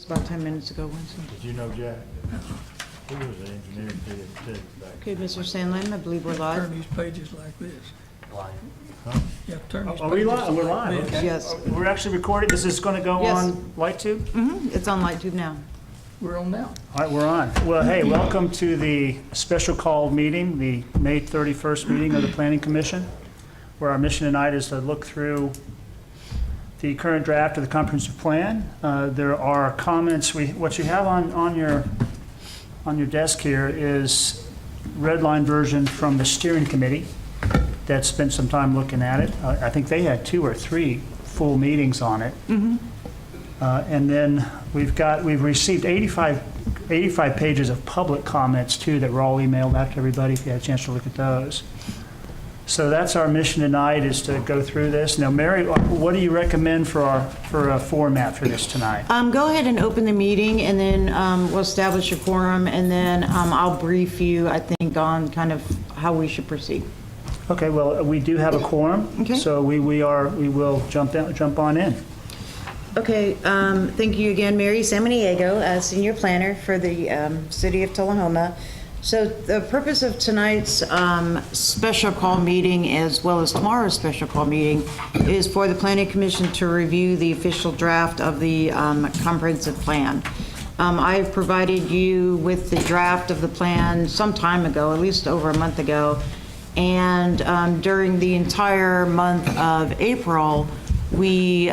about 10 minutes ago, Winston. Did you know Jack? He was an engineer too back. Okay, Mr. Sandlin, I believe we're live. Turn these pages like this. Huh? You have to turn these Are we pages live? We're live, like this. okay. Yes. We're actually recording. This is going to go Yes. on LightTube? It's on LightTube now. We're on now. All right, we're on. Well, hey, welcome to the special call meeting, the May 31st meeting of the Planning Commission, where our mission tonight is to look through the current draft of the comprehensive plan. There are comments. What you have on your desk here is red line version from the steering committee that spent some time looking at it. I think they had 2 or 3 full meetings on it. And then we've received 85 pages of public comments too that were all emailed out to everybody if you had a chance to look at those. So that's our mission tonight, is to go through this. Now, Mary, what do you recommend for a format for this tonight? Go ahead and open the meeting, and then we'll establish a quorum, and then I'll brief you, I think, on kind of how we should proceed. Okay, well, we do have a quorum, Okay. so we will jump on in. Okay, thank you again, Mary Samaniego, Senior Planner for the City of Tullahoma. So the purpose of tonight's special call meeting, as well as tomorrow's special call meeting, is for the Planning Commission to review the official draft of the comprehensive plan. I've provided you with the draft of the plan some time ago, at least over a month ago, and during the entire month of April, we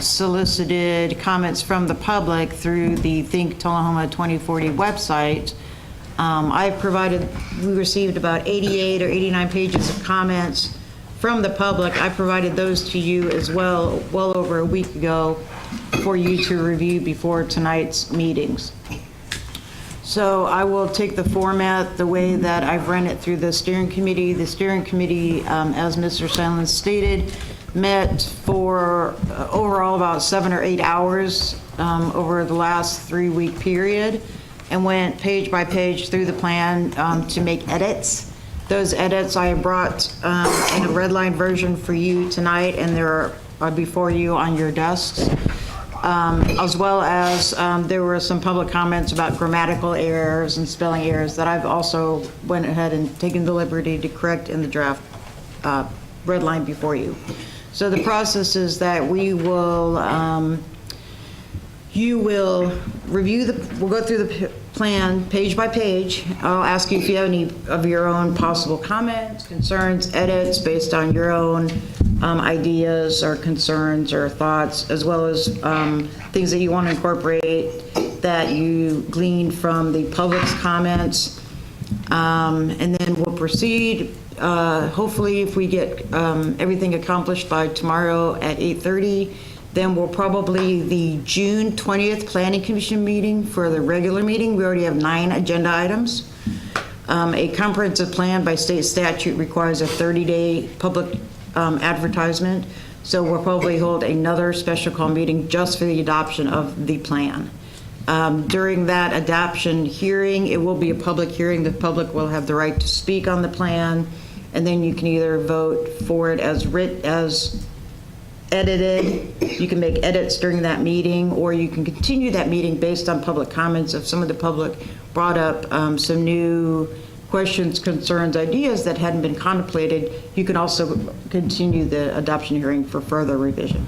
solicited comments from the public through the Think Tullahoma 2040 website. We received about 88 or 89 pages of comments from the public. I provided those to you as well over a week ago for you to review before tonight's meetings. So I will take the format the way that I've run it through the steering committee. The steering committee, as Mr. Sandlin stated, met for overall about 7 or 8 hours over the last 3-week period, and went page by page through the plan to make edits. Those edits I brought in a red line version for you tonight, and they're before you on your desks. As well as there were some public comments about grammatical errors and spelling errors that I've also went ahead and taken the liberty to correct in the draft red line before you. So the process is that we will, you will review we'll go through the plan page by page. I'll ask you if you have any of your own possible comments, concerns, edits based on your own ideas or concerns or thoughts, as well as things that you want to incorporate that you gleaned from the public's comments. And then we'll proceed. Hopefully, if we get everything accomplished by tomorrow at 8:30, then we'll probably the June 20th Planning Commission meeting for the regular meeting. We already have 9 agenda items. A comprehensive plan by state statute requires a 30-day public advertisement. So we'll probably hold another special call meeting just for the adoption of the plan. During that adoption hearing, it will be a public hearing. The public will have the right to speak on the plan, and then you can either vote for it as edited. You can make edits during that meeting, or you can continue that meeting based on public comments. If some of the public brought up some new questions, concerns, ideas that hadn't been contemplated, you can also continue the adoption hearing for further revision.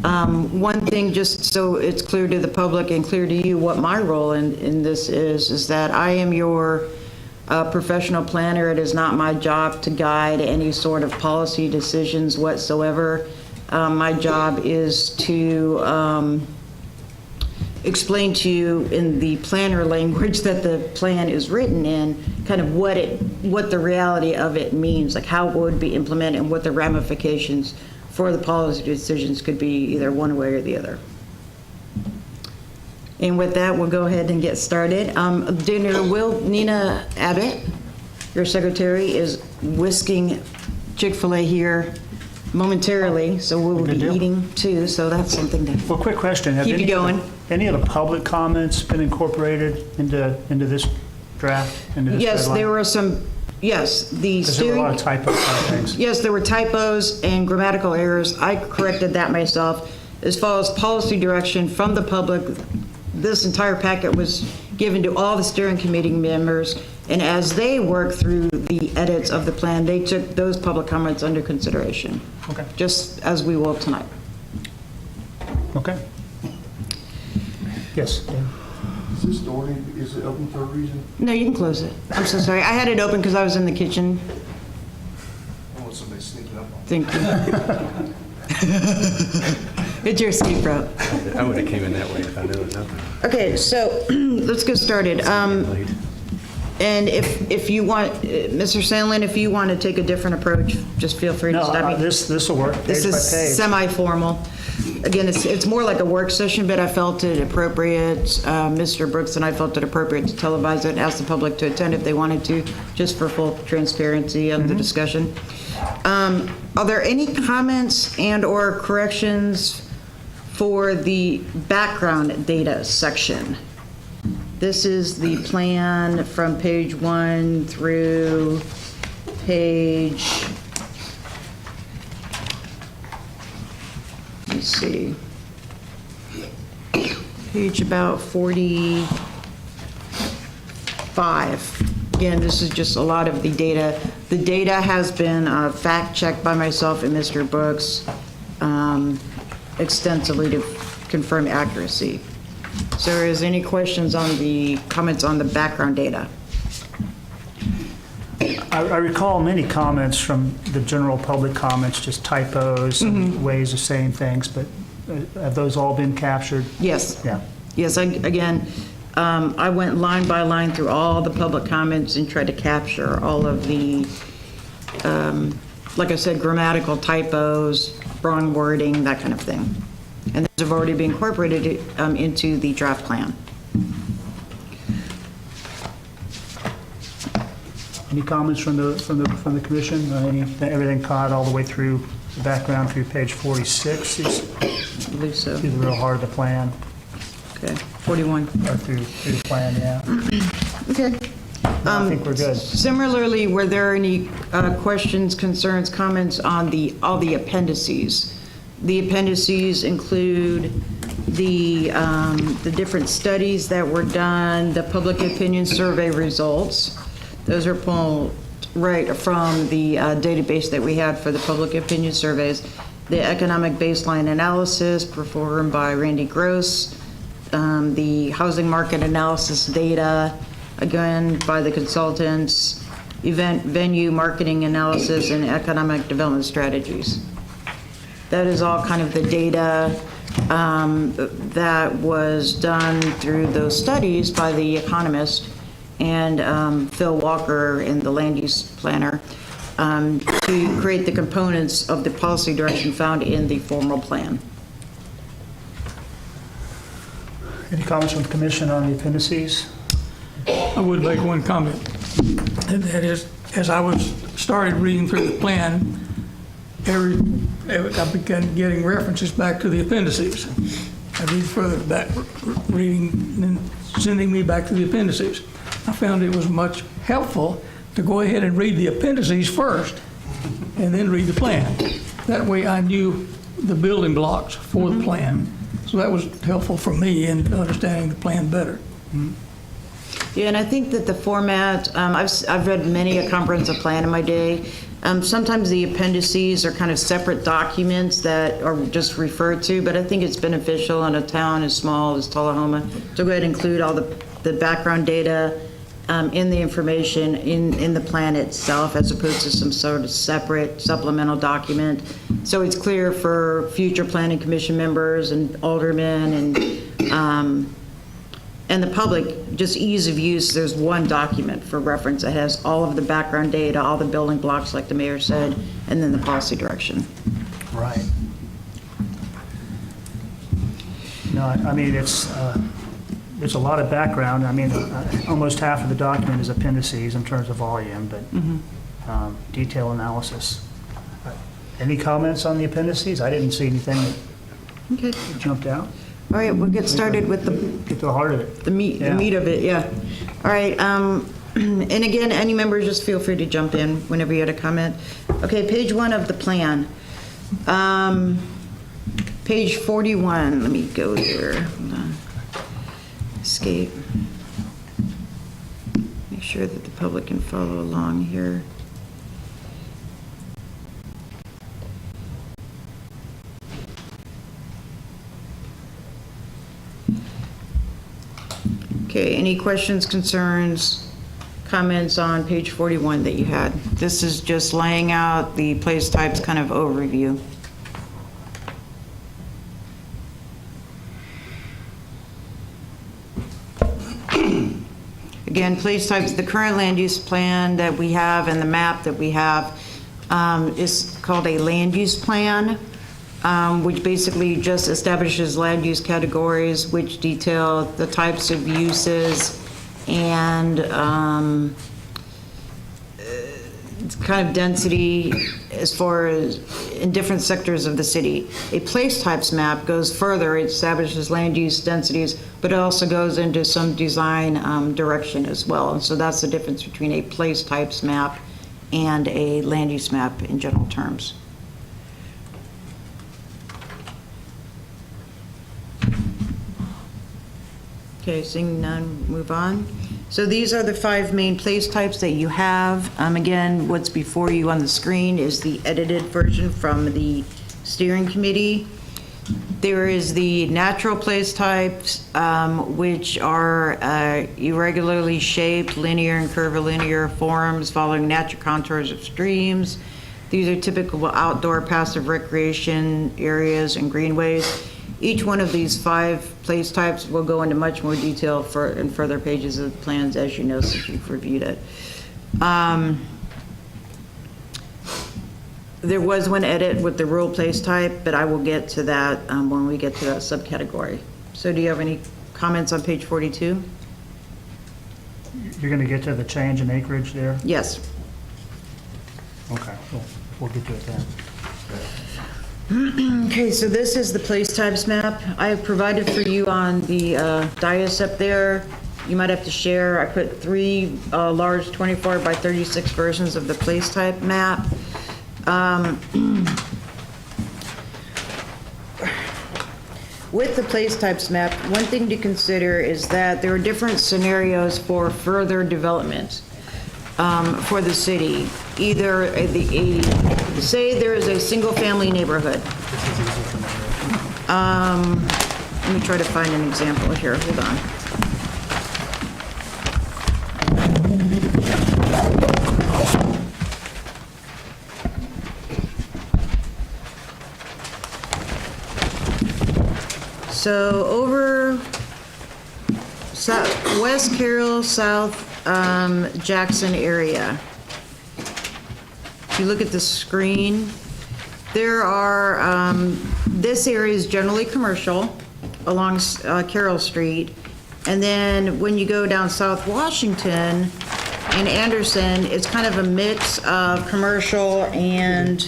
One thing, just so it's clear to the public and clear to you what my role in this is that I am your professional planner. It is not my job to guide any sort of policy decisions whatsoever. My job is to explain to you in the planner language that the plan is written in, kind of what the reality of it means, like how it would be implemented and what the ramifications for the policy decisions could be, either one way or the other. And with that, we'll go ahead and get started. Nina Abbott, your secretary, is whisking Chick-fil-A here momentarily, so we will be eating too, so that's something to Well, quick question. Have keep you going. Any of the public comments been incorporated into this draft? Yes, deadline? there were some, yes, the Because there were a lot steering, of typos on things. yes, there were typos and grammatical errors. I corrected that myself. As far as policy direction from the public, this entire packet was given to all the steering committee members, and as they worked through the edits of the plan, they took those public comments under consideration. Okay. Just as we will tonight. Okay. Yes. Is this door, is it open for a reason? No, you can close it. I'm so sorry. I had it open because I was in the kitchen. I want somebody sneaking up on me. Thank you. It's your escape route. I would have came in that way if I knew it. Nothing. Okay, so let's get started. And if you want, Mr. Sandlin, if you want to take a different approach, just feel free to No, stop me. this will work, This page by is page. semi-formal. Again, it's more like a work session, but I felt it appropriate, Mr. Brooks and I felt it appropriate to televise it and ask the public to attend if they wanted to, just for full transparency of the discussion. Are there any comments and/or corrections for the background data section? This is the plan from page 1 through page, let me see, page about 45. Again, this is just a lot of the data. The data has been fact-checked by myself and Mr. Brooks extensively to confirm accuracy. So is any questions on the comments on the background data? I recall many comments from the general public comments, just typos and ways of saying things, but have those all been captured? Yes. Yeah. Yes, I went line by line through all the public comments and tried to capture all of the, like I said, grammatical typos, wrong wording, that kind of thing. And those have already been incorporated into the draft plan. Any comments from the commission? Everything caught all the way through the background through page 46? I believe so. Through the real heart of the plan, Okay, 41. or through the plan, yeah. Okay. I think we're good. Similarly, were there any questions, concerns, comments on all the appendices? The appendices include the different studies that were done, the public opinion survey results. Those are pulled right from the database that we had for the public opinion surveys. The economic baseline analysis performed by Randy Gross, the housing market analysis data, again, by the consultants, event venue marketing analysis, and economic development strategies. That is all kind of the data that was done through those studies by the economist and Phil Walker and the land use planner to create the components of the policy direction found in the formal plan. Any comments from the commission on the appendices? I would make one comment, and that is, as I started reading through the plan, I began getting references back to the appendices. I read further back, reading and sending me back to the appendices. I found it was much helpful to go ahead and read the appendices first and then read the plan. That way I knew the building blocks for the plan. So that was helpful for me in understanding the plan better. Yeah, and I think that the format, I've read many a comprehensive plan in my day. Sometimes the appendices are kind of separate documents that are just referred to, but I think it's beneficial in a town as small as Tullahoma to go ahead and include all the background data in the information in the plan itself, as opposed to some sort of separate supplemental document. So it's clear for future planning commission members and aldermen and the public, just ease of use. There's one document for reference that has all of the background data, all the building blocks, like the mayor said, and then the policy direction. Right. No, I mean, it's a lot of background. I mean, almost half of the document is appendices in terms of volume, but detail analysis. Any comments on the appendices? I didn't see anything that Okay. jumped out. All right, we'll get started with Get to the heart of it. the meat of it, yeah. All right, and again, any members, just feel free to jump in whenever you had a comment. Okay, page 1 of the plan. Page 41, let me go there. Hold on. Escape. Make sure that the public can follow along here. Okay, any questions, concerns, comments on page 41 that you had? This is just laying out the place types kind of overview. Again, place types, the current land use plan that we have and the map that we have is called a land use plan, which basically just establishes land use categories which detail the types of uses and kind of density as far as in different sectors of the city. A place types map goes further. It establishes land use densities, but it also goes into some design direction as well. And so that's the difference between a place types map and a land use map in general terms. Okay, seeing none, move on. So these are the 5 main place types that you have. Again, what's before you on the screen is the edited version from the steering committee. There is the natural place types, which are irregularly shaped, linear and curvilinear forms following natural contours of streams. These are typical outdoor passive recreation areas and greenways. Each one of these 5 place types will go into much more detail in further pages of the plans, as you know, since you've reviewed it. There was one edit with the rural place type, but I will get to that when we get to that subcategory. So do you have any comments on page 42? You're going to get to the change in acreage there? Yes. Okay, we'll get to it then. Okay, so this is the place types map. I have provided for you on the dais up there. You might have to share. I put 3 large 24 by 36 versions of the place type map. With the place types map, one thing to consider is that there are different scenarios for further development for the city. Either say there is a single-family neighborhood. Let me try to find an example here. Hold on. So over West Carroll, South Jackson area. If you look at the screen, there are, this area is generally commercial along Carroll Street. And then when you go down South Washington and Anderson, it's kind of a mix of commercial and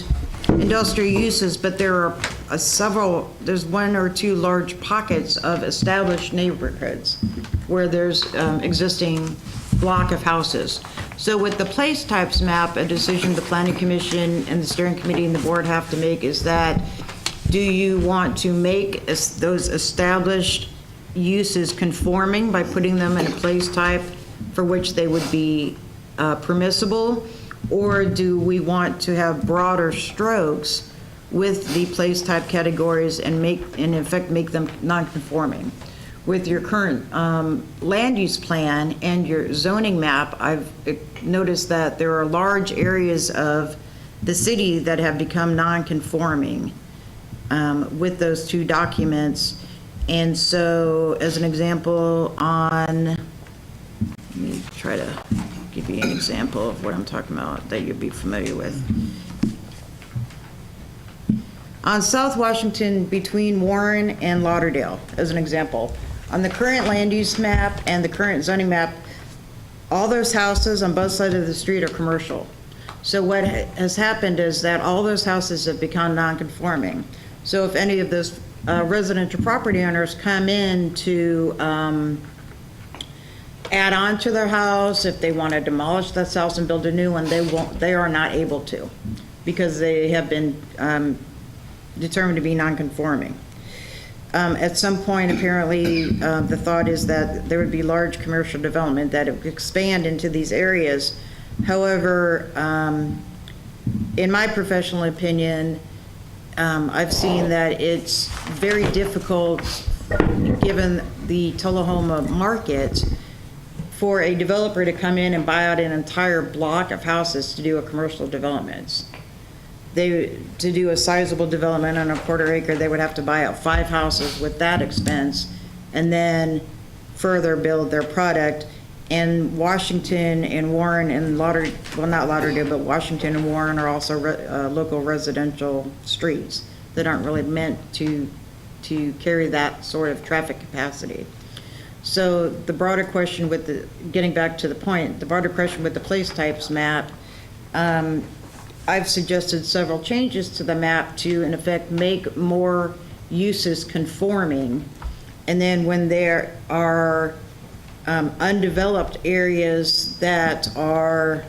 industrial uses, but there are there's 1 or 2 large pockets of established neighborhoods where there's existing block of houses. So with the place types map, a decision the Planning Commission and the Steering Committee and the board have to make is that, do you want to make those established uses conforming by putting them in a place type for which they would be permissible, or do we want to have broader strokes with the place type categories and in effect make them non-conforming? With your current land use plan and your zoning map, I've noticed that there are large areas of the city that have become non-conforming with those 2 documents. And so, as an example, let me try to give you an example of what I'm talking about that you'll be familiar with. On South Washington, between Warren and Lauderdale, as an example, on the current land use map and the current zoning map, all those houses on both sides of the street are commercial. So what has happened is that all those houses have become non-conforming. So if any of those residential property owners come in to add on to their house, if they want to demolish that house and build a new one, they are not able to, because they have been determined to be non-conforming. At some point, apparently, the thought is that there would be large commercial development, that it would expand into these areas. However, in my professional opinion, I've seen that it's very difficult, given the Tullahoma market, for a developer to come in and buy out an entire block of houses to do a commercial development. To do a sizable development on a quarter acre, they would have to buy out 5 houses with that expense and then further build their product. And Washington and Warren and Lauderdale, well, not Lauderdale, but Washington and Warren are also local residential streets that aren't really meant to carry that sort of traffic capacity. So the broader question getting back to the point, the broader question with the place types map, I've suggested several changes to the map to, in effect, make more uses conforming. And then when there are undeveloped areas that are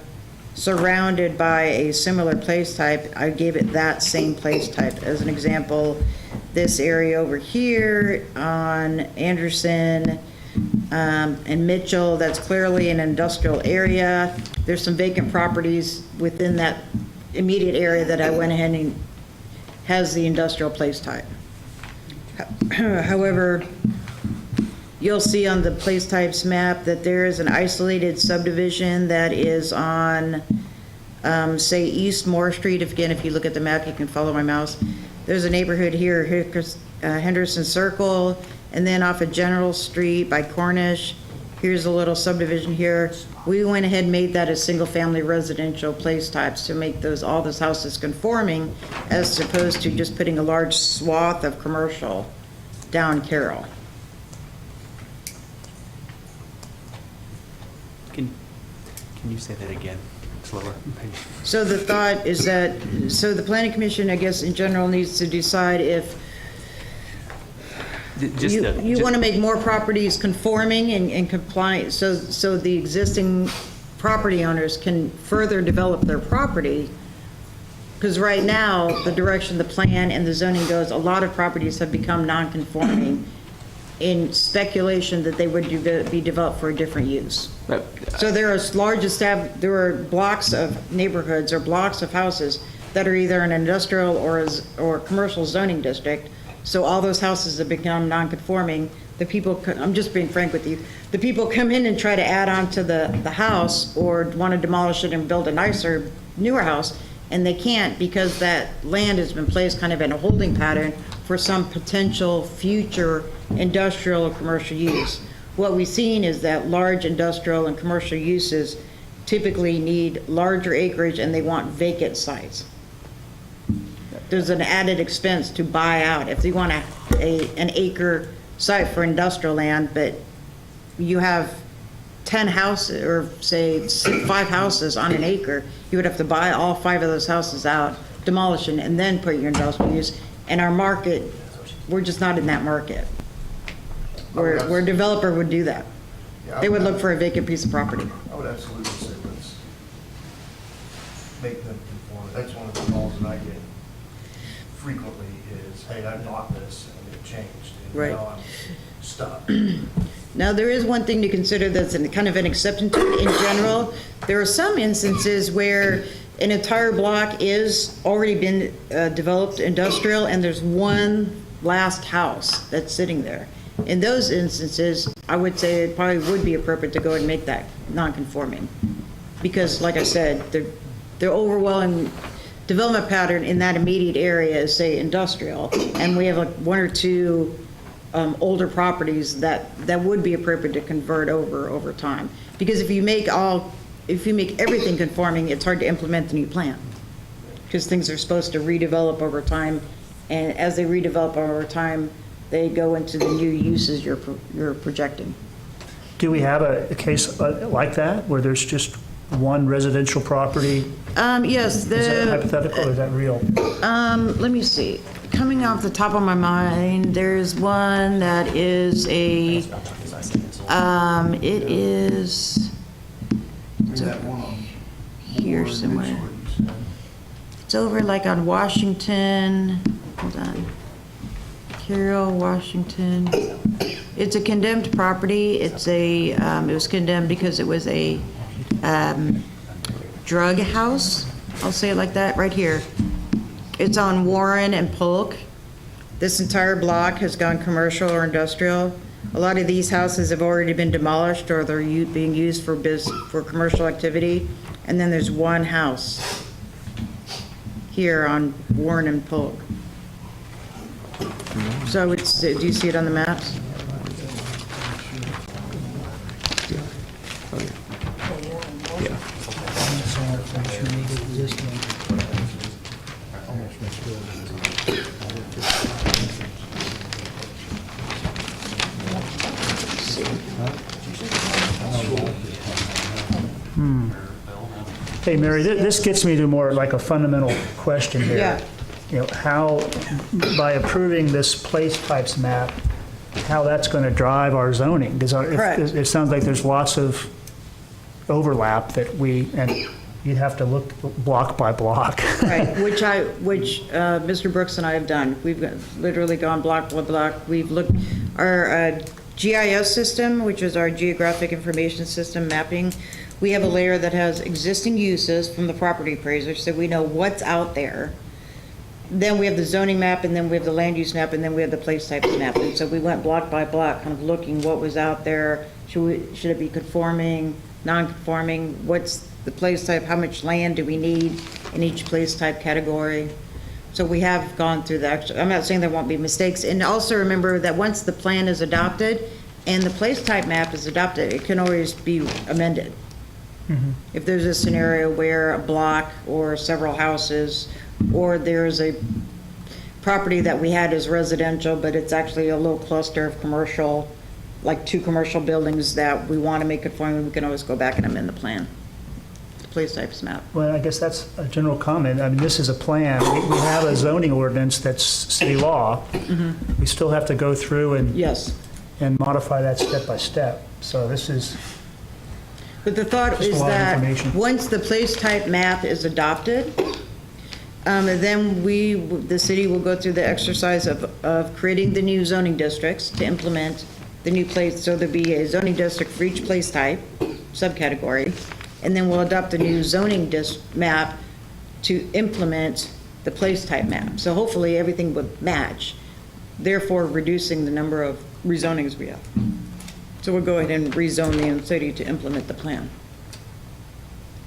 surrounded by a similar place type, I gave it that same place type. As an example, this area over here on Anderson and Mitchell, that's clearly an industrial area. There's some vacant properties within that immediate area that I went ahead and has the industrial place type. However, you'll see on the place types map that there is an isolated subdivision that is on, say, East Moore Street. If you look at the map, you can follow my mouse. There's a neighborhood here, Henderson Circle, and then off of General Street by Cornish, here's a little subdivision here. We went ahead and made that a single-family residential place types to make all those houses conforming, as opposed to just putting a large swath of commercial down Carroll. Can you say that again, slower? So the thought is that, so the planning commission, I guess, in general, needs to decide if you want to make more properties conforming and compliant, so the existing property owners can further develop their property. Because right now, the direction the plan and the zoning goes, a lot of properties have become non-conforming in speculation that they would be developed for a different use. So there are blocks of neighborhoods or blocks of houses that are either an industrial or commercial zoning district. So all those houses have become non-conforming. The people, I'm just being frank with you, the people come in and try to add on to the house or want to demolish it and build a nicer, newer house, and they can't because that land has been placed kind of in a holding pattern for some potential future industrial or commercial use. What we've seen is that large industrial and commercial uses typically need larger acreage and they want vacant sites. There's an added expense to buy out. If you want an acre site for industrial land, but you have 10 houses, or say 5 houses on an acre, you would have to buy all 5 of those houses out, demolish it, and then put your industrial use. And our market, we're just not in that market, where a developer would do that. They would look for a vacant piece of property. I would absolutely say let's make them conform. That's one of the calls that I get frequently is, hey, I bought this and it changed, and Right. now I'm stuck. Now, there is one thing to consider that's kind of an exception to it in general. There are some instances where an entire block is already been developed industrial and there's one last house that's sitting there. In those instances, I would say it probably would be appropriate to go and make that non-conforming. Because, like I said, the overwhelming development pattern in that immediate area is, say, industrial, and we have like 1 or 2 older properties that would be appropriate to convert over time. Because if you make everything conforming, it's hard to implement the new plan. Because things are supposed to redevelop over time, and as they redevelop over time, they go into the new uses you're projecting. Do we have a case like that, where there's just one residential property? Yes, Is that hypothetical or is that real? let me see. Coming off the top of my mind, there's one that is it is That one on here Moore somewhere. Mitchell, you said. It's over like on Washington, hold on. Carroll, Washington. It's a condemned property. It's a, it was condemned because it was a drug house. I'll say it like that, right here. It's on Warren and Polk. This entire block has gone commercial or industrial. A lot of these houses have already been demolished or they're being used for commercial activity. And then there's one house here on Warren and Polk. So it's, do you see it on the maps? Hey, Mary, this gets me to more like a fundamental question here. Yeah. You know, how, by approving this place types map, how that's going to drive our zoning? Because Correct. it sounds like there's lots of overlap that and you'd have to look block by block. Right, which Mr. Brooks and I have done. We've literally gone block by block. We've looked, our GIS system, which is our Geographic Information System mapping, we have a layer that has existing uses from the property appraiser, so we know what's out there. Then we have the zoning map, and then we have the land use map, and then we have the place types map. And so we went block by block, kind of looking what was out there. Should it be conforming, non-conforming? What's the place type? How much land do we need in each place type category? So we have gone through that. I'm not saying there won't be mistakes. And also remember that once the plan is adopted and the place type map is adopted, it can always be amended. If there's a scenario where a block or several houses, or there's a property that we had as residential, but it's actually a little cluster of commercial, like 2 commercial buildings that we want to make conforming, we can always go back and amend the plan. The place types map. Well, I guess that's a general comment. I mean, this is a plan. We have a zoning ordinance that's city law. We still have to go through Yes. and modify that step by step. So this is, But the thought Just a is lot of that information. once the place type map is adopted, then the city will go through the exercise of creating the new zoning districts to implement the new place. So there'll be a zoning district for each place type, subcategory, and then we'll adopt a new zoning map to implement the place type map. So hopefully everything would match, therefore reducing the number of rezonings we have. So we'll go ahead and rezone the city to implement the plan.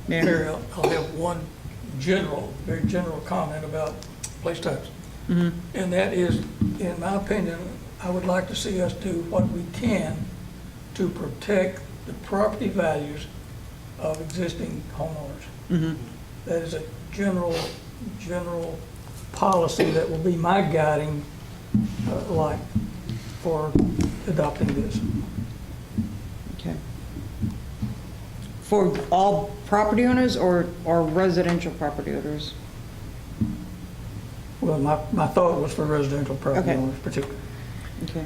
Mayor? Mayor, I'll have one very general comment about place types. And that is, in my opinion, I would like to see us do what we can to protect the property values of existing homeowners. That is a general policy that will be my guiding light for adopting this. Okay. For all property owners or residential property owners? Well, my thought was for residential property Okay. owners particularly. Okay.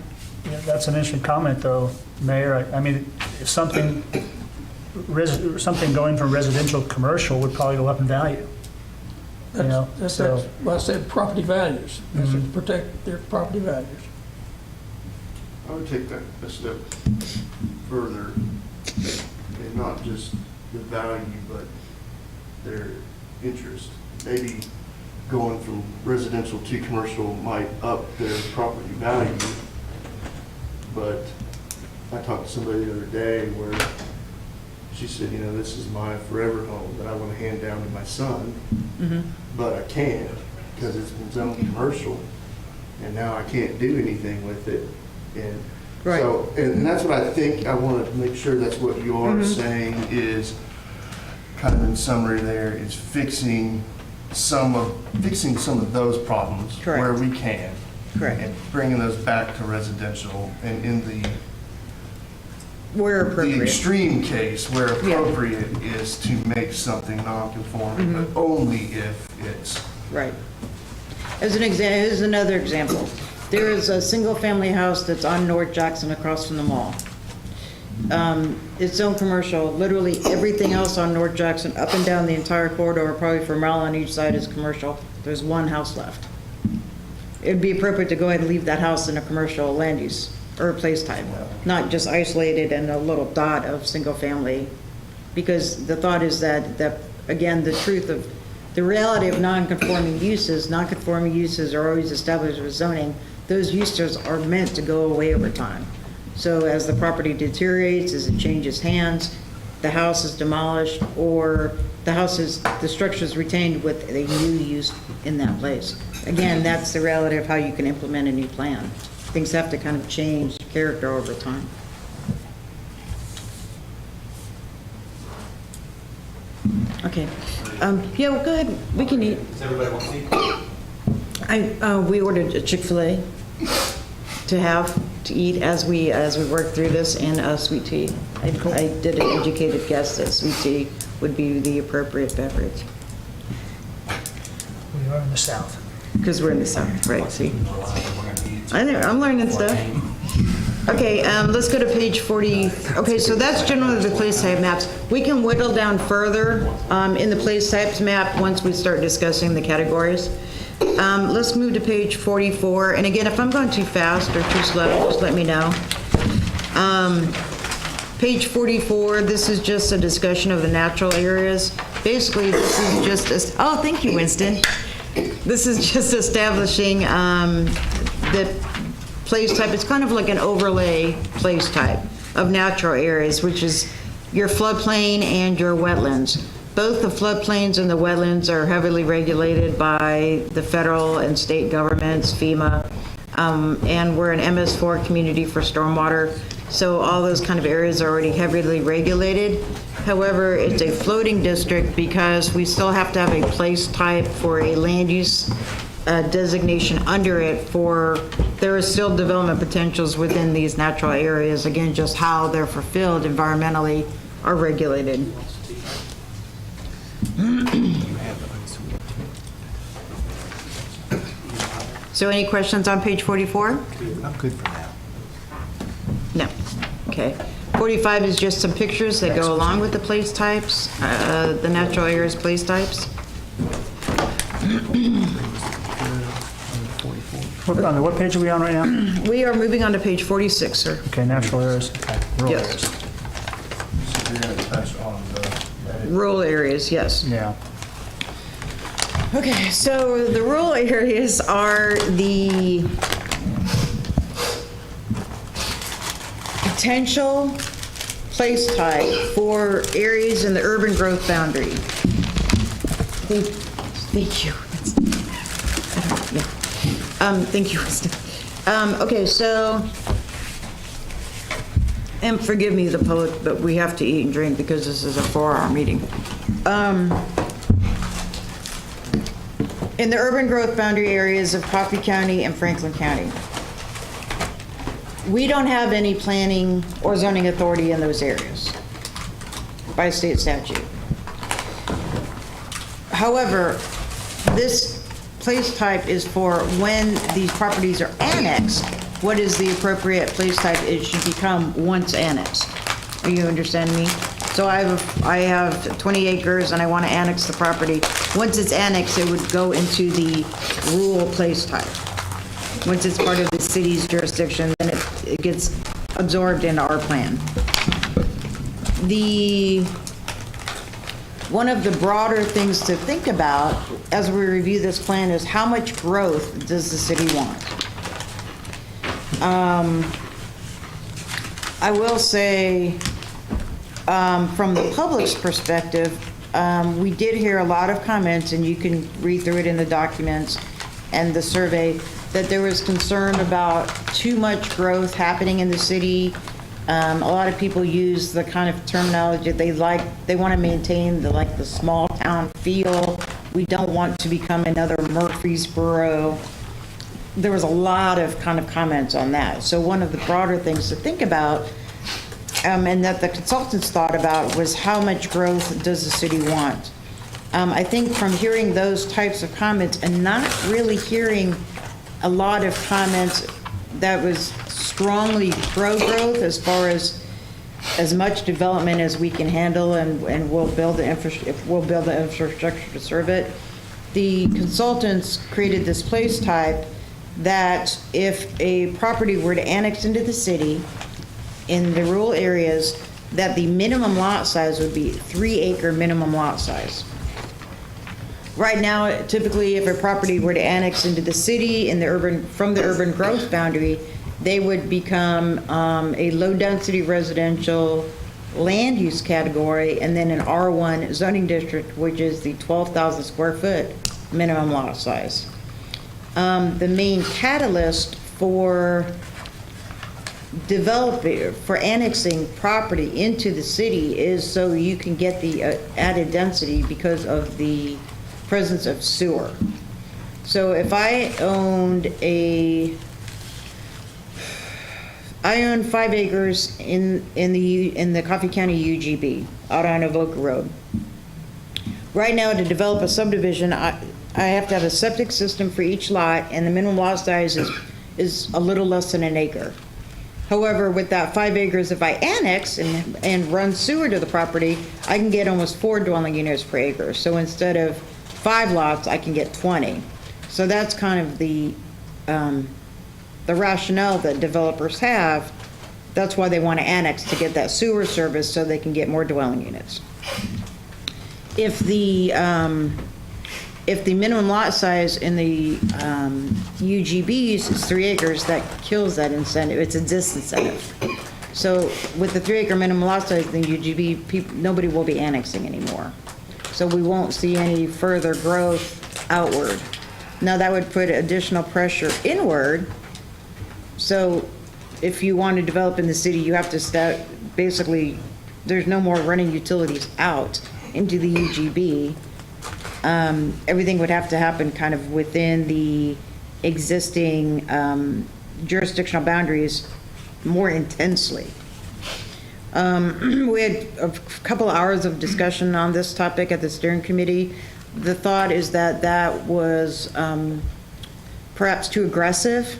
yeah, that's an interesting comment though, Mayor. I mean, if something going from residential to commercial would probably go up in value. You know, That's so- well, I said property values. That's to protect their property values. I would take that a step further, and not just the value, but their interest. Maybe going from residential to commercial might up their property value, but I talked to somebody the other day where she said, you know, this is my forever home that I want to hand down to my son, but I can't because it's been zoned commercial, and now I can't do anything with it. And Right. so, and that's what I think, I want to make sure that's what you are saying is, kind of in summary there, is fixing some of those problems Correct. where we can. Correct. And bringing those back to residential, and in the Where appropriate. extreme case where appropriate is to make something non-conforming, but only if it's. Right. As an example, here's another example. There is a single-family house that's on North Jackson across from the mall. It's zoned commercial. Literally everything else on North Jackson, up and down the entire corridor, probably for a mile on each side, is commercial. There's one house left. it'd be appropriate to go ahead and leave that house in a commercial land use or place type, not just isolated in a little dot of single family. Because the thought is that again, the reality of non-conforming uses are always established with zoning. Those uses are meant to go away over time. So as the property deteriorates, as it changes hands, the house is demolished, or the structure is retained with a new use in that place. Again, that's the reality of how you can implement a new plan. Things have to kind of change character over time. Okay. Yeah, well, go ahead. We can eat. Does everybody want to eat? We ordered a Chick-fil-A to eat as we work through this, and sweet tea. I did an educated guess that sweet tea would be the appropriate beverage. We are in the South. Because we're in the South, right, see? I know, I'm learning stuff. Okay, let's go to page 40. Okay, so that's generally the place type maps. We can whittle down further in the place types map once we start discussing the categories. Let's move to page 44. And again, if I'm going too fast or too slow, just let me know. Page 44, this is just a discussion of the natural areas. Basically, this is just, oh, thank you, Winston. This is just establishing the place type. It's kind of like an overlay place type of natural areas, which is your floodplain and your wetlands. Both the floodplains and the wetlands are heavily regulated by the federal and state governments, FEMA, and we're an MS4 community for stormwater. So all those kind of areas are already heavily regulated. However, it's a floating district because we still have to have a place type for a land use designation under it for, there are still development potentials within these natural areas. Again, just how they're fulfilled environmentally are regulated. So any questions on page 44? I'm good for now. No. Okay. 45 is just some pictures that go along with the place types, the natural areas place types. What page are we on right now? We are moving on to page 46, sir. Okay, natural areas. Okay, rural Yes. areas. So you're gonna touch on the. Rural areas, yes. Yeah. Okay, so the rural areas are the potential place type for areas in the urban growth boundary. Thank you. Thank you, Winston. Okay, so, and forgive me, the public, but we have to eat and drink because this is a 4-hour meeting. In the urban growth boundary areas of Coffee County and Franklin County, we don't have any planning or zoning authority in those areas by state statute. However, this place type is for when these properties are annexed, what is the appropriate place type it should become once annexed. Are you understanding me? So I have 20 acres and I want to annex the property. Once it's annexed, it would go into the rural place type. Once it's part of the city's jurisdiction, then it gets absorbed into our plan. One of the broader things to think about as we review this plan is how much growth does the city want? I will say, from the public's perspective, we did hear a lot of comments, and you can read through it in the documents and the survey, that there was concern about too much growth happening in the city. A lot of people use the kind of terminology they want to maintain the small town feel. We don't want to become another Murfreesboro. There was a lot of kind of comments on that. So one of the broader things to think about, and that the consultants thought about, was how much growth does the city want? I think from hearing those types of comments and not really hearing a lot of comments that was strongly pro-growth as far as much development as we can handle, and we'll build the infrastructure to serve it. The consultants created this place type that if a property were to annex into the city in the rural areas, that the minimum lot size would be 3-acre minimum lot size. Right now, typically, if a property were to annex into the city in the from the urban growth boundary, they would become a low-density residential land use category, and then an R1 zoning district, which is the 12,000 square foot minimum lot size. The main catalyst for annexing property into the city is so you can get the added density because of the presence of sewer. So if I owned 5 acres in the Coffee County UGB out on Avoca Road. Right now, to develop a subdivision, I have to have a septic system for each lot, and the minimum lot size is a little less than 1 acre. However, with that 5 acres, if I annex and run sewer to the property, I can get almost 4 dwelling units per acre. So instead of 5 lots, I can get 20. So that's kind of the rationale that developers have. That's why they want to annex, to get that sewer service so they can get more dwelling units. If the minimum lot size in the UGBs is 3 acres, that kills that incentive. It's a disincentive. So with the 3 acre minimum lot size in the UGB, nobody will be annexing anymore. So we won't see any further growth outward. Now that would put additional pressure inward. So if you want to develop in the city, you have to start, basically, there's no more running utilities out into the UGB. Everything would have to happen kind of within the existing jurisdictional boundaries more intensely. We had a couple hours of discussion on this topic at the steering committee. The thought is that that was perhaps too aggressive,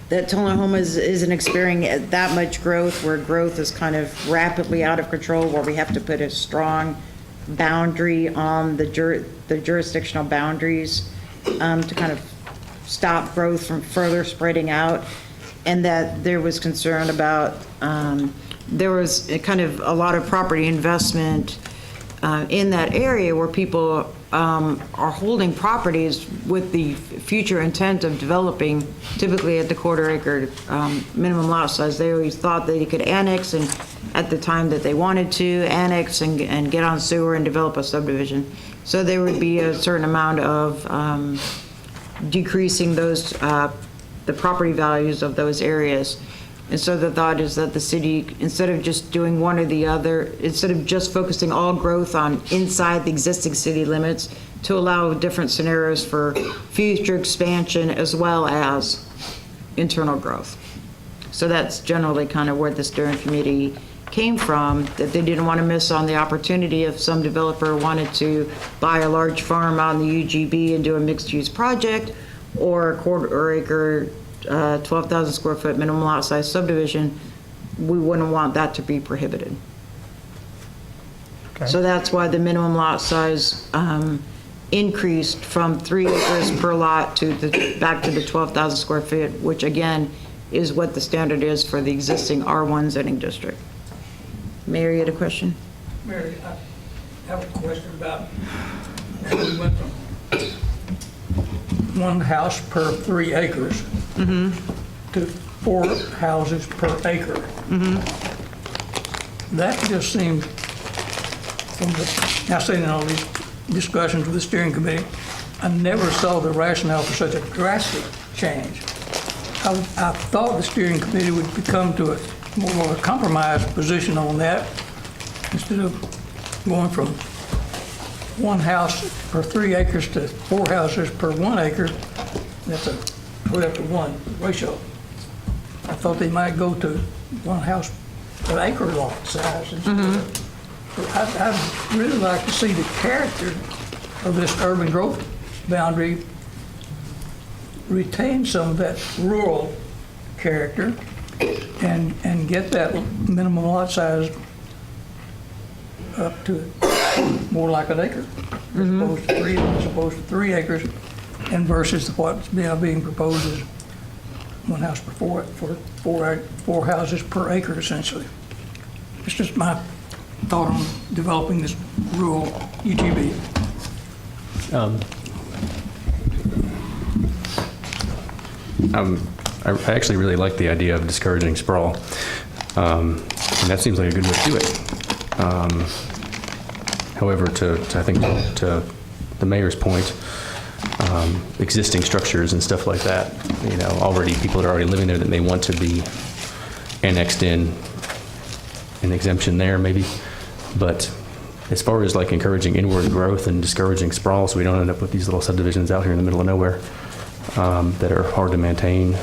that Tullahoma isn't experiencing that much growth, where growth is kind of rapidly out of control, where we have to put a strong boundary on the jurisdictional boundaries to kind of stop growth from further spreading out, and that there was concern about, there was kind of a lot of property investment in that area where people are holding properties with the future intent of developing, typically at the 1/4 acre minimum lot size. They always thought that you could annex, and at the time that they wanted to annex and get on sewer and develop a subdivision. So there would be a certain amount of decreasing those, the property values of those areas. And so the thought is that the city, instead of just doing one or the other, instead of just focusing all growth on inside the existing city limits, to allow different scenarios for future expansion as well as internal growth. So that's generally kind of where the steering committee came from, that they didn't want to miss on the opportunity if some developer wanted to buy a large farm out in the UGB and do a mixed-use project, or a 1/4 acre 12,000 square foot minimum lot size subdivision. We wouldn't want that to be prohibited. Okay. So that's why the minimum lot size increased from 3 acres per lot to back to the 12,000 square feet, which again is what the standard is for the existing R1 zoning district. Mayor, you had a question? Mary, I have a question about, we went from 1 house per 3 acres to 4 houses per acre. That just seemed, from now sitting in all these discussions with the steering committee, I never saw the rationale for such a drastic change. I thought the steering committee would come to a more of a compromised position on that, instead of going from 1 house per 3 acres to 4 houses per 1 acre. That's a 12-to-1 ratio. I thought they might go to 1 house per acre lot size instead of. I'd really like to see the character of this urban growth boundary retain some of that rural character and get that minimum lot size up to more like 1 acre, as opposed to 3 acres. and versus what's now being proposed as one house per four houses per acre, essentially. It's just my thought on developing this rural UGB. I actually really like the idea of discouraging sprawl. And that seems like a good way to do it. However, I think to the mayor's point, existing structures and stuff like that, people that are already living there that may want to be annexed in, an exemption there maybe. But as far as like encouraging inward growth and discouraging sprawl, so we don't end up with these little subdivisions out here in the middle of nowhere that are hard to maintain.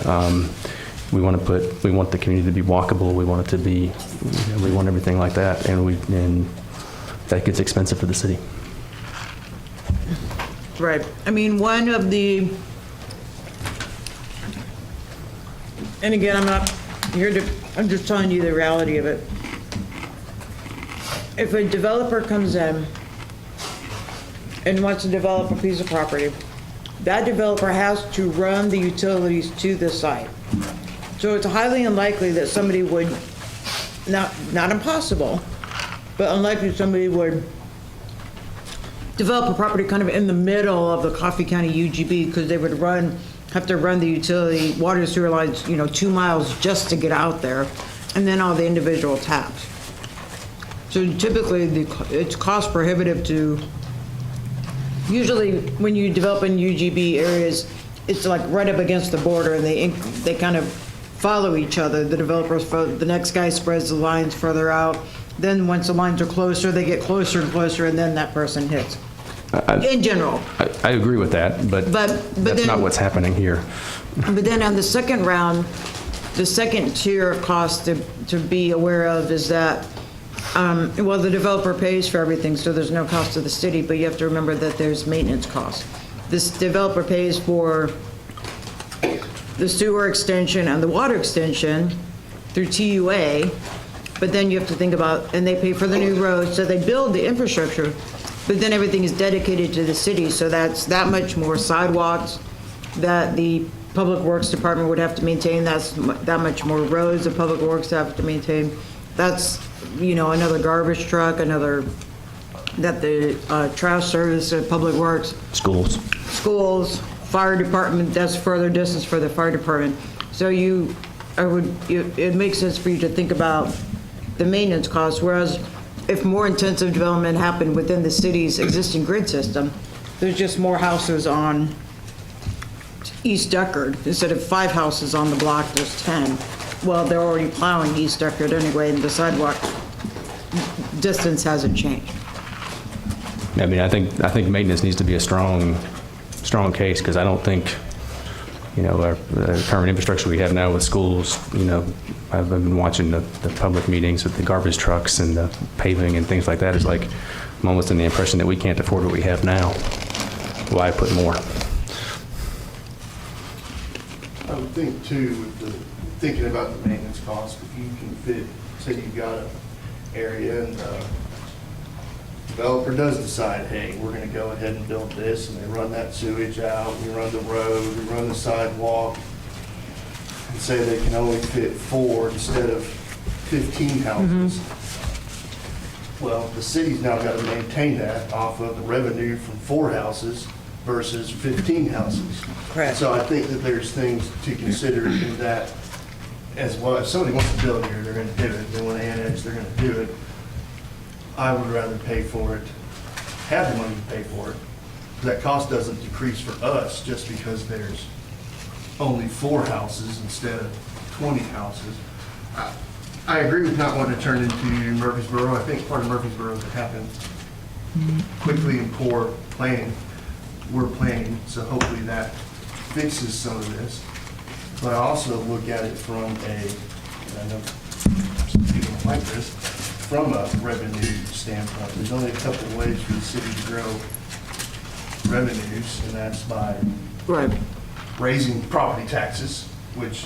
We want the community to be walkable. We want it to be, we want everything like that, and that gets expensive for the city. Right. I mean, one of the, and again, I'm not here to, I'm just telling you the reality of it. If a developer comes in and wants to develop a piece of property, that developer has to run the utilities to the site. So it's highly unlikely that somebody would, not impossible, but unlikely somebody would develop a property kind of in the middle of the Coffee County UGB, because they would have to run the utility water sewer lines, 2 miles just to get out there, and then all the individual taps. So typically, it's cost prohibitive to, usually when you develop in UGB areas, it's like right up against the border, and they kind of follow each other. The developers, the next guy spreads the lines further out. Then once the lines are closer, they get closer and closer, and then that person hits. In general. I agree with that, but that's then, not what's happening here. But then on the second round, the second tier of cost to be aware of is that, the developer pays for everything, so there's no cost to the city, but you have to remember that there's maintenance costs. This developer pays for the sewer extension and the water extension through TUA, but then you have to think about, and they pay for the new roads, so they build the infrastructure, but then everything is dedicated to the city, so that's that much more sidewalks that the Public Works Department would have to maintain, that's that much more roads the Public Works have to maintain. That's, another garbage truck, that the trash service, Public Works. Schools, fire department, that's further distance for the fire department. So it makes sense for you to think about the maintenance costs, whereas if more intensive development happened within the city's existing grid system, there's just more houses on East Deckard. Instead of 5 houses on the block, there's 10. Well, they're already plowing East Deckard anyway, and the sidewalk distance hasn't changed. I mean, I think maintenance needs to be a strong case, because I don't think, our current infrastructure we have now with schools, I've been watching the public meetings with the garbage trucks and the paving and things like that. It's like, I'm almost in the impression that we can't afford what we have now. Why put more? I would think too, thinking about the maintenance cost, if you can fit, say you've got an area and the developer does decide, hey, we're gonna go ahead and build this, and they run that sewage out, we run the road, we run the sidewalk, and say they can only fit 4 instead of 15 houses. Well, the city's now got to maintain that off of the revenue from 4 houses versus 15 houses. Correct. So I think that there's things to consider in that as well. If somebody wants to build here, they're going to do it. If they want to annex, they're going to do it. I would rather pay for it, have the money to pay for it. That cost doesn't decrease for us just because there's only 4 houses instead of 20 houses. I agree with not wanting to turn into Murfreesboro. I think part of Murfreesboro could happen quickly and poor planning. We're planning, so hopefully that fixes some of this. But I also look at it from and I know some people don't like this, from a revenue standpoint. There's only a couple of ways for the city to grow revenues, and that's by raising property taxes, which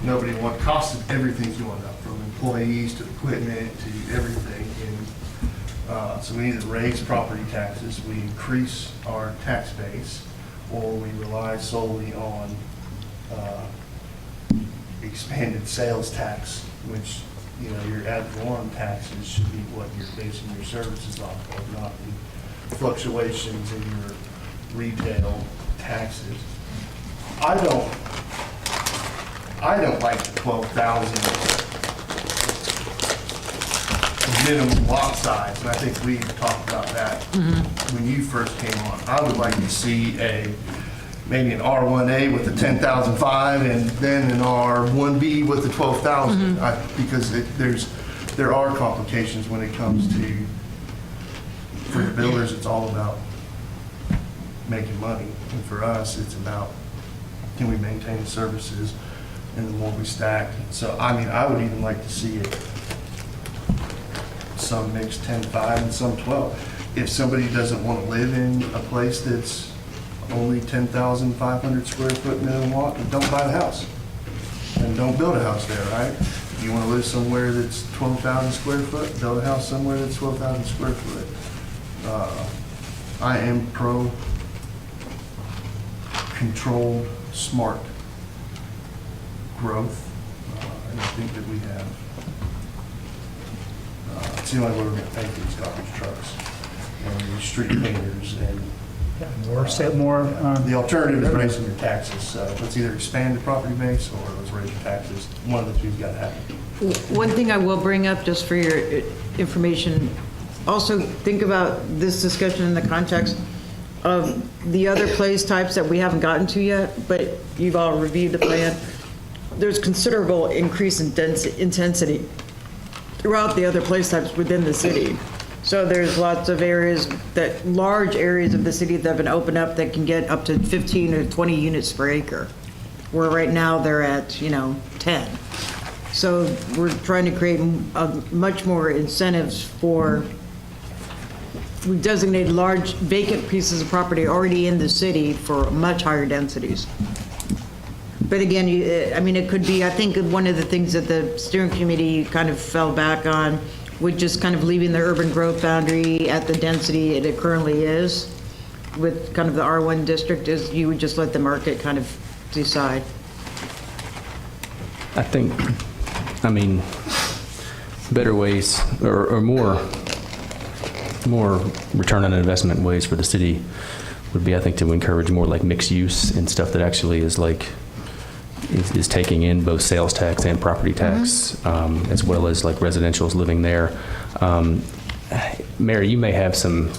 nobody wants. Cost of everything's going up, from employees to equipment to everything. And so we either raise property taxes, we increase our tax base, or we rely solely on expanded sales tax, which, you know, your ad valorem taxes should be what you're basing your services off of, not the fluctuations in your retail taxes. I don't like the 12,000 minimum lot size, and I think we talked about that when you first came on. I would like to see maybe an R1A with the 10,005 and then an R1B with the 12,000. Because there are complications when it comes to, for the builders, it's all about making money. And for us, it's about, can we maintain the services, and the more we stack. So, I mean, I would even like to see it, some mix 10-5 and some 12. If somebody doesn't want to live in a place that's only 10,500 square foot minimum lot, then don't buy the house. And don't build a house there, right? If you want to live somewhere that's 12,000 square foot, build a house somewhere that's 12,000 square foot. I am pro controlled, smart growth. And I think that we have, it's the only way we're going to pay for these garbage trucks and these street cleaners and the alternative is raising your taxes. So let's either expand the property base or let's raise your taxes. One of the two's got to happen. One thing I will bring up, just for your information, also think about this discussion in the context of the other place types that we haven't gotten to yet, but you've all reviewed the plan. There's considerable increase in intensity throughout the other place types within the city. So there's lots of areas large areas of the city that have been opened up that can get up to 15 or 20 units per acre, where right now they're at, 10. So we're trying to create much more incentives for, we designated large vacant pieces of property already in the city for much higher densities. But again, it could be, I think one of the things that the steering committee kind of fell back on with just kind of leaving the urban growth boundary at the density it currently is with kind of the R1 district is you would just let the market kind of decide. I think, better ways or more return on investment ways for the city would be, I think, to encourage more like mixed use and stuff that actually is like, is taking in both sales tax and property tax, as well as like residentials living there. Mary, you may have some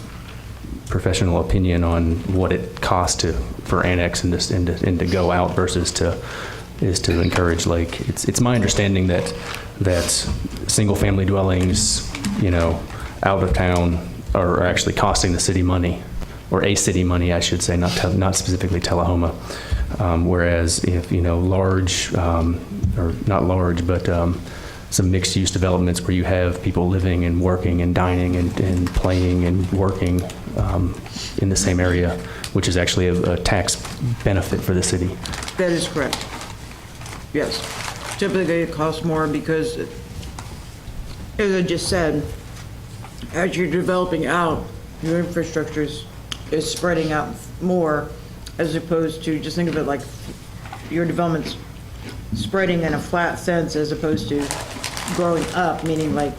professional opinion on what it costs for annex and to go out versus to encourage, like, it's my understanding that single family dwellings, out of town are actually costing the city money, or a city money, I should say, not specifically Tullahoma. Whereas if, large, or not large, but some mixed-use developments where you have people living and working and dining and playing and working in the same area, which is actually a tax benefit for the city. That is correct. Yes. Typically it costs more because, as I just said, as you're developing out, your infrastructure is spreading out more, as opposed to, just think of it like your development's spreading in a flat sense as opposed to growing up, meaning like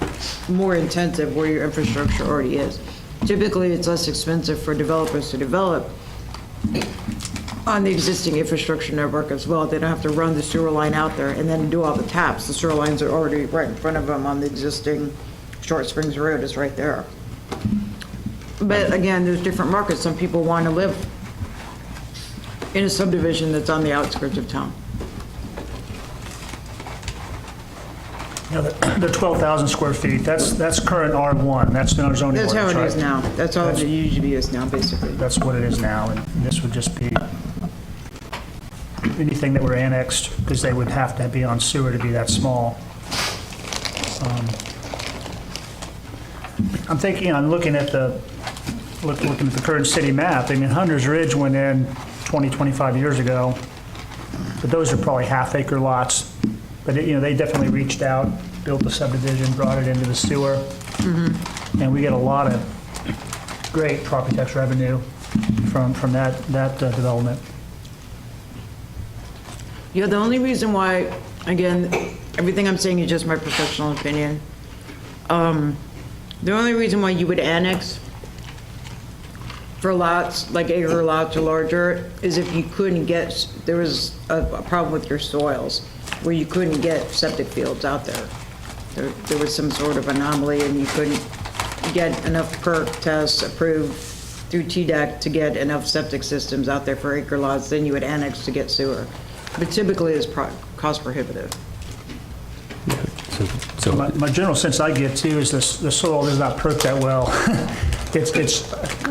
more intensive where your infrastructure already is. Typically, it's less expensive for developers to develop on the existing infrastructure network as well. They don't have to run the sewer line out there and then do all the taps. The sewer lines are already right in front of them on the existing Short Springs Road is right there. But again, there's different markets. Some people want to live in a subdivision that's on the outskirts of town. The 12,000 square feet, that's current R1, that's in our zoning That's how ordinance, it is right? now. That's all it usually is now, basically. That's what it is now, and this would just be anything that were annexed, because they would have to be on sewer to be that small. I'm thinking, I'm looking at the current city map. Hunter's Ridge went in 20, 25 years ago, but those are probably half-acre lots. But they definitely reached out, built the subdivision, brought it into the sewer, and we get a lot of great property tax revenue from that development. Yeah, the only reason why, again, everything I'm saying is just my professional opinion. The only reason why you would annex for lots, like acre lots or larger, is if you couldn't get, there was a problem with your soils, where you couldn't get septic fields out there. There was some sort of anomaly, and you couldn't get enough perk tests approved through TDEC to get enough septic systems out there for acre lots, then you would annex to get sewer. But typically, it's cost prohibitive. So My general sense I get too is the soil does not perk that well.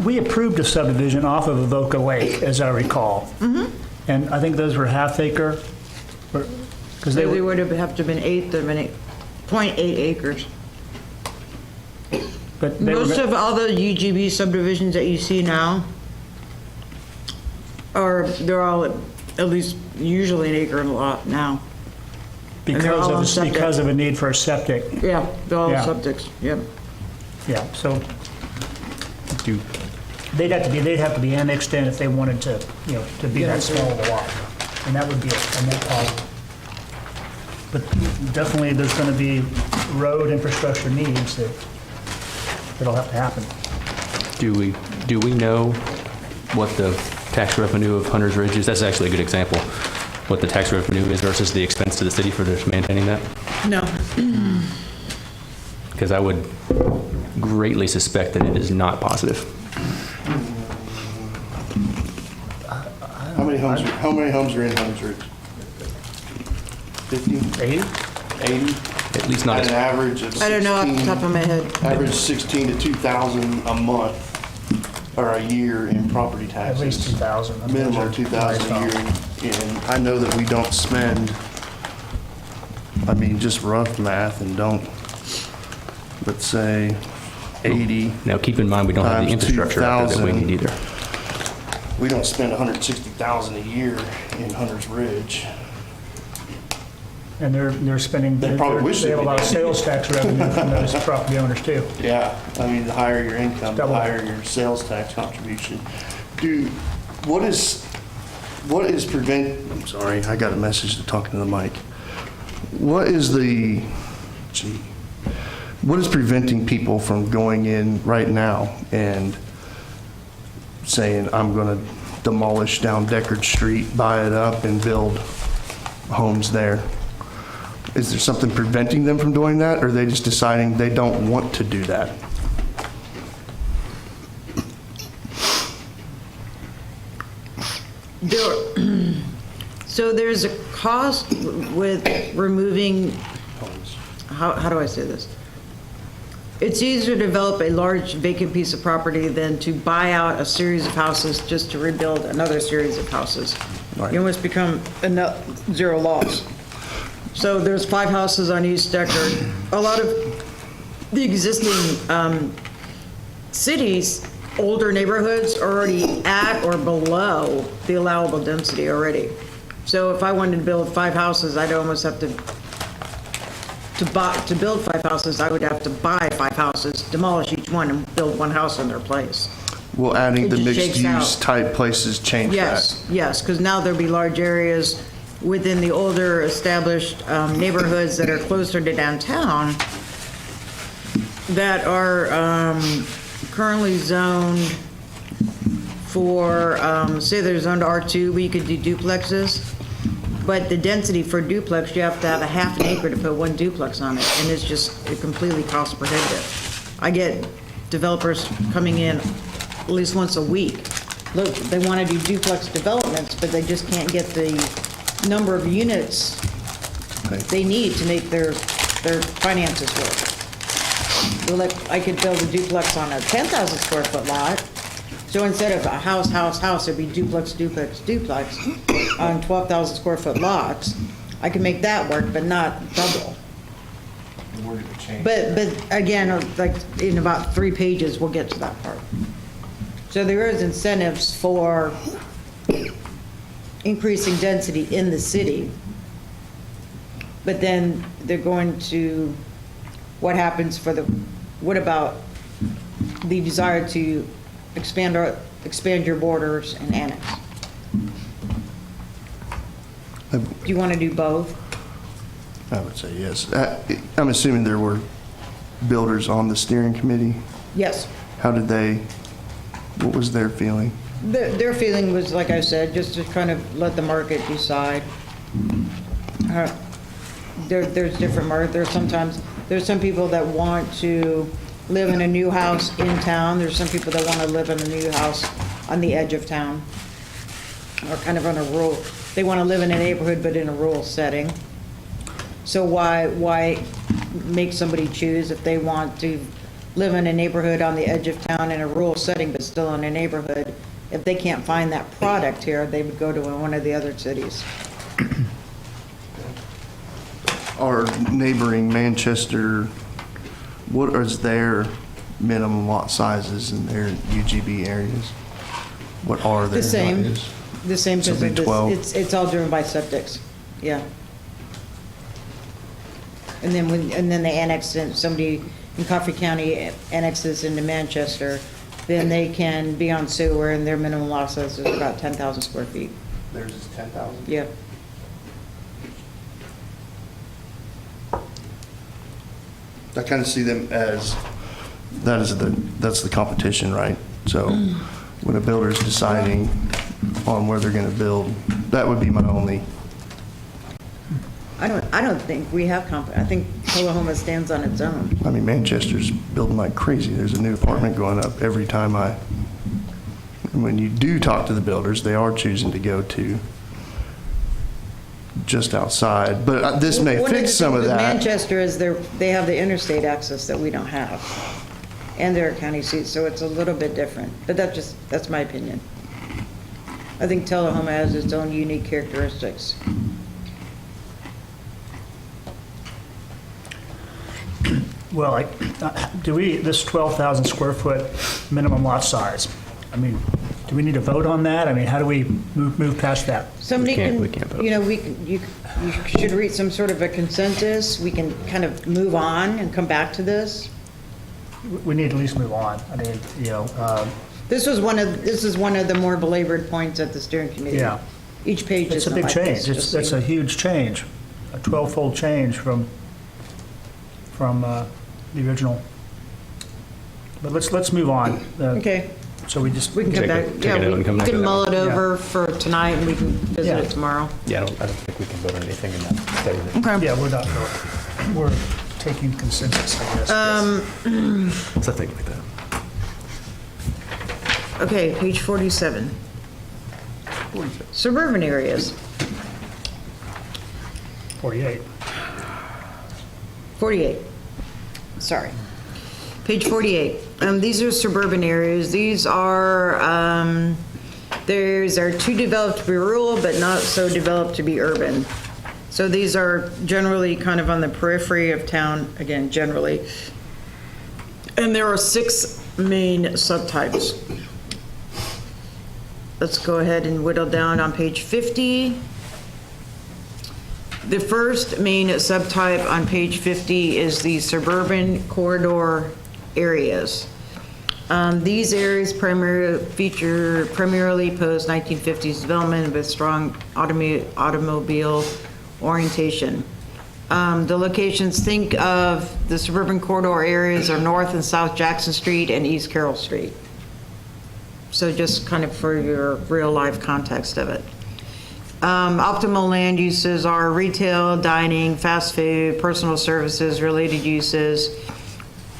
We approved a subdivision off of Avoca Lake, as I recall. Mm-hmm. And I think those were half acre, because They would have to been 0.8 acres. But they Most were, of all the UGB subdivisions that you see now they're all at least usually an acre and a lot now. and they're all on septic. because of a need for a septic. Yeah, they're all Yeah. septics, yep. Yeah, so they'd have to be annexed in if they wanted to, to be that small of a lot. And that would be a net positive. But definitely there's going to be road infrastructure needs that'll have to happen. do we know what the tax revenue of Hunter's Ridge is? That's actually a good example. What the tax revenue is versus the expense to the city for just maintaining that? No, Because I would greatly suspect that it is not positive. How many homes are in Hunter's Ridge? 50? 80? 80? At least not At as an average of 16. I don't know off the top of my head. Average 16 to 2,000 a month or a year in property At taxes. least 2,000. Minimum 2,000 a year. And I know that we don't spend, just rough math and don't, let's say 80. Now, keep in mind, we don't have the Times infrastructure out there that we 2,000. need either. We don't spend 160,000 a year in Hunter's Ridge. And they're spending, They probably wish they have a they lot of did. sales tax revenue from those property owners too. Yeah, the higher your income, the Double. higher your sales tax contribution. What is I'm sorry, I got a message to talk to the mic. What is preventing people from going in right now and saying, I'm gonna demolish down Deckard Street, buy it up and build homes there? Is there something preventing them from doing that, or are they just deciding they don't want to do that? So there's a cost with removing, how do I say this? It's easier to develop a large vacant piece of property than to buy out a series of houses just to rebuild another series of houses. Right. You almost become a net zero loss. So there's 5 houses on East Deckard. A lot of the existing cities, older neighborhoods are already at or below the allowable density already. So if I wanted to build 5 houses, I'd almost have to build 5 houses, I would have to buy 5 houses, demolish each one, and build 1 house in their place. Will adding It the just shakes mixed-use out. type places change that? Yes, because now there'll be large areas within the older established neighborhoods that are closer to downtown that are currently zoned for, say they're zoned R2, we could do duplexes, but the density for duplex, you have to have a half an acre to put 1 duplex on it, and it's just completely cost prohibitive. I get developers coming in at least once a week. Look, they want to do duplex developments, but they just can't get the number of units they need to make their finances work. Well, like, I could build a duplex on a 10,000 square foot lot, so instead of a house, it'd be duplex on 12,000 square foot lots. I could make that work, but not double. But again, like, in about 3 pages, we'll get to that part. So there is incentives for increasing density in the city, but then they're going to, what about the desire to expand expand your borders and annex. Do you want to do both? I would say yes. I'm assuming there were builders on the steering committee. Yes. How did what was their feeling? Their feeling was, like I said, just to kind of let the market decide. There's different there's some people that want to live in a new house in town. There's some people that want to live in a new house on the edge of town, or kind of on a rural. They want to live in a neighborhood but in a rural setting. So why make somebody choose if they want to live in a neighborhood on the edge of town in a rural setting but still in a neighborhood? If they can't find that product here, they would go to one of the other cities. Our neighboring Manchester, what is their minimum lot sizes in their UGB areas? What are their The same. values? The same, So because it'd be 12. it's all driven by septics, yeah. And then they annex in, somebody in Coffee County annexes into Manchester, then they can be on sewer, and their minimum lot size is about 10,000 square feet, Theirs is 10,000? yeah. I kind of see them as, that's the competition, right? So when a builder's deciding on where they're going to build, that would be my only, I don't think we have I think Tullahoma stands on its own. I mean, Manchester's building like crazy. There's a new apartment going up every time and when you do talk to the builders, they are choosing to go to just outside. But this may One fix some of the things with that. Manchester is they have the interstate access that we don't have, and they're a county seat, so it's a little bit different. But that's my opinion. I think Tullahoma has its own unique characteristics. Well, this 12,000 square foot minimum lot size, I mean, do we need to vote on that? I mean, how do we move past that? Somebody We can't can, vote. you should reach some sort of a consensus. We can kind of move on and come back to this. We need to at least move on. I mean, This is one of the more belabored points at the steering committee. Yeah. Each page it's a isn't big like change. this, just so It's you a know. huge change, a 12-fold change from the original. But let's move on. Okay. So we just, We can come Take back, a- take yeah, a note we and come back can to that mull one. it over for tonight, and we can visit Yeah. it tomorrow. Yeah, I don't think we can vote on anything in that statement. Okay. yeah, we're not voting. We're taking consensus, I guess. Something like that. Okay, page 47. Suburban areas. 48. 48. Sorry. Page 48. These are suburban areas. These are too developed to be rural, but not so developed to be urban. So these are generally kind of on the periphery of town, again, generally. And there are 6 main subtypes. Let's go ahead and whittle down on page 50. The first main subtype on page 50 is the suburban corridor areas. These areas primarily post 1950s development with strong automobile orientation. The locations, think of the suburban corridor areas are North and South Jackson Street and East Carroll Street. So just kind of for your real life context of it. Optimal land uses are retail, dining, fast food, personal services, related uses.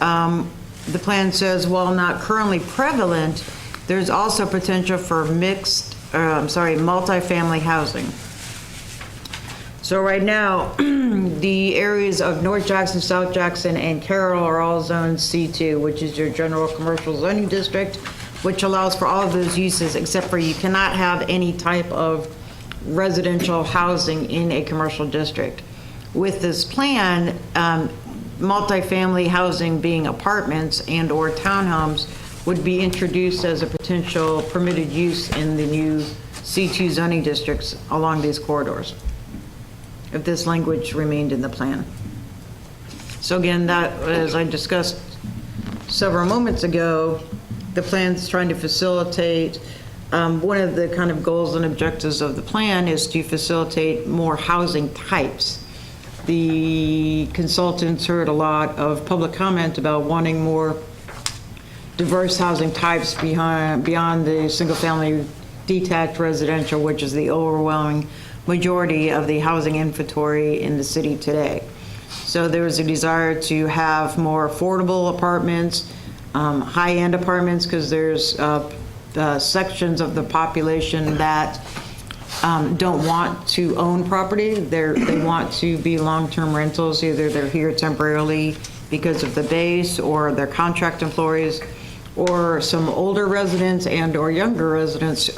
The plan says, while not currently prevalent, there's also potential for multifamily housing. So right now, the areas of North Jackson, South Jackson, and Carroll are all zoned C2, which is your general commercial zoning district, which allows for all of those uses, except for you cannot have any type of residential housing in a commercial district. With this plan, multifamily housing being apartments and or townhomes would be introduced as a potential permitted use in the new C2 zoning districts along these corridors, if this language remained in the plan. So again, that, as I discussed several moments ago, the plan's trying to facilitate, one of the kind of goals and objectives of the plan is to facilitate more housing types. The consultants heard a lot of public comment about wanting more diverse housing types beyond the single-family detached residential, which is the overwhelming majority of the housing inventory in the city today. So there was a desire to have more affordable apartments, high-end apartments, because there's sections of the population that don't want to own property. They want to be long-term rentals. Either they're here temporarily because of the base, or they're contract employees, or some older residents and or younger residents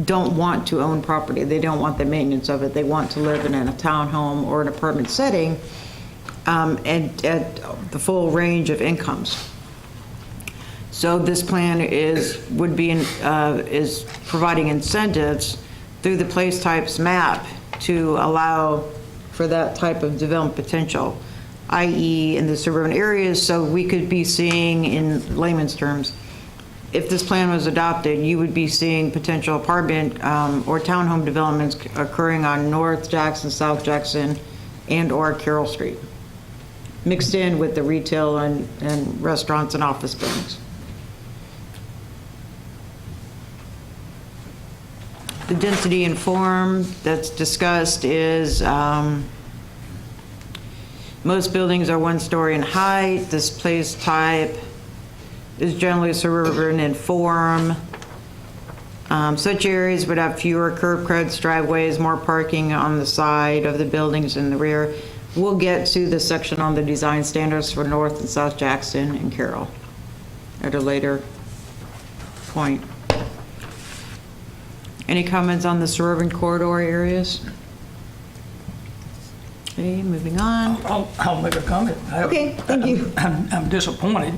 don't want to own property. They don't want the maintenance of it. They want to live in a townhome or an apartment setting and at the full range of incomes. So this plan is providing incentives through the place types map to allow for that type of development potential, i.e. in the suburban areas. So we could be seeing, in layman's terms, if this plan was adopted, you would be seeing potential apartment or townhome developments occurring on North Jackson, South Jackson, and or Carroll Street, mixed in with the retail and restaurants and office buildings. The density and form that's discussed is most buildings are 1 story in height. This place type is generally suburban in form. Such areas would have fewer curb cuts, driveways, more parking on the side of the buildings in the rear. We'll get to the section on the design standards for North and South Jackson and Carroll at a later point. Any comments on the suburban corridor areas? Okay, moving on. I'll make a comment. Okay, thank you. I'm disappointed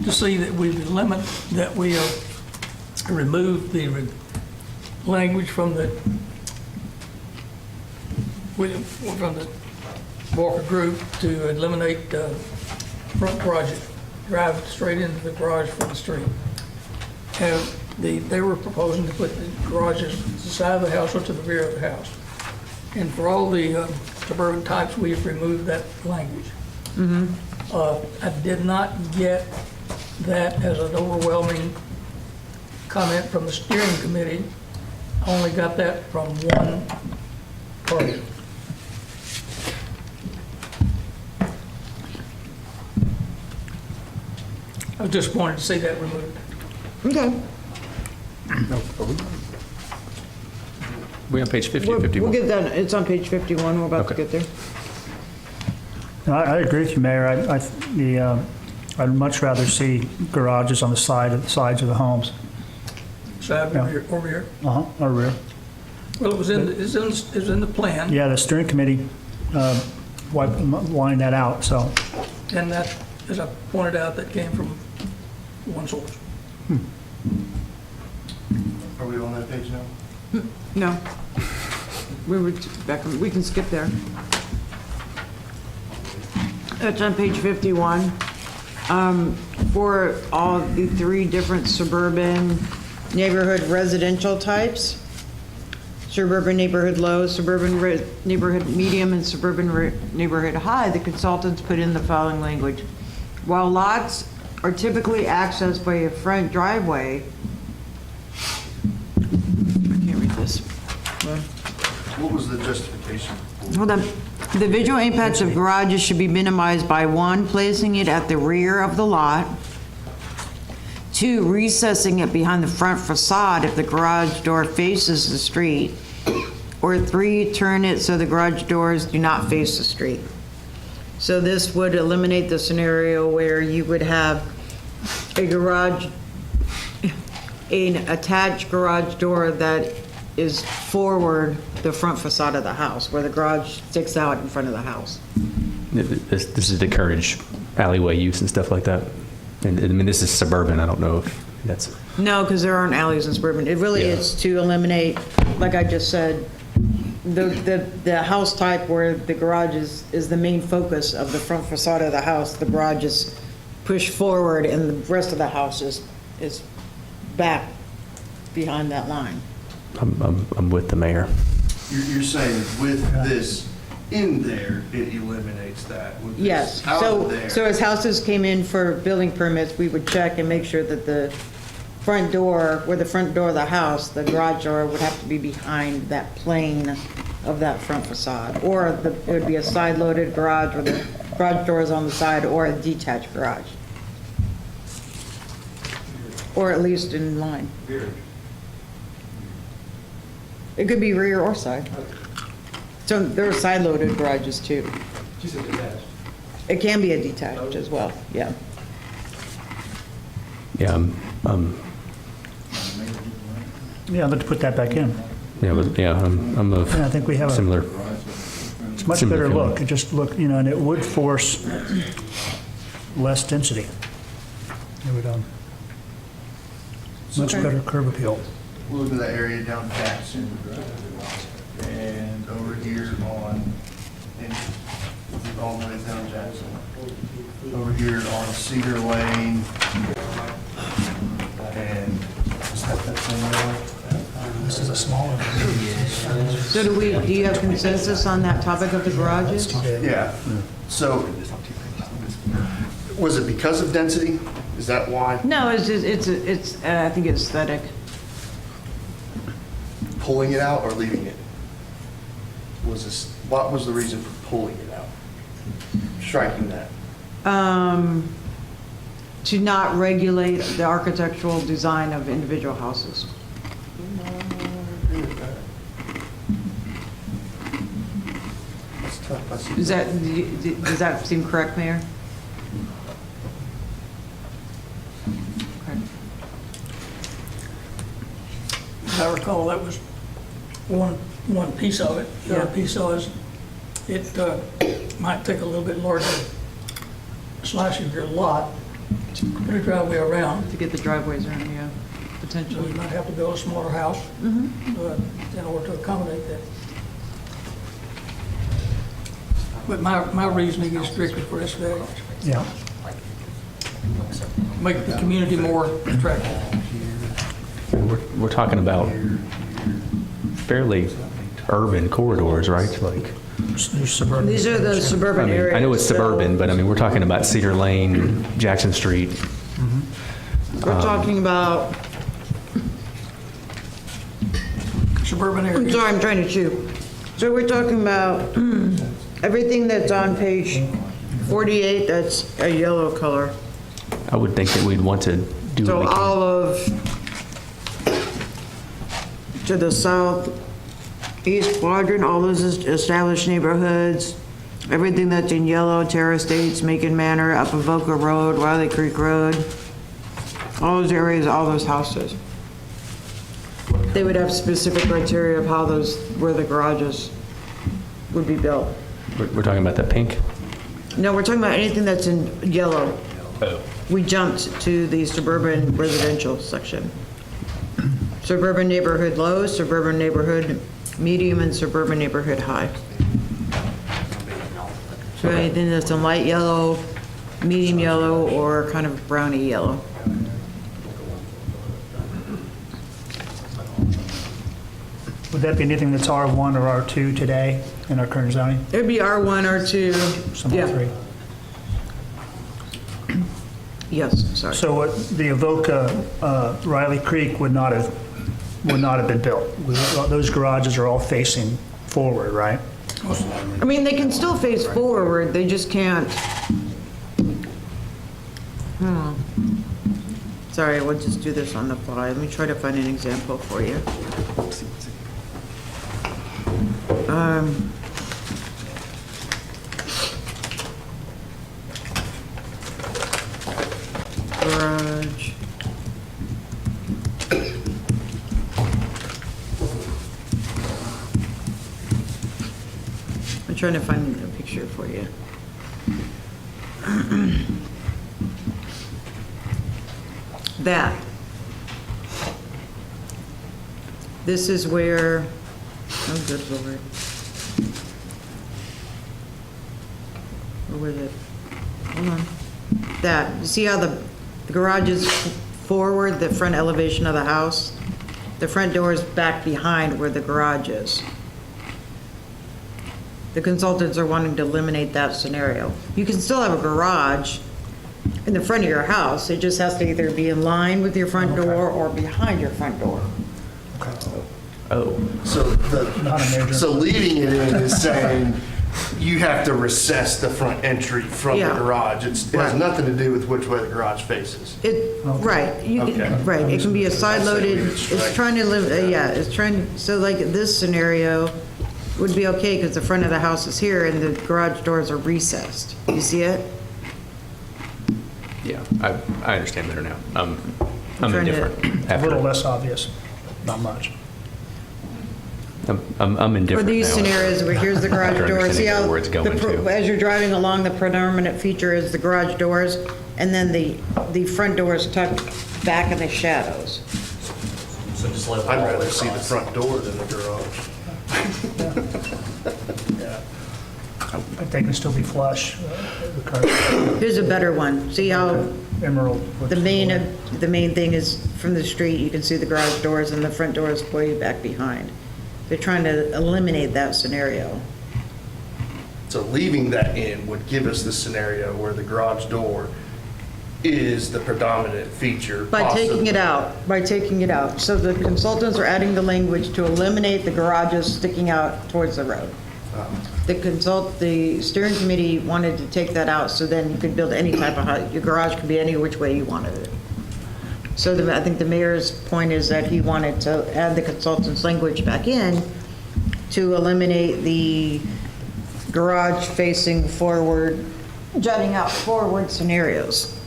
to see that we removed the language from the Walker Group to eliminate front garage, drive straight into the garage from the street. And they were proposing to put the garages to the side of the house or to the rear of the house. And for all the suburban types, we've removed that language. I did not get that as an overwhelming comment from the steering committee. I only got that from one party. I was disappointed to see that removed. Okay. We on page 50 or 51? We'll get that. It's on page 51. We're about to Okay. get there. No, I agree with you, Mayor. I'd much rather see garages on the sides of the homes. Side over here. Or rear. Well, it was in the plan, Yeah, the steering committee wanting that out, so. and that, as I pointed out, that came from one source. Are we on that page now? No. We were back. We can skip there. It's on page 51. For all the 3 different suburban neighborhood residential types, suburban neighborhood low, suburban neighborhood medium, and suburban neighborhood high, the consultants put in the following language. While lots are typically accessed by a front driveway, I can't read this. What was the justification? Hold on. The visual impacts of garages should be minimized by 1, placing it at the rear of the lot, 2, recessing it behind the front facade if the garage door faces the street, or 3, turn it so the garage doors do not face the street. So this would eliminate the scenario where you would have a garage, an attached garage door that is forward the front facade of the house, where the garage sticks out in front of the house. This is to encourage alleyway use and stuff like that. And I mean, this is suburban. I don't know if that's. No, because there aren't alleys in suburban. It really Yeah. is to eliminate, like I just said, the house type where the garage is the main focus of the front facade of the house. The garage is push forward and the rest of the house is back behind that line. I'm with the mayor. You're saying with this in there, it eliminates that? With this Yes, out so, of there- so as houses came in for building permits, we would check and make sure that the front door, where the front door of the house, the garage door would have to be behind that plane of that front facade. Or it would be a side-loaded garage where the garage door is on the side, or a detached garage. Or at least in line. It could be rear or side. So there are side-loaded garages too. It can be a detached as well, yeah. Yeah, Yeah, I'd like to put that back in. I'm of Yeah, I think we have a similar. it's much similar better feeling. look. It just look, and it would force less density. It would, much better curb appeal. Look at that area down Jackson and over here and all the way down Jackson. Over here on Cedar Lane and is that same way? This is a smaller. So do you have consensus on that topic of the garages? Yeah, so was it because of density? Is that why? No, it's just, it's, I think it's aesthetic. Pulling it out or leaving it? What was the reason for pulling it out? Striking that? To not regulate the architectural design of individual houses. That's tough. I see. Does that seem correct, Mayor? Okay. As I recall, that was one piece of it. The other Yeah. piece was, it might take a little bit larger slice of your lot, put a driveway around. To get the driveways around, yeah, So potentially. you might have to build a smaller house in order to accommodate that. But my reasoning is strictly for aesthetics. Yeah. Make the community more attractive. We're talking about fairly urban corridors, right? Like, There's suburban. These are the suburban areas. I know it's so suburban, but I mean, we're talking about Cedar Lane, Jackson Street. We're talking about, Suburban I'm areas. sorry, I'm trying to chew. So we're talking about everything that's on page 48, that's a yellow color. I would think that we'd want to do So what we can. all of, to the southeast quadrant, all those established neighborhoods, everything that's in yellow, Terra Estates, Macon Manor, up Avoca Road, Wiley Creek Road, all those areas, all those houses. They would have specific criteria of how those, where the garages would be built. We're talking about that pink? No, we're talking about anything that's in yellow. We jumped to the suburban residential section. Suburban neighborhood low, suburban neighborhood medium, and suburban neighborhood high. So anything that's in light yellow, medium yellow, or kind of browny yellow. Would that be anything that's R1 or R2 today in our current zoning? It'd be R1, R2. Some Yeah. R3? Yes, sorry. So what the Avoca Riley Creek would not have been built. Those garages are all facing forward, right? I mean, they can still face forward, they just can't. Sorry, we'll just do this on the fly. Let me try to find an example for you. Garage. I'm trying to find a picture for you. That. This is where, oh, good Lord. Where was it? Hold on. that, you see how the garage is forward, the front elevation of the house? The front door is back behind where the garage is. The consultants are wanting to eliminate that scenario. You can still have a garage in the front of your house. It just has to either be in line with your front door or behind your front door. Oh, So Not a major. so leaving it in is saying you have to recess the front entry from the Yeah. garage. It has Right. nothing to do with which way the garage faces. Right, you Okay. can, right, it can be a side loaded, it's trying to live, yeah, it's trying, so like this scenario would be okay because the front of the house is here and the garage doors are recessed. You see it? yeah, I understand better now. I'm trying to- indifferent. A after- little less obvious, not much. I'm For indifferent these now. scenarios where here's the garage After door, see understanding how, where it's going to. as you're driving along, the predominant feature is the garage doors, and then the front door is tucked back in the shadows. So just let I'd rather see the front door than the garage. But they can still be flush. The current Here's a better one, see how emerald. the main thing is from the street, you can see the garage doors, and the front door is way back behind. They're trying to eliminate that scenario. So leaving that in would give us the scenario where the garage door is the predominant feature. By taking it out. So the consultants are adding the language to eliminate the garages sticking out towards the road. The steering committee wanted to take that out, so then you could build any type of house. Your garage could be any which way you wanted it. So I think the mayor's point is that he wanted to add the consultant's language back in to eliminate the garage facing forward, jutting out forward scenarios,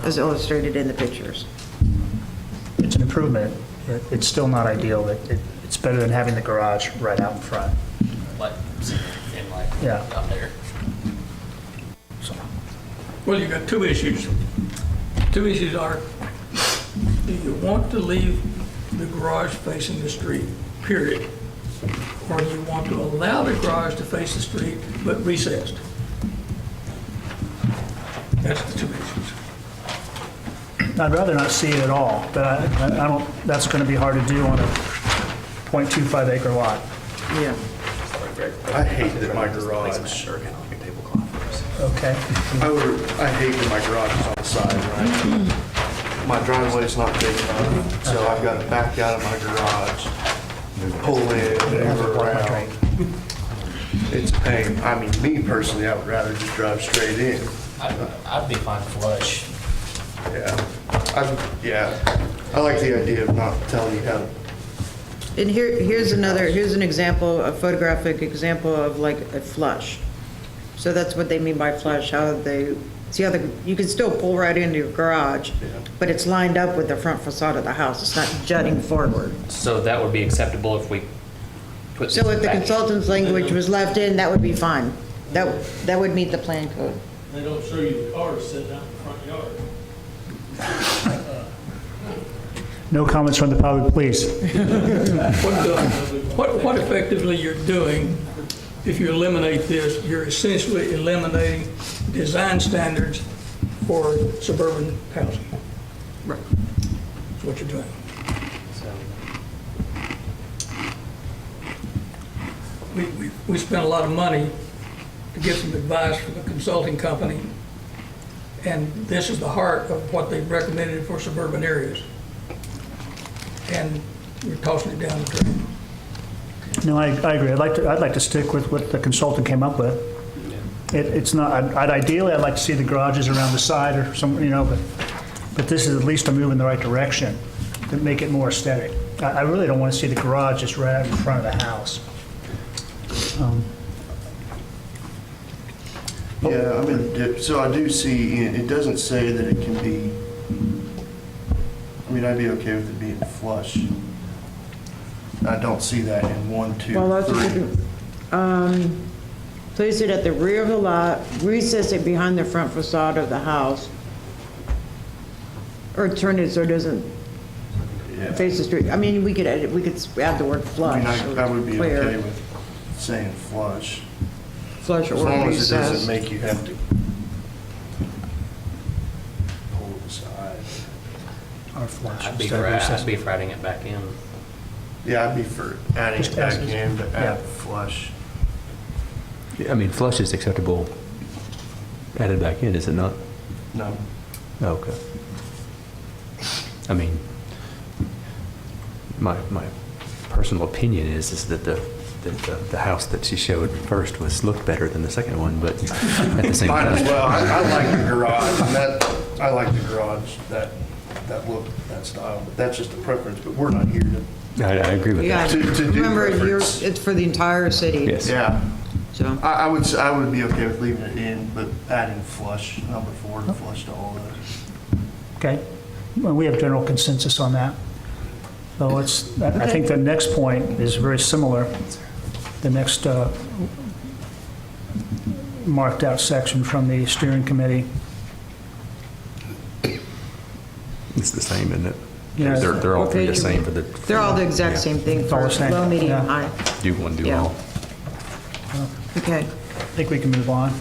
as illustrated in the pictures. It's an improvement. It's still not ideal, but it's better than having the garage right out in front. Like, in like, Yeah. out there. So, Well, you've got two issues. Two issues are, do you want to leave the garage facing the street, period? Or do you want to allow the garage to face the street but recessed? That's the two issues. I'd rather not see it at all, but I don't, that's going to be hard to do on a .25 acre lot. Yeah. I hate that my garage, Okay? I hate that my garage is on the side, right? My driveway's not big enough, so I've got to back out of my garage, pull in, maneuver around. It's a pain. I mean, me personally, I would rather just drive straight in. I'd be fine flush. Yeah. I like the idea of not telling you how to. And here's an example, a photographic example of like a flush. So that's what they mean by flush, you can still pull right into your garage, but it's lined up with the front facade of the house. It's not jutting forward. So that would be acceptable if we put. So if the back- consultant's language was left in, that would be fine. That would meet the plan code. They don't show you the cars sitting out in the front yard. No comments from the public, please. What effectively you're doing, if you eliminate this, you're essentially eliminating design standards for suburban housing. Right. That's what you're doing. We spent a lot of money to get some advice from a consulting company, and this is the heart of what they've recommended for suburban areas. And we're tossing it down the drain. No, I agree. I'd like to stick with what the consultant came up with. It's not, ideally, I'd like to see the garages around the side or some, but this is at least a move in the right direction to make it more aesthetic. I really don't want to see the garage just right out in front of the house. Yeah, I mean, so I do see, it doesn't say that it can be, I mean, I'd be okay with it being flush. I don't see that in 1, 2, 3. Well, that's what you do. Place it at the rear of the lot, recess it behind the front facade of the house, or turn it so it doesn't Yeah. face the street. I mean, we could add the word I flush. mean, I or would be clear. okay with saying flush, Flush as or long as it doesn't recess. make you have to or flush? I'd be instead for, of I'd recess? be for adding it back in. Yeah, I'd be for adding Just it back passes. in, but Yeah. add flush. I mean, flush is acceptable added back in, is it not? No. Oh, okay. I mean, my personal opinion is that the house that she showed first looked better than the second one, but at the same Might as time. well. I like the garage, and I like the garage, that look, that style, but that's just a preference, but we're not here to. I agree with Yeah, that. To do remember, preference. it's for the entire city. Yes. Yeah, So, I would be okay with leaving it in, but adding flush, number 4, to flush to all those. Okay, well, we have general consensus on that. So I think the next point is very similar. The next marked out section from the steering committee. It's the same, isn't it? Yeah. They're all What three the page? same for the. they're all the exact Yeah. same thing It's all for the same, low, medium, yeah. high. Do one, do Yeah. all. Okay. I think we can move on.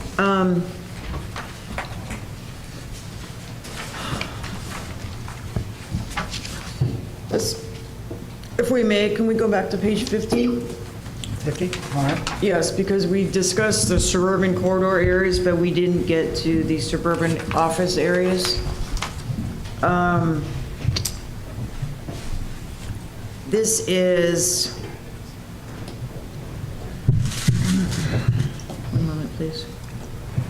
If we may, can we go back to page 50? 50, all right. Yes, because we discussed the suburban corridor areas, but we didn't get to the suburban office areas. This is, one moment, please,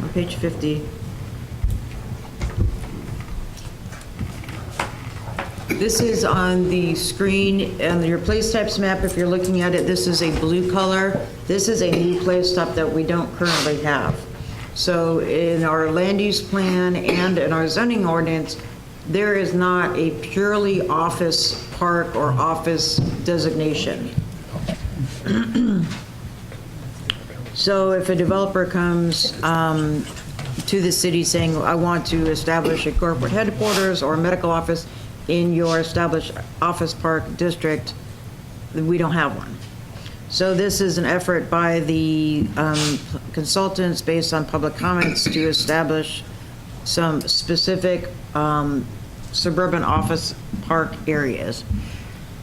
on page 50. This is on the screen, and your place types map, if you're looking at it, this is a blue color. This is a new place type that we don't currently have. So in our land use plan and in our zoning ordinance, there is not a purely office park or office designation. So if a developer comes to the city saying, I want to establish a corporate headquarters or a medical office in your established office park district, we don't have one. So this is an effort by the consultants based on public comments to establish some specific suburban office park areas.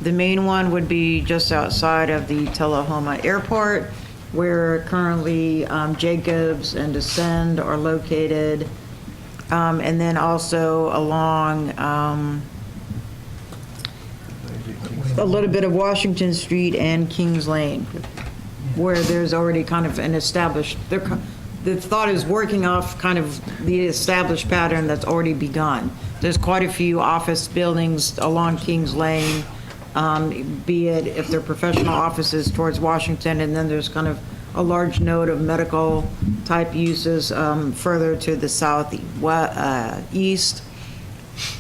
The main one would be just outside of the Tullahoma Airport, where currently Jacobs and Descend are located, and then also along a little bit of Washington Street and Kings Lane, where there's already kind of an established, the thought is working off kind of the established pattern that's already begun. There's quite a few office buildings along Kings Lane, be it if they're professional offices towards Washington, and then there's kind of a large node of medical type uses further to the southeast.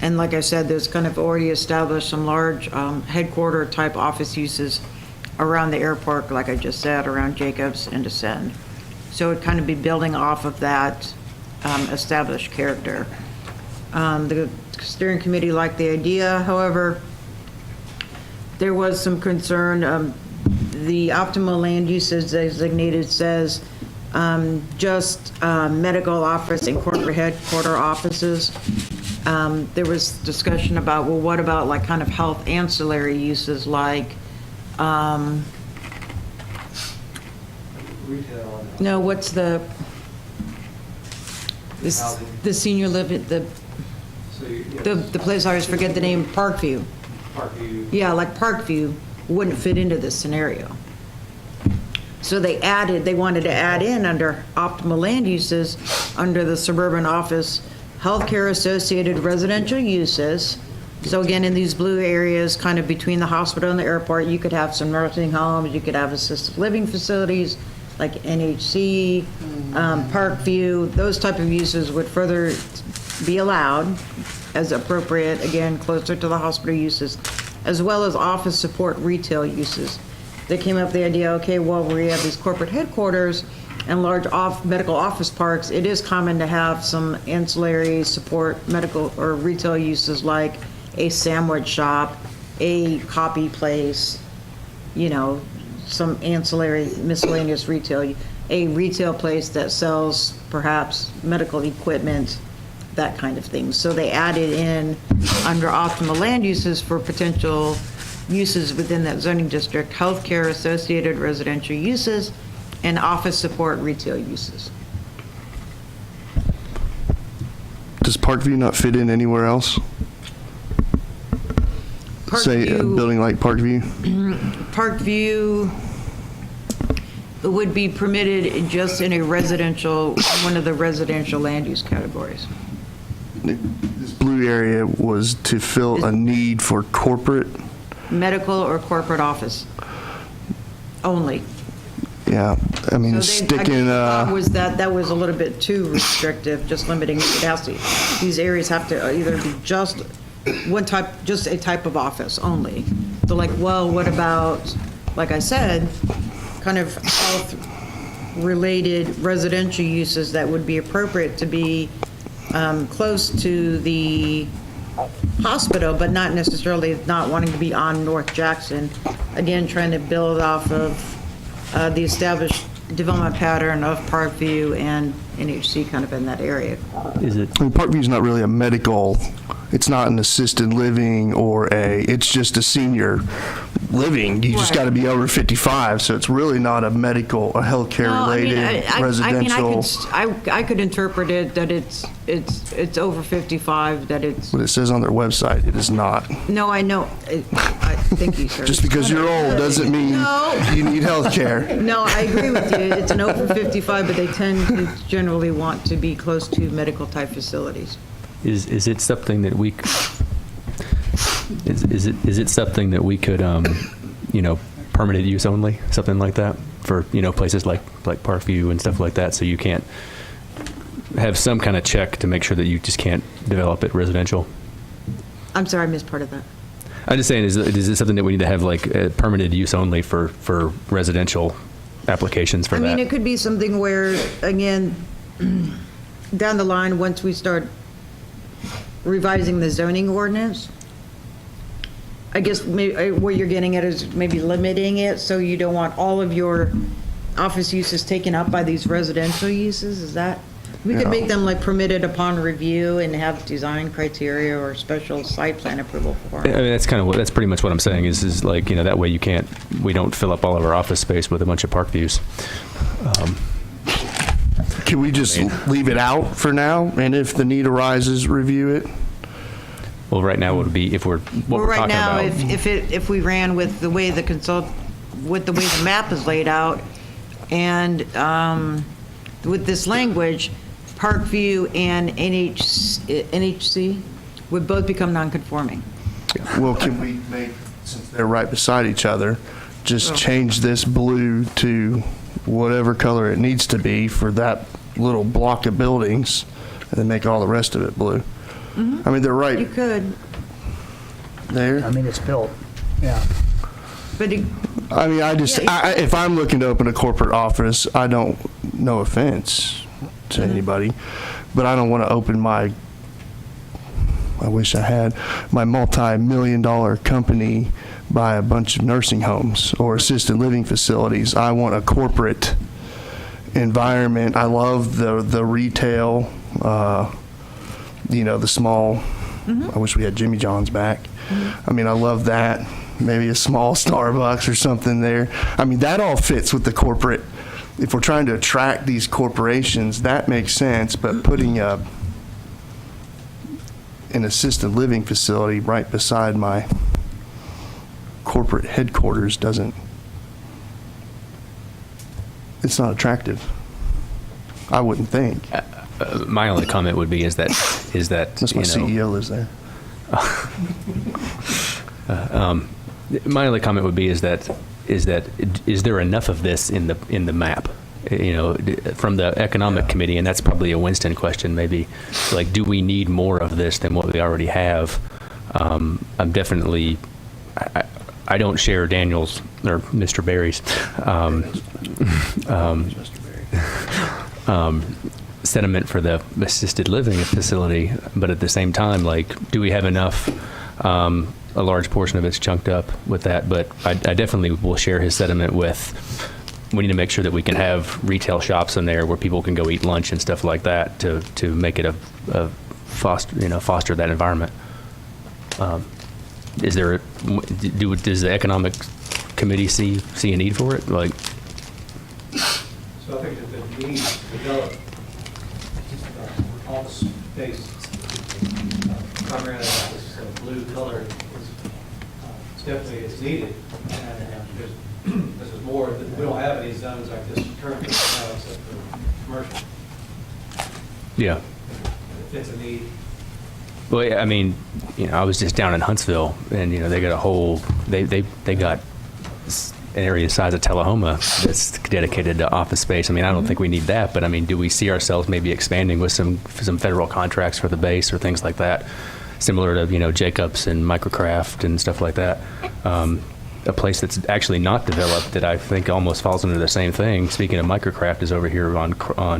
And like I said, there's kind of already established some large headquarter type office uses around the airport, like I just said, around Jacobs and Descend. So it'd kind of be building off of that established character. The steering committee liked the idea, however, there was some concern. The optimal land uses designated says just medical office and corporate headquarter offices. There was discussion about, well, what about like kind of health ancillary uses like, no, what's the senior living, the place, I always forget the name, Parkview. Yeah, like Parkview wouldn't fit into this scenario. So they wanted to add in under optimal land uses, under the suburban office, healthcare associated residential uses. So again, in these blue areas, kind of between the hospital and the airport, you could have some nursing homes, you could have assisted living facilities like NHC, Parkview, those type of uses would further be allowed as appropriate, again, closer to the hospital uses, as well as office support retail uses. They came up with the idea, okay, well, we have these corporate headquarters and large medical office parks, it is common to have some ancillary support medical or retail uses like a sandwich shop, a copy place, you know, some ancillary miscellaneous retail, a retail place that sells perhaps medical equipment, that kind of thing. So they added in, under optimal land uses for potential uses within that zoning district, healthcare associated residential uses, and office support retail uses. Does Parkview not fit in anywhere else? Say a Parkview- building like Parkview? Parkview would be permitted just in a residential, one of the residential land use categories. This blue area was to fill a need for corporate. Medical or corporate office only. Yeah, I mean, So sticking, thought was that was a little bit too restrictive, just limiting capacity. These areas have to either be just one type, just a type of office only. So like, well, what about, like I said, kind of health-related residential uses that would be appropriate to be close to the hospital, but not necessarily not wanting to be on North Jackson. Again, trying to build off of the established development pattern of Parkview and NHC kind of in that area. Is it, I mean, Parkview's not really a medical, it's not an assisted living or it's just a senior living. You just Right. got to be over 55, so it's really not a medical, a healthcare related residential. I could interpret it that it's over 55, that it's, What it says on their website, it is not. no, I know, I thank you, sir. Just because you're old doesn't mean No. you need health care. No, I agree with you. It's an over 55, but they tend to generally want to be close to medical type facilities. is it something that we, is it something that we could, permitted use only, something like that, for, places like Parkview and stuff like that, so you can't have some kind of check to make sure that you just can't develop it residential? I'm sorry, I missed part of that. I'm just saying, is it something that we need to have like permitted use only for residential applications for I that? mean, it could be something where, again, down the line, once we start revising the zoning ordinance, I guess what you're getting at is maybe limiting it, so you don't want all of your office uses taken up by these residential uses, is that? We could Yeah. make them like permitted upon review and have design criteria or special site plan approval for I it. mean, that's pretty much what I'm saying is like, that way we don't fill up all of our office space with a bunch of Parkviews. Can we just leave it out for now, and if the need arises, review it? Well, right now would be, if we're, what Well, we're right talking now, about. if we ran with the way with the way the map is laid out, and with this language, Parkview and NHC would both become non-conforming. Well, can we make, since they're right beside each other, just change this blue to whatever color it needs to be for that little block of buildings, and then make all the rest of it blue? I mean, they're You right could, there. I mean, it's built, yeah. but I mean, if I'm looking to open a corporate office, I don't, no offense to anybody, but I don't want to open I wish I had, my multi-million-dollar company by a bunch of nursing homes or assisted living facilities. I want a corporate environment. I love the retail, the small, I wish we had Jimmy John's back. I mean, I love that. Maybe a small Starbucks or something there. I mean, that all fits with the corporate. If we're trying to attract these corporations, that makes sense, but putting an assisted living facility right beside my corporate headquarters it's not attractive. I wouldn't think. My only comment would be is that Unless my CEO lives there. My only comment would be is there enough of this in the map? From the economic committee, and that's probably a Winston question, maybe, like, do we need more of this than what we already have? I'm definitely, I don't share Daniel's or Mr. Barry's sentiment for the assisted living facility, but at the same time, like, do we have enough? A large portion of it's chunked up with that, but I definitely will share his sentiment with, we need to make sure that we can have retail shops in there where people can go eat lunch and stuff like that to make it a foster that environment. Does the economic committee see a need for it? Like, So I think that the need to develop office space, primarily this blue color, is definitely is needed. And this is more, we don't have any zones like this currently now except for commercial. yeah. It fits a need. Well, yeah, I mean, I was just down in Huntsville, and they got a whole they got an area the size of Tullahoma that's dedicated to office space. I mean, I don't think we need that, but I mean, do we see ourselves maybe expanding with some federal contracts for the base or things like that, similar to Jacobs and Microcraft and stuff like that? A place that's actually not developed that I think almost falls into the same thing. Speaking of Microcraft, is over here on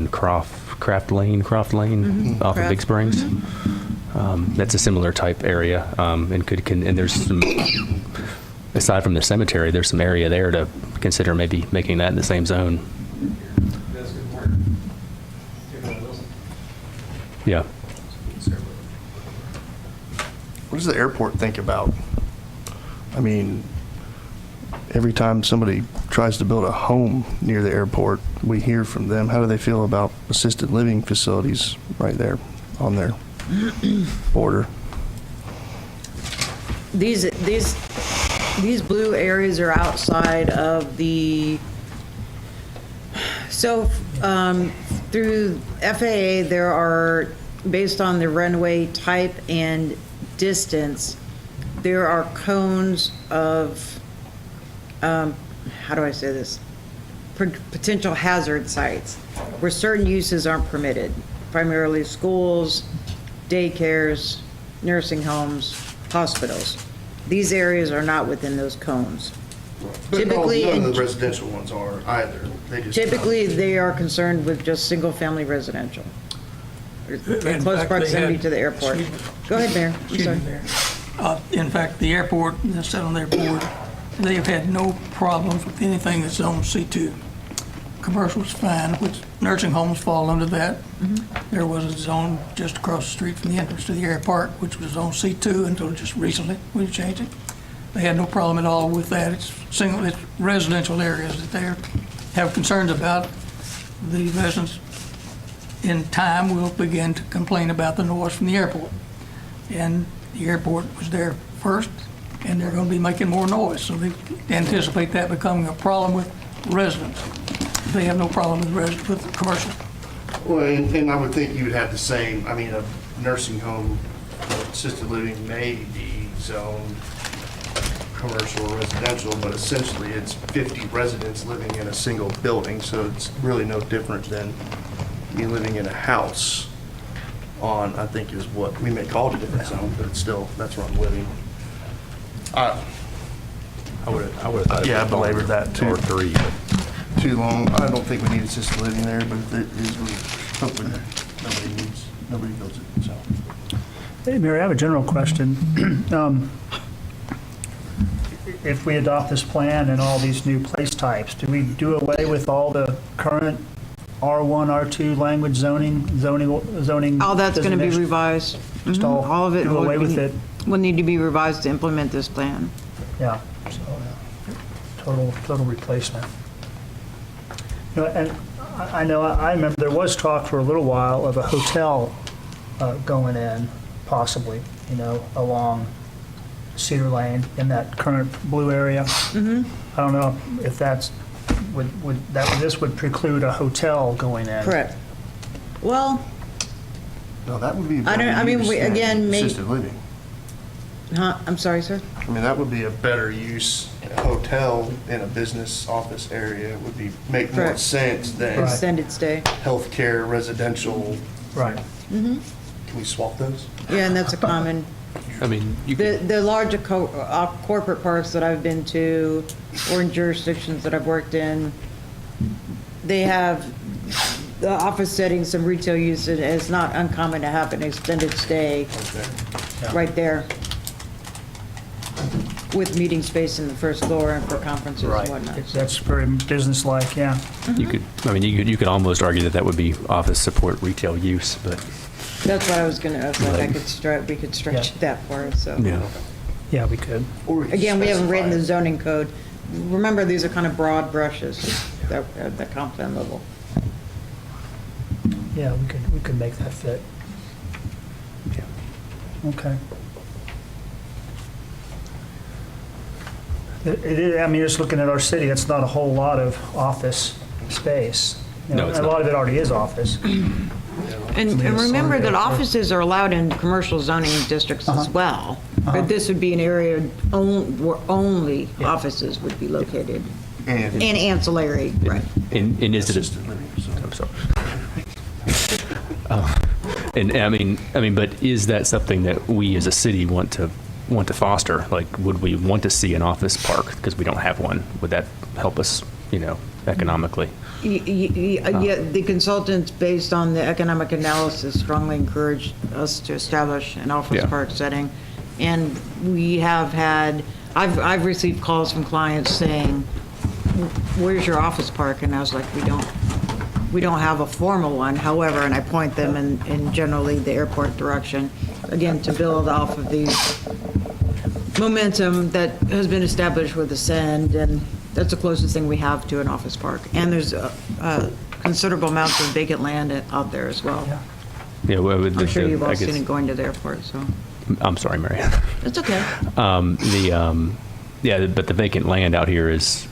Croft Lane off of Big Springs. That's a similar type area, and and there's some, aside from the cemetery, there's some area there to consider maybe making that in the same zone. That's good work. Wilson. Yeah. What does the airport think about? I mean, every time somebody tries to build a home near the airport, we hear from them. How do they feel about assisted living facilities right there on their border? These blue areas are outside of the, so through FAA, there are, based on the runway type and distance, there are cones of, how do I say this? Potential hazard sites where certain uses aren't permitted, primarily schools, daycares, nursing homes, hospitals. These areas are not within those cones. But Typically, none of the residential ones are either. Typically, they are concerned with just single-family residential. In In close fact, proximity they had- to the airport. Excuse me. Go ahead, Mayor. I'm Excuse sorry. me, Mayor. In fact, the airport, they said on their board, they have had no problems with anything that's on C2. Commercial's fine, which nursing homes fall under that. There was a zone just across the street from the entrance to the airport, which was on C2 until just recently we changed it. They had no problem at all with that. It's residential areas that they have concerns about. The residents in time will begin to complain about the noise from the airport. And the airport was there first, and they're going to be making more noise. So they anticipate that becoming a problem with residents. They have no problem with commercial. Well, and I would think you would have the same, I mean, a nursing home, assisted living may be zoned commercial or residential, but essentially it's 50 residents living in a single building, so it's really no different than me living in a house on, I think is what, we may call it a different zone, but it's still, that's where I'm living. I would have thought. Yeah, I belabored that too. Or three. Too long. I don't think we need assisted living there, but if it is, we hopefully nobody builds it, so. Hey, Mary, I have a general question. If we adopt this plan and all these new place types, do we do away with all the current R1, R2 language zoning? All that's going to be designation? revised. Just Mhm. All of it do away with it? will need to be revised to implement this plan. Yeah, so, total replacement. And I remember there was talk for a little while of a hotel going in, possibly, along Cedar Lane in that current blue area. I don't know if this would preclude a hotel going in. Correct. Well, No, that would be. I don't- I mean, better we- use than again, Assisted living. I'm sorry, sir? I mean, that would be a better use. A hotel in a business office area would make more Correct. sense than Right. Extended stay. healthcare, residential. Right. Can we swap those? Yeah, and that's a common, I mean, you could, the larger corporate parks that I've been to, or in jurisdictions that I've worked in, they have the office settings, some retail use, and it's not uncommon to have an extended stay right there with meeting space in the first floor and for conferences and Right. whatnot. That's very businesslike, yeah. you could almost argue that would be office support retail use, but That's what I was gonna, I was like, we could stretch Yeah. it that far, so. Yeah. Yeah, we could. Or we could Again, we haven't written the specify. zoning code. Remember, these are kind of broad brushes, that, at the comp plan level. Yeah, we could make that fit. Okay. It is, I mean, just looking at our city, it's not a whole lot of office space. You No, know, it's a not. lot of it already is office. And remember that Yeah. offices are allowed in commercial zoning districts as well. But this would be an area where only offices would be located. And And ancillary, right. And is it, assisted living, so. I'm sorry. And I mean, but is that something that we as a city want to foster? Like, would we want to see an office park because we don't have one? Would that help us, economically? Yeah, the consultants, based on the economic analysis, strongly encouraged us to establish an office Yeah. park setting. And we have had, I've received calls from clients saying, where's your office park? And I was like, we don't have a formal one. However, and I point them in generally the airport direction, again, to build off of the momentum that has been established with Ascend, and that's the closest thing we have to an office park. And there's considerable amounts of vacant land out there as well. Yeah, well, with I'm sure the- you've I all guess- seen it going to the airport, so I'm sorry, Marianne. it's okay. Yeah, but the vacant land out here is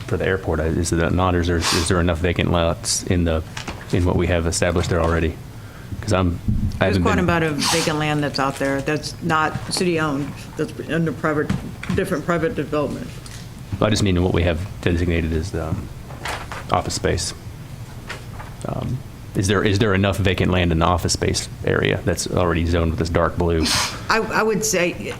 for the airport. Is it not, or is there enough vacant lots in what we have established there already? Because I There's haven't quite been. about a vacant land that's out there that's not city-owned, that's under different private development. I just mean what we have designated as the office space. Is there enough vacant land in the office space area that's already zoned with this dark blue? I would say,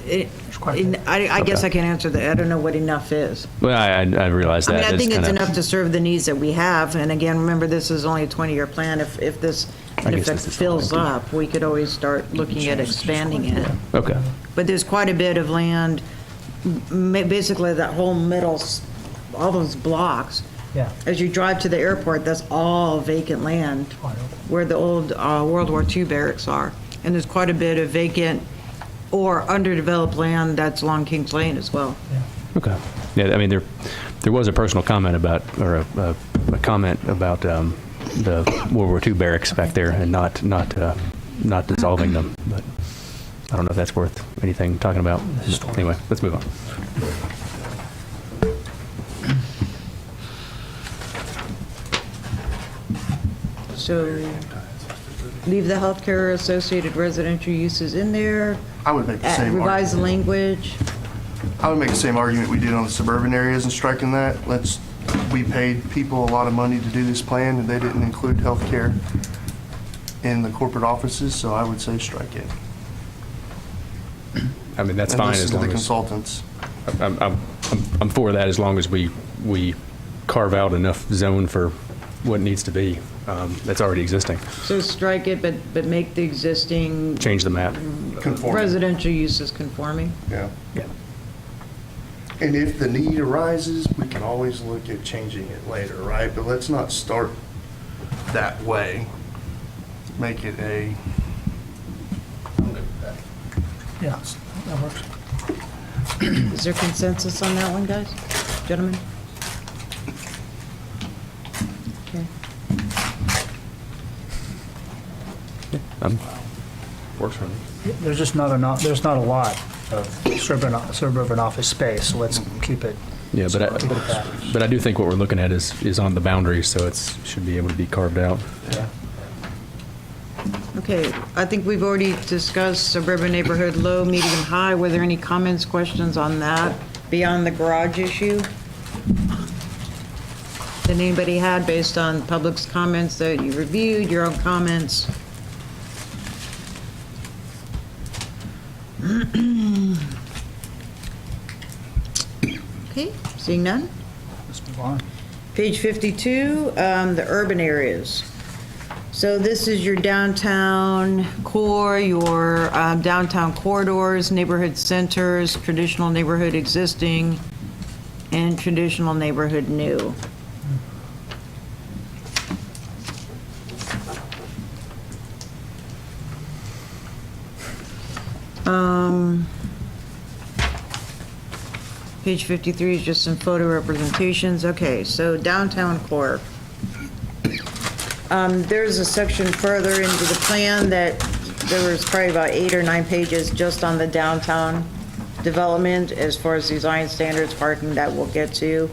I guess Okay. I can answer that. I don't know what enough is. Well, I realize I that. mean, I think it's kinda- enough to serve the needs that we have, and again, remember, this is only a 20-year plan. If this, in guess effect, this is fills all I up, we could always start looking at expanding it. Okay. But there's quite a bit of land, basically that whole middle, all those blocks. Yeah. As you drive to the airport, that's all vacant land where the old World War II barracks are. And there's quite a bit of vacant or underdeveloped land that's along Kings Lane as well. Okay. Yeah, I mean, there was a personal comment about, or a comment about the World War II barracks back there and not dissolving them, but I don't know if that's worth anything talking about. Anyway, let's move on. So leave the healthcare associated residential uses in there, I would make the same revise the argument. language. I would make the same argument we did on the suburban areas and striking that. We paid people a lot of money to do this plan, and they didn't include healthcare in the corporate offices, so I would say strike it. I mean, that's And fine listen as to the long as, consultants. I'm for that as long as we carve out enough zone for what needs to be, that's already existing. So strike it, but make the existing Change the map. Conforming. residential uses conforming. Yeah. Yeah. And if the need arises, we can always look at changing it later, right? But let's not start that way. Make it a, Yeah, that works. Is there consensus on that one, guys? Gentlemen? Okay. Works for me. There's just not enough, there's not a lot of suburban office space, so let's keep it. Yeah, keep it back. but I do think what we're looking at is on the boundaries, so should be able to be carved out. Yeah. Okay, I think we've already discussed suburban neighborhood, low, medium, high. Were there any comments, questions on that beyond the garage issue that anybody had based on public's comments that you reviewed, your own comments? Okay, seeing none? Let's move on. Page 52, the urban areas. So this is your downtown core, your downtown corridors, neighborhood centers, traditional neighborhood existing, and traditional neighborhood new. Page 53 is just some photo representations. Okay, so downtown core. There's a section further into the plan that there was probably about 8 or 9 pages just on the downtown development as far as design standards, parking that we'll get to.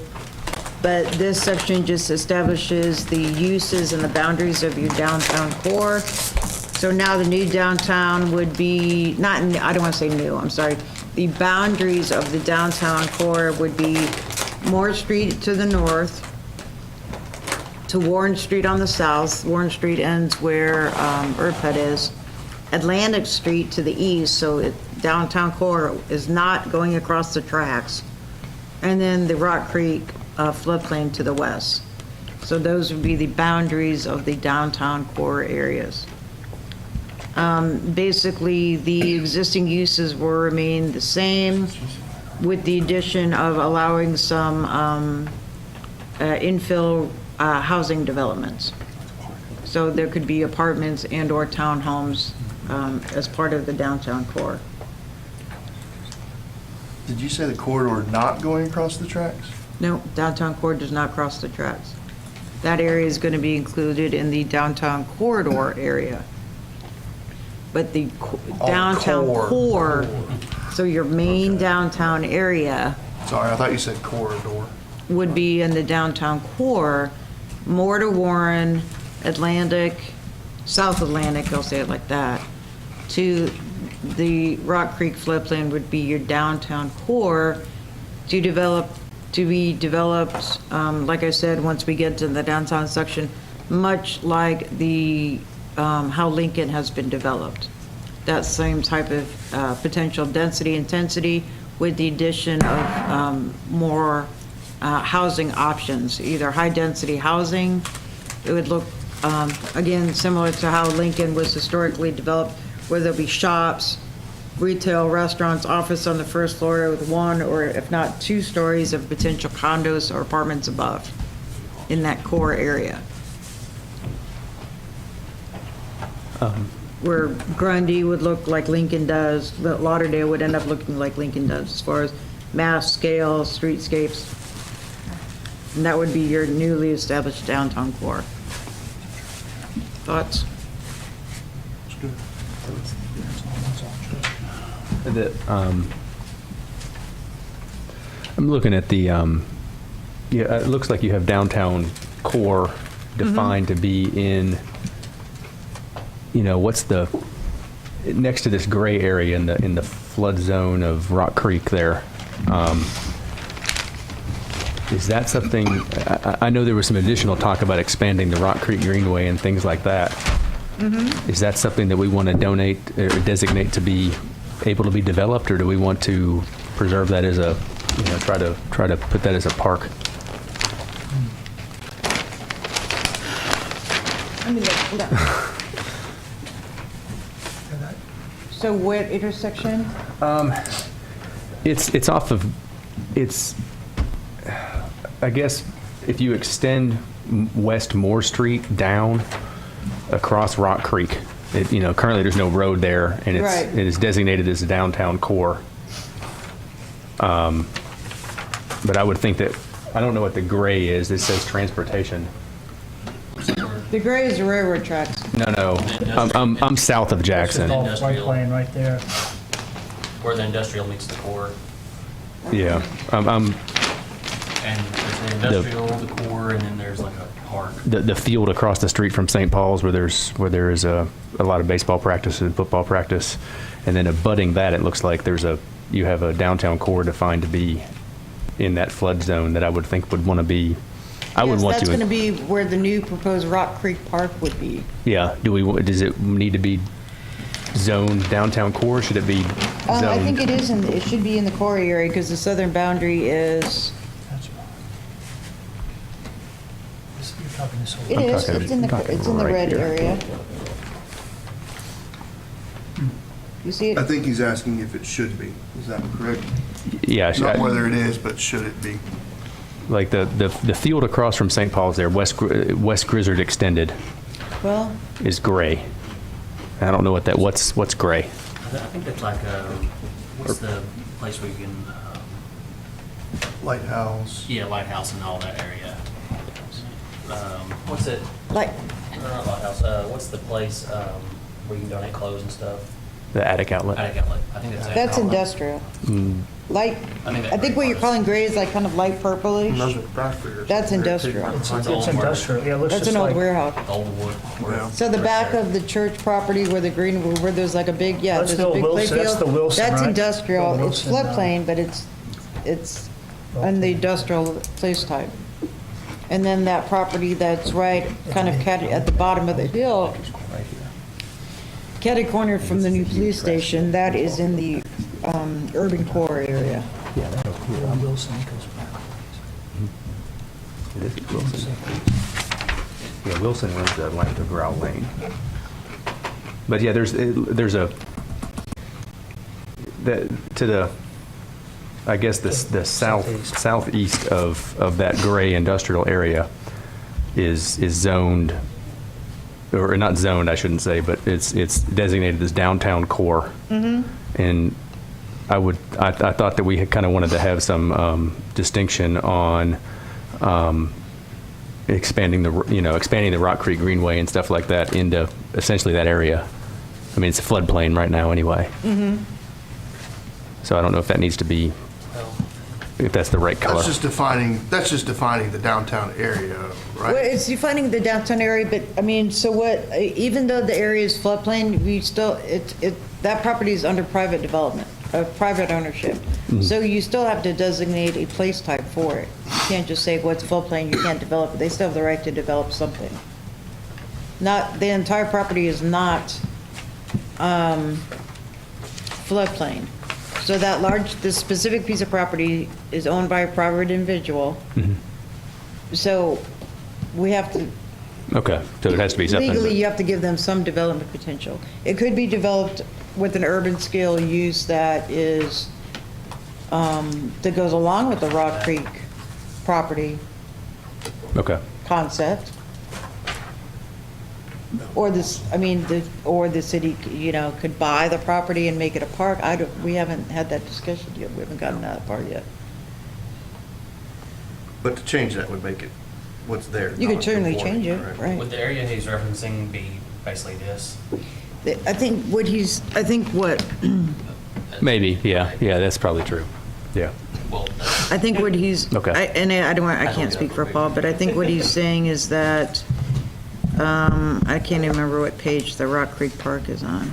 But this section just establishes the uses and the boundaries of your downtown core. So now the new downtown would be, not, I don't want to say new, I'm sorry. The boundaries of the downtown core would be Moore Street to the north, to Warren Street on the south. Warren Street ends where Urpet is. Atlantic Street to the east, so downtown core is not going across the tracks. And then the Rock Creek floodplain to the west. So those would be the boundaries of the downtown core areas. Basically, the existing uses will remain the same with the addition of allowing some infill housing developments. So there could be apartments and/or townhomes as part of the downtown core. Did you say the corridor not going across the tracks? No, downtown core does not cross the tracks. That area is going to be included in the downtown corridor area. But the downtown core, so your main downtown area Sorry, I thought you said corridor. would be in the downtown core, more to Warren, Atlantic, South Atlantic, I'll say it like that, to the Rock Creek floodplain would be your downtown core to be developed, like I said, once we get to the downtown section, much like the, how Lincoln has been developed. That same type of potential density, intensity, with the addition of more housing options, either high-density housing. It would look, again, similar to how Lincoln was historically developed, where there'll be shops, retail, restaurants, office on the first floor with 1 or if not 2 stories of potential condos or apartments above in that core area. Where Grundy would look like Lincoln does, Lauderdale would end up looking like Lincoln does as far as mass scale, streetscapes. And that would be your newly established downtown core. Thoughts? I'm looking at the, yeah, it looks like you have downtown core defined to be in, you know, what's the, next to this gray area in the flood zone of Rock Creek there. Is that something, I know there was some additional talk about expanding the Rock Creek Greenway and things like that. Is that something that we want to donate or designate to be able to be developed, or do we want to preserve that as a, you know, try to put that as a park? So what intersection? It's off of, it's, I guess if you extend West Moore Street down across Rock Creek, you know, currently there's no road there, and Right. it is designated as a downtown core. But I would think that, I don't know what the gray is. It says transportation. The gray is the railroad tracks. No, I'm south of Jackson. All floodplain right there. Where the industrial meets the core. Yeah, I'm And there's the industrial, the core, and then there's like a park. the field across the street from St. Paul's where there is a lot of baseball practice and football practice, and then abutting that, it looks like you have a downtown core defined to be in that flood zone that I would think would want to be. I would want to. That's going to be where the new proposed Rock Creek Park would be. Yeah. Does it need to be zoned downtown core? Should it be zoned? I think it is, it should be in the core area because the southern boundary is, You're talking this whole. it is, talking- it's in I'm talking the right red here. area. You see I it? think he's asking if it should be. Is that correct? Yeah. Not whether it is, but should it be? Like the field across from St. Paul's there, West Grizzard Extended, Well, is gray. I don't know what that. What's gray? I think that's like, what's the place where you can, Lighthouse. yeah, Lighthouse and all that area. What's it, Like, not Lighthouse, what's the place where you can donate clothes and stuff? The attic outlet. Attic Outlet, I think that's outlet. industrial. Mm, Light, I think what you're calling gray is like kind of light purplish. Those are factories. That's industrial. It's It's old industrial, yeah, it looks That's just an old like. warehouse. Old wood. Yeah. So the back of the church property where the green, where there's like a big, yeah, That's there's the a big Wilson- playfield. that's the Wilson, That's right? industrial. The It's Wilson, floodplain, but it's in the industrial place type. And then that property that's right kind of at the bottom of the hill, catty corner from the new police station, that is in the urban core area. It is Wilson. Yeah, Wilson runs the length of Growl Lane. But yeah, there's I guess the southeast of that gray industrial area is zoned, or not zoned, I shouldn't say, but it's designated as downtown core. And I thought that we had kind of wanted to have some distinction on expanding the Rock Creek Greenway and stuff like that into essentially that area. I mean, it's a floodplain right now anyway. So I don't know if that needs to be, if that's the right color. That's just defining the downtown area, right? Well, it's defining the downtown area, but, I mean, so what, even though the area is floodplain, we still, that property is under private development, private ownership. So you still have to designate a place type for it. You can't just say, well, it's floodplain, you can't develop it. They still have the right to develop something. Not, the entire property is not floodplain. So this specific piece of property is owned by a private individual. So we have to, Okay, so it has to be something. legally, you have to give them some development potential. It could be developed with an urban scale use that is, that goes along with the Rock Creek property Okay. concept. Or this, I mean, or the city, could buy the property and make it a park. We haven't had that discussion yet. We haven't gotten that far yet. But to change that would make it what's there. You could certainly non-conforming, change it, right? Would the area he's referencing be basically this? I think what, Maybe, yeah, that's probably true. Yeah. Well, I think what he's, Okay. I can't speak for Paul, but I think what he's saying is that, I can't even remember what page the Rock Creek Park is on.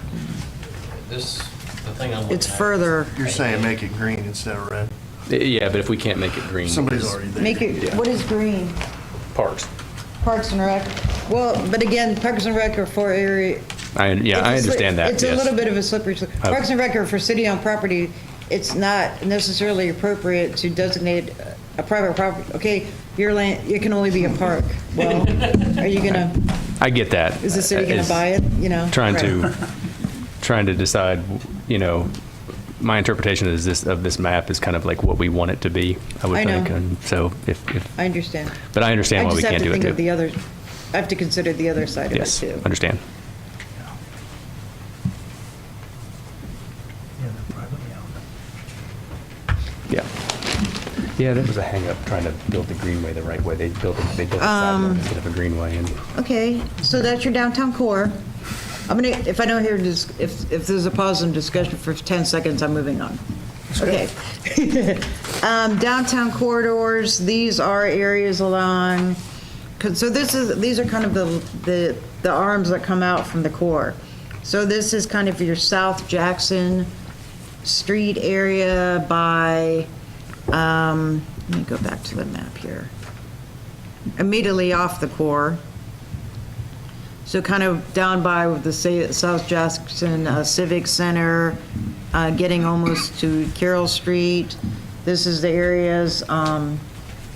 the thing I'm looking It's at- further, You're saying make it green instead of red. Yeah, but if we can't make it green. Somebody's already there. make it, what is green? Parks. Parks and Rec? Well, but again, Parks and Rec are for area. I understand that, It's a yes. little bit of a slippery slope. Okay. Parks and Rec are for city-owned property. It's not necessarily appropriate to designate a private property. Okay, your land, it can only be a park. Well, are you gonna, I get that. is the city gonna It's buy it, Trying Right. to decide, my interpretation of this map is kind of like what we want it to be, I would I know. think. And so I understand. but I understand why we can't do it I just have to think of too. the other, I have to consider the other side of it Yes, too. understand. Yeah. Yeah, that was a hang-up, trying to build the greenway the right way. They built a sidewalk instead of a greenway, and Okay, so that's your downtown core. I'm gonna, if I don't hear, if there's a pause in discussion for 10 seconds, I'm moving on. Okay. Downtown corridors, these are areas along, so these are kind of the arms that come out from the core. So this is kind of your South Jackson Street area by, let me go back to the map here. Immediately off the core. So kind of down by the South Jackson Civic Center, getting almost to Carroll Street. This is the areas,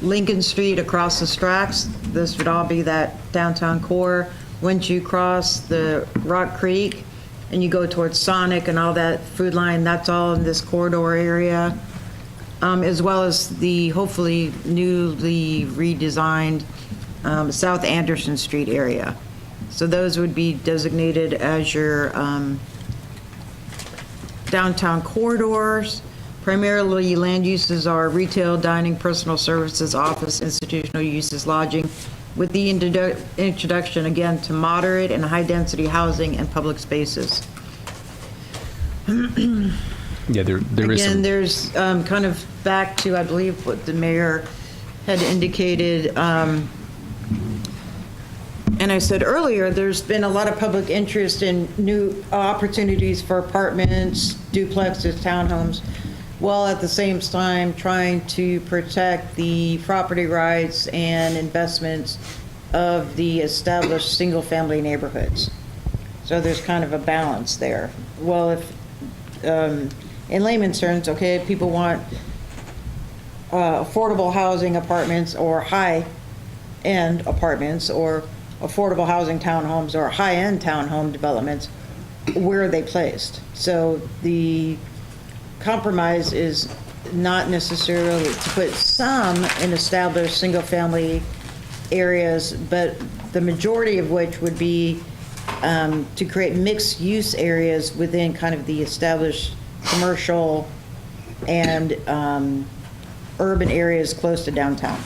Lincoln Street across the tracks. This would all be that downtown core. Once you cross the Rock Creek and you go towards Sonic and all that food line, that's all in this corridor area. As well as the hopefully newly redesigned South Anderson Street area. So those would be designated as your downtown corridors. Primarily, land uses are retail, dining, personal services, office, institutional uses, lodging, with the introduction, again, to moderate and high-density housing and public spaces. Yeah, there is Again, some, there's kind of back to, I believe, what the mayor had indicated, and I said earlier, there's been a lot of public interest in new opportunities for apartments, duplexes, townhomes, while at the same time trying to protect the property rights and investments of the established single-family neighborhoods. So there's kind of a balance there. Well, if, in layman's terms, okay, people want affordable housing apartments or high-end apartments or affordable housing townhomes or high-end townhome developments, where are they placed? So the compromise is not necessarily to put some in established single-family areas, but the majority of which would be to create mixed-use areas within kind of the established commercial and urban areas close to downtown.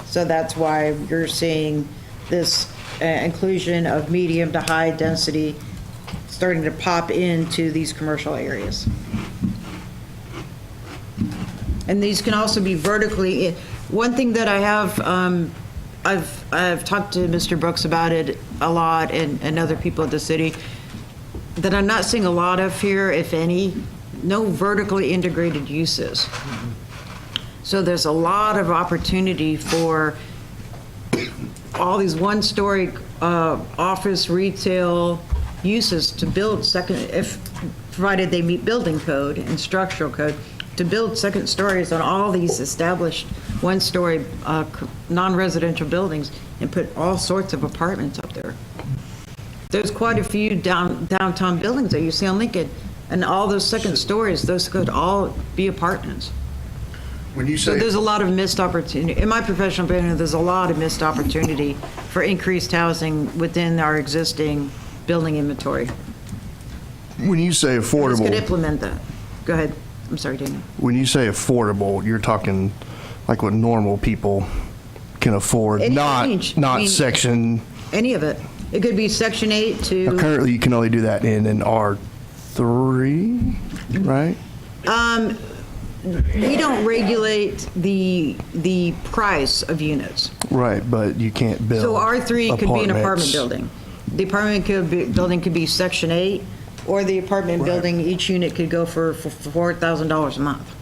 So that's why you're seeing this inclusion of medium to high density starting to pop into these commercial areas. And these can also be vertically, one thing that I have, I've talked to Mr. Brooks about it a lot and other people at the city, that I'm not seeing a lot of here, if any, no vertically integrated uses. So there's a lot of opportunity for all these one-story office, retail uses to build provided they meet building code and structural code, to build second stories on all these established one-story non-residential buildings and put all sorts of apartments up there. There's quite a few downtown buildings that you see on Lincoln, and all those second stories, those could all be apartments. When you So say, there's a lot of missed opportunity. In my professional opinion, there's a lot of missed opportunity for increased housing within our existing building inventory. when you say This could affordable, implement that. Go ahead. I'm sorry, Daniel. when you say affordable, you're talking like what normal people can afford, Any not, range. I not mean- section. Any of it. It could be Section 8 to, Currently, you can only do that in an R3, right? we don't regulate the price of units. Right, but you can't build So R3 could be an apartment apartments. building. The building could be Section 8, or the apartment Right. building, each unit could go for $4,000 a month.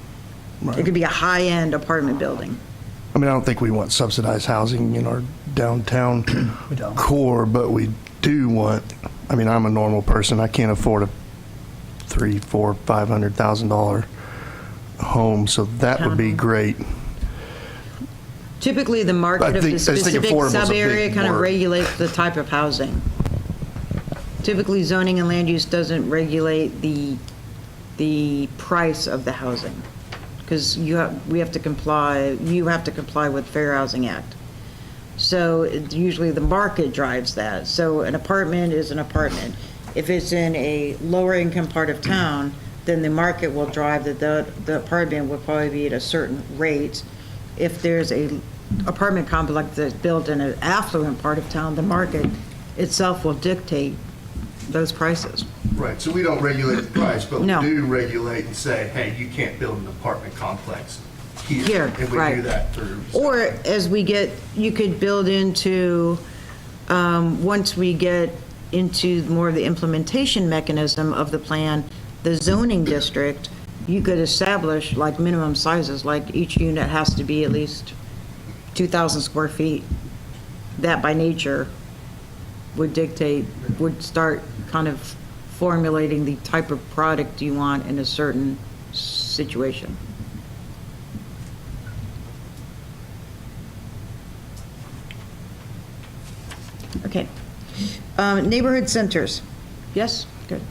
It could be a high-end apartment building. I mean, I don't think we want subsidized housing in our downtown We don't. core, but we do want, I mean, I'm a normal person. I can't afford a $300,000, $400,000, $500,000 home, so that would be Townhome. great. Typically, the market of the I just think specific affordable is a sub-area big kind of word. regulates the type of housing. Typically, zoning and land use doesn't regulate the price of the housing, because you have to comply with Fair Housing Act. So usually the market drives that. So an apartment is an apartment. If it's in a lower income part of town, then the market will drive that the apartment will probably be at a certain rate. If there's a apartment complex that's built in an affluent part of town, the market itself will dictate those prices. Right, so we don't regulate the price, but we No. do regulate and say, hey, you can't build an apartment complex here. Here, And we right. do that through. Or you could build into, once we get into more of the implementation mechanism of the plan, the zoning district, you could establish like minimum sizes, like each unit has to be at least 2,000 square feet. That by nature would start kind of formulating the type of product you want in a certain situation. Okay. Neighborhood centers. Yes? Good.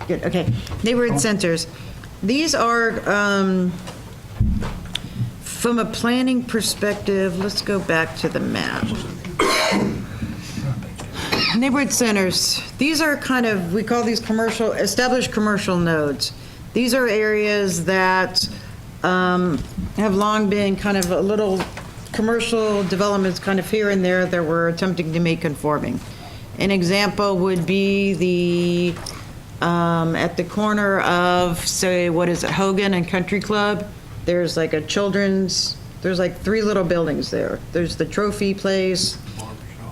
Good, okay. Neighborhood centers. These are, from a planning perspective, let's go back to the map. Neighborhood centers, these are kind of, we call these established commercial nodes. These are areas that have long been kind of a little commercial developments kind of here and there that we're attempting to make conforming. An example would be at the corner of, say, what is it, Hogan and Country Club? There's like there's like 3 little buildings there. There's the trophy place,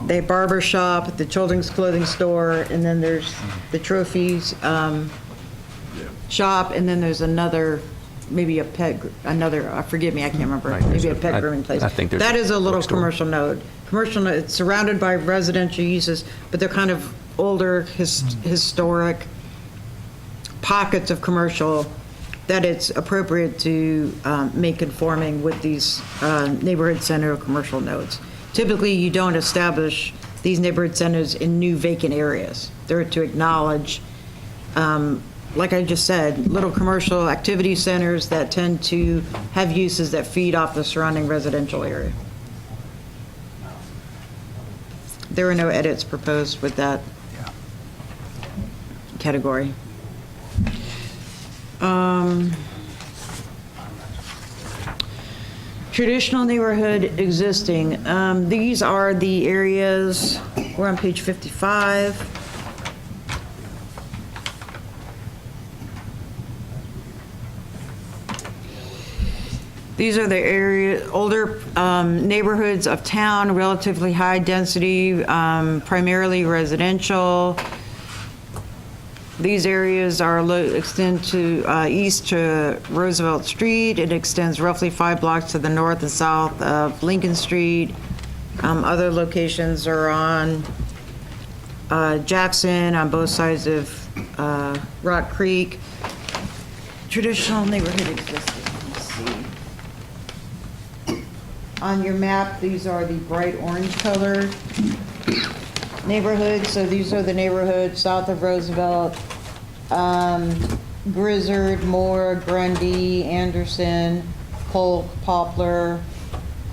the barber shop, the children's clothing store, and then there's the trophies shop, and then there's another, maybe forgive me, I can't remember, Right, maybe a there's pet grooming place. I think there's That is a little bookstore. commercial node. Commercial node, it's surrounded by residential uses, but they're kind of older, historic pockets of commercial that it's appropriate to make conforming with these neighborhood center commercial nodes. Typically, you don't establish these neighborhood centers in new vacant areas. They're to acknowledge, like I just said, little commercial activity centers that tend to have uses that feed off the surrounding residential area. There are no edits proposed with that category. Traditional neighborhood existing. These are the areas, we're on page 55. These are the older neighborhoods of town, relatively high density, primarily residential. These areas extend to east to Roosevelt Street. It extends roughly 5 blocks to the north and south of Lincoln Street. Other locations are on Jackson, on both sides of Rock Creek. Traditional neighborhood existing. Let's see. On your map, these are the bright orange colored neighborhoods. So these are the neighborhoods south of Roosevelt, Grizzard, Moore, Grundy, Anderson, Polk, Poplar,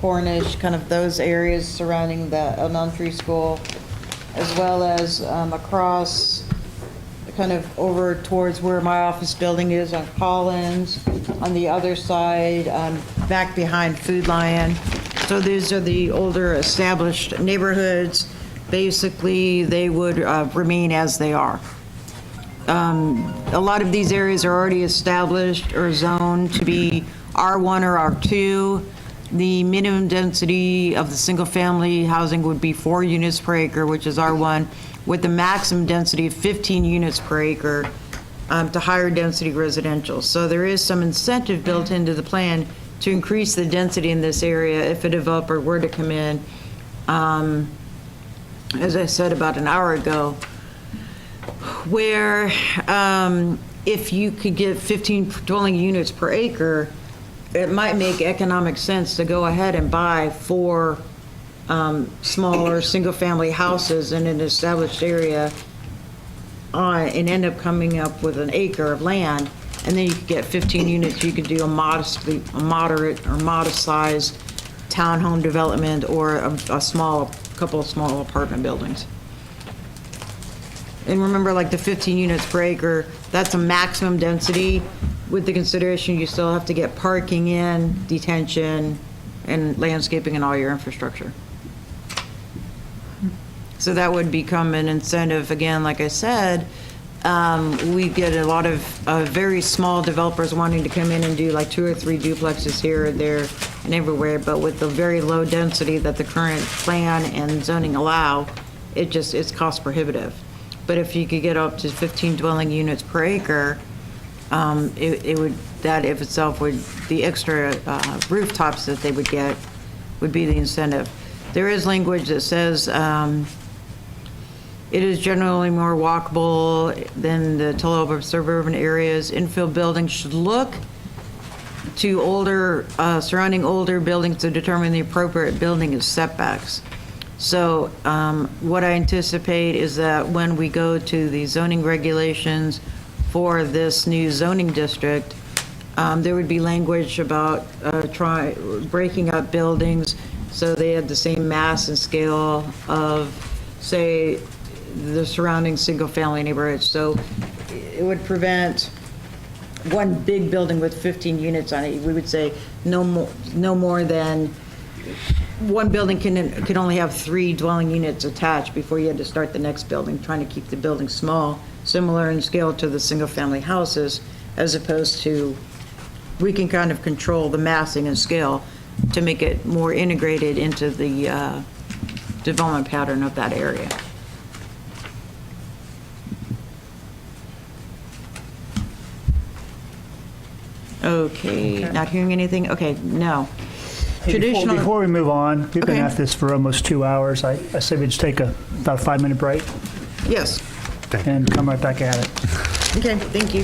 Cornish, kind of those areas surrounding the elementary school, as well as across, kind of over towards where my office building is on Collins, on the other side, back behind Food Lion. So these are the older established neighborhoods. Basically, they would remain as they are. A lot of these areas are already established or zoned to be R1 or R2. The minimum density of the single-family housing would be 4 units per acre, which is R1, with the maximum density of 15 units per acre to higher density residential. So there is some incentive built into the plan to increase the density in this area if a developer were to come in, as I said about an hour ago, where if you could get 15 dwelling units per acre, it might make economic sense to go ahead and buy 4 smaller single-family houses in an established area and end up coming up with an acre of land, and then you could get 15 units. You could do a moderate or modest-sized townhome development or a couple of small apartment buildings. And remember, like the 15 units per acre, that's a maximum density with the consideration you still have to get parking in, detention, and landscaping and all your infrastructure. So that would become an incentive, again, like I said, we get a lot of very small developers wanting to come in and do like 2 or 3 duplexes here or there and everywhere, but with the very low density that the current plan and zoning allow, it's cost prohibitive. But if you could get up to 15 dwelling units per acre, that if itself would, the extra rooftops that they would get would be the incentive. There is language that says it is generally more walkable than the Tullahoma suburban areas. Infill buildings should look to surrounding older buildings to determine the appropriate building and setbacks. So what I anticipate is that when we go to the zoning regulations for this new zoning district, there would be language about breaking up buildings so they have the same mass and scale of, say, the surrounding single-family neighborhoods. So it would prevent one big building with 15 units on it. We would say no more than, one building can only have 3 dwelling units attached before you had to start the next building, trying to keep the building small, similar in scale to the single-family houses, as opposed to, we can kind of control the massing and scale to make it more integrated into the development pattern of that area. Okay, not hearing anything? Okay, no. Hey, Traditional. Before we move on, we've been Okay. at this for almost 2 hours. I say we just take about a 5-minute break Yes, and come right back at it. okay, thank you.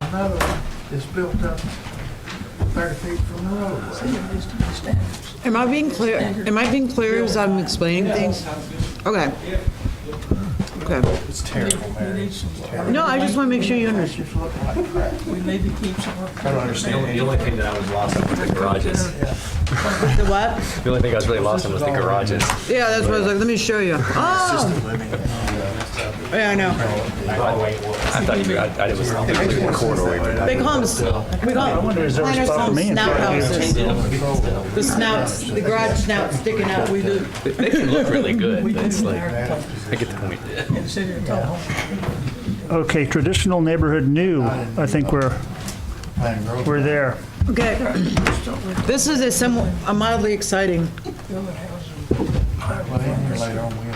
another one that's built up 30 feet from the roadway. Am I being clear? Am I being clear as I'm explaining things? Okay. Okay. It's terrible, Mary. No, I just want to make sure you understand. We need to keep some. I don't understand. The only thing that I was lost on was the garages. The what? The only thing I was really lost on was the garages. Yeah, that's what I was like, let me show you. Oh! Yeah, I know. I thought it was the corridor. They call them, we call wonder, is there a planners spot call for them me in snout front of houses. The snouts, the garage snouts sticking out. We do. They can look really good, but it's like, I get the point. In the city of Tullahoma. Okay, traditional neighborhood new, I think we're there. Okay. This is a mildly exciting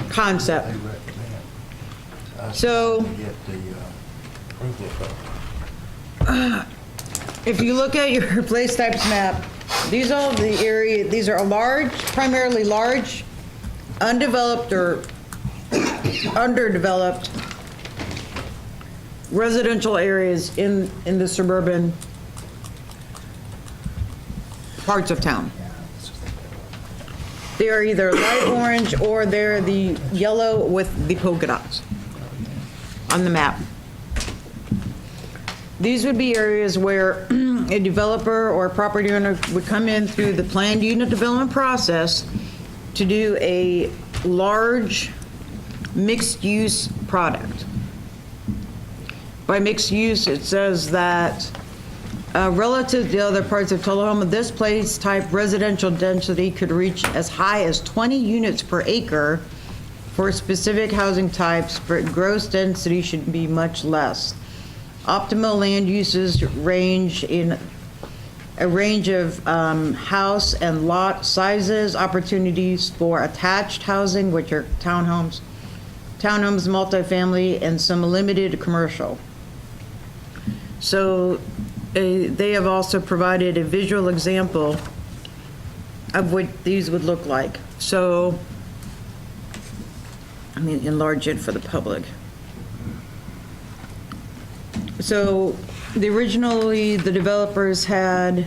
concept. So, if you look at your place types map, these are the area, these are primarily large, undeveloped or underdeveloped residential areas in the suburban parts of town. They are either light orange or they're the yellow with the polka dots on the map. These would be areas where a developer or a property owner would come in through the planned unit development process to do a large mixed-use product. By mixed use, it says that relative to other parts of Tullahoma, this place type residential density could reach as high as 20 units per acre for specific housing types, but gross density should be much less. Optimal land uses range in a range of house and lot sizes, opportunities for attached housing, which are townhomes, multifamily, and some limited commercial. So they have also provided a visual example of what these would look like. So, let me enlarge it for the public. So, originally, the developers had,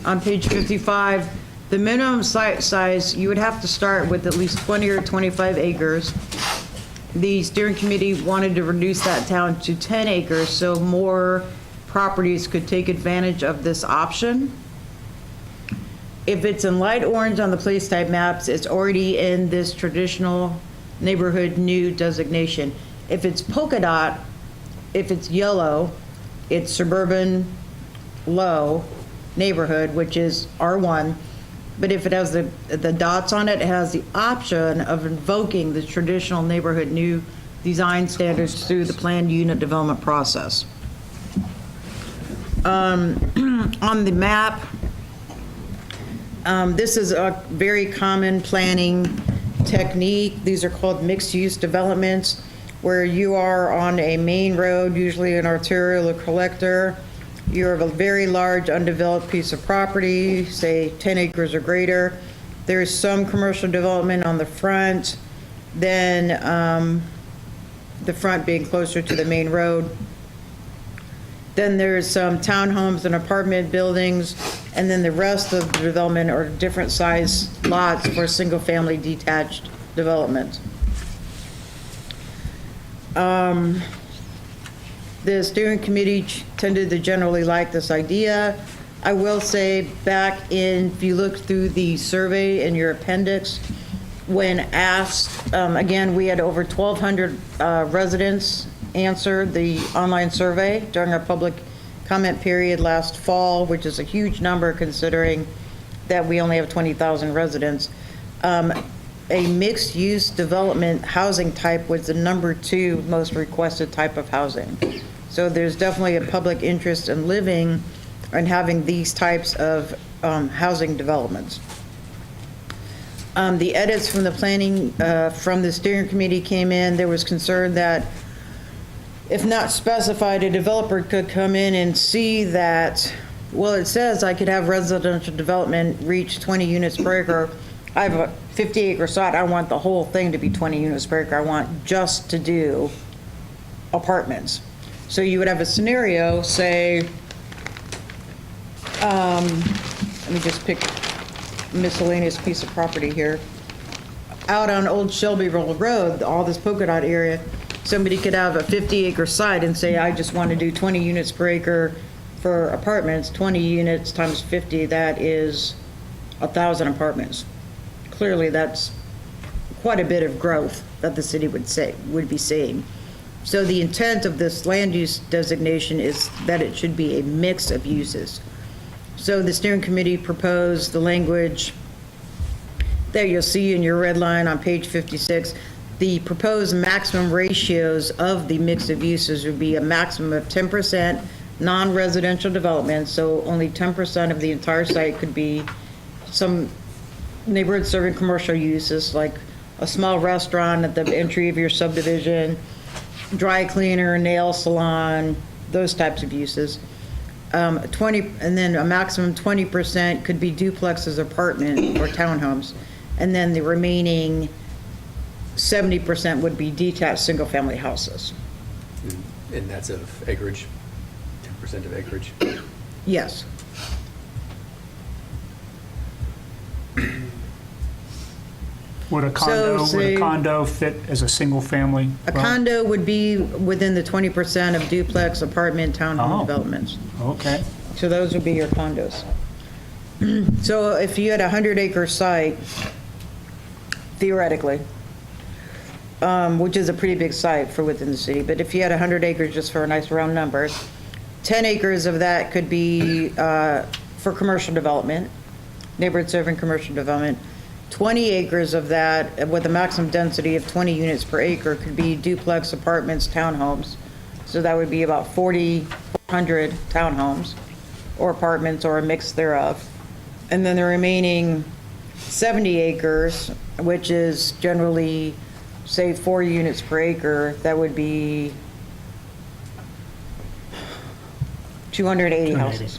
on page 55, the minimum site size, you would have to start with at least 20 or 25 acres. The steering committee wanted to reduce that down to 10 acres so more properties could take advantage of this option. If it's in light orange on the place type maps, it's already in this traditional neighborhood new designation. If it's polka dot, if it's yellow, it's suburban low neighborhood, which is R1. But if it has the dots on it, it has the option of invoking the traditional neighborhood new design standards through the planned unit development process. On the map, this is a very common planning technique. These are called mixed-use developments, where you are on a main road, usually an arterial or collector. You have a very large undeveloped piece of property, say 10 acres or greater. There's some commercial development on the front, then the front being closer to the main road. Then there's some townhomes and apartment buildings, and then the rest of the development are different size lots for single-family detached development. The steering committee tended to generally like this idea. I will say if you look through the survey in your appendix, when asked, again, we had over 1,200 residents answer the online survey during our public comment period last fall, which is a huge number considering that we only have 20,000 residents. A mixed-use development housing type was the #2 most requested type of housing. So there's definitely a public interest in living and having these types of housing developments. The edits from the planning, from the steering committee came in. There was concern that if not specified, a developer could come in and see that, well, it says I could have residential development reach 20 units per acre. I have a 50-acre site. I want the whole thing to be 20 units per acre. I want just to do apartments. So you would have a scenario, say, let me just pick a miscellaneous piece of property here. Out on Old Shelbyville Road, all this polka dot area, somebody could have a 50-acre site and say, I just want to do 20 units per acre for apartments. 20 units times 50, that is 1,000 apartments. Clearly, that's quite a bit of growth that the city would be seeing. So the intent of this land use designation is that it should be a mix of uses. So the steering committee proposed the language that you'll see in your red line on page 56. The proposed maximum ratios of the mix of uses would be a maximum of 10% non-residential development, so only 10% of the entire site could be some neighborhood serving commercial uses, like a small restaurant at the entry of your subdivision, dry cleaner, nail salon, those types of uses. 20, and then a maximum 20% could be duplexes, apartment, or townhomes. And then the remaining 70% would be detached single-family houses. And that's of acreage, 10% of acreage. Yes. Would a condo fit as a single family? A condo would be within the 20% of duplex, apartment, townhome developments. Okay. So those would be your condos. So if you had a 100-acre site, theoretically, which is a pretty big site for within the city, but if you had 100 acres, just for a nice round number, 10 acres of that could be for commercial development, neighborhood serving commercial development. 20 acres of that, with a maximum density of 20 units per acre, could be duplex, apartments, townhomes. So that would be about 4,400 townhomes or apartments or a mix thereof. And then the remaining 70 acres, which is generally, say, 4 units per acre, that would be 280 houses.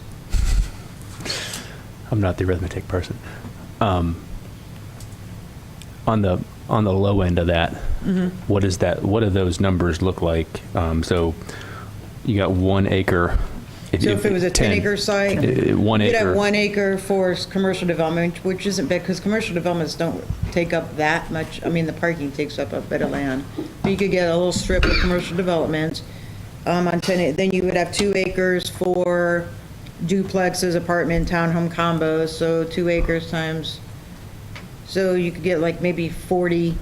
I'm not the arithmetic person. On the low end of that, what is that? What do those numbers look like? So you got 1 acre. So if it was a 10-acre site, 1 you'd have acre. 1 acre for commercial development, which isn't bad, because commercial developments don't take up that much. I mean, the parking takes up a bit of land. But you could get a little strip of commercial development on 10. Then you would have 2 acres for duplexes, apartment, townhome combos. So 2 acres times. So you could get like maybe 40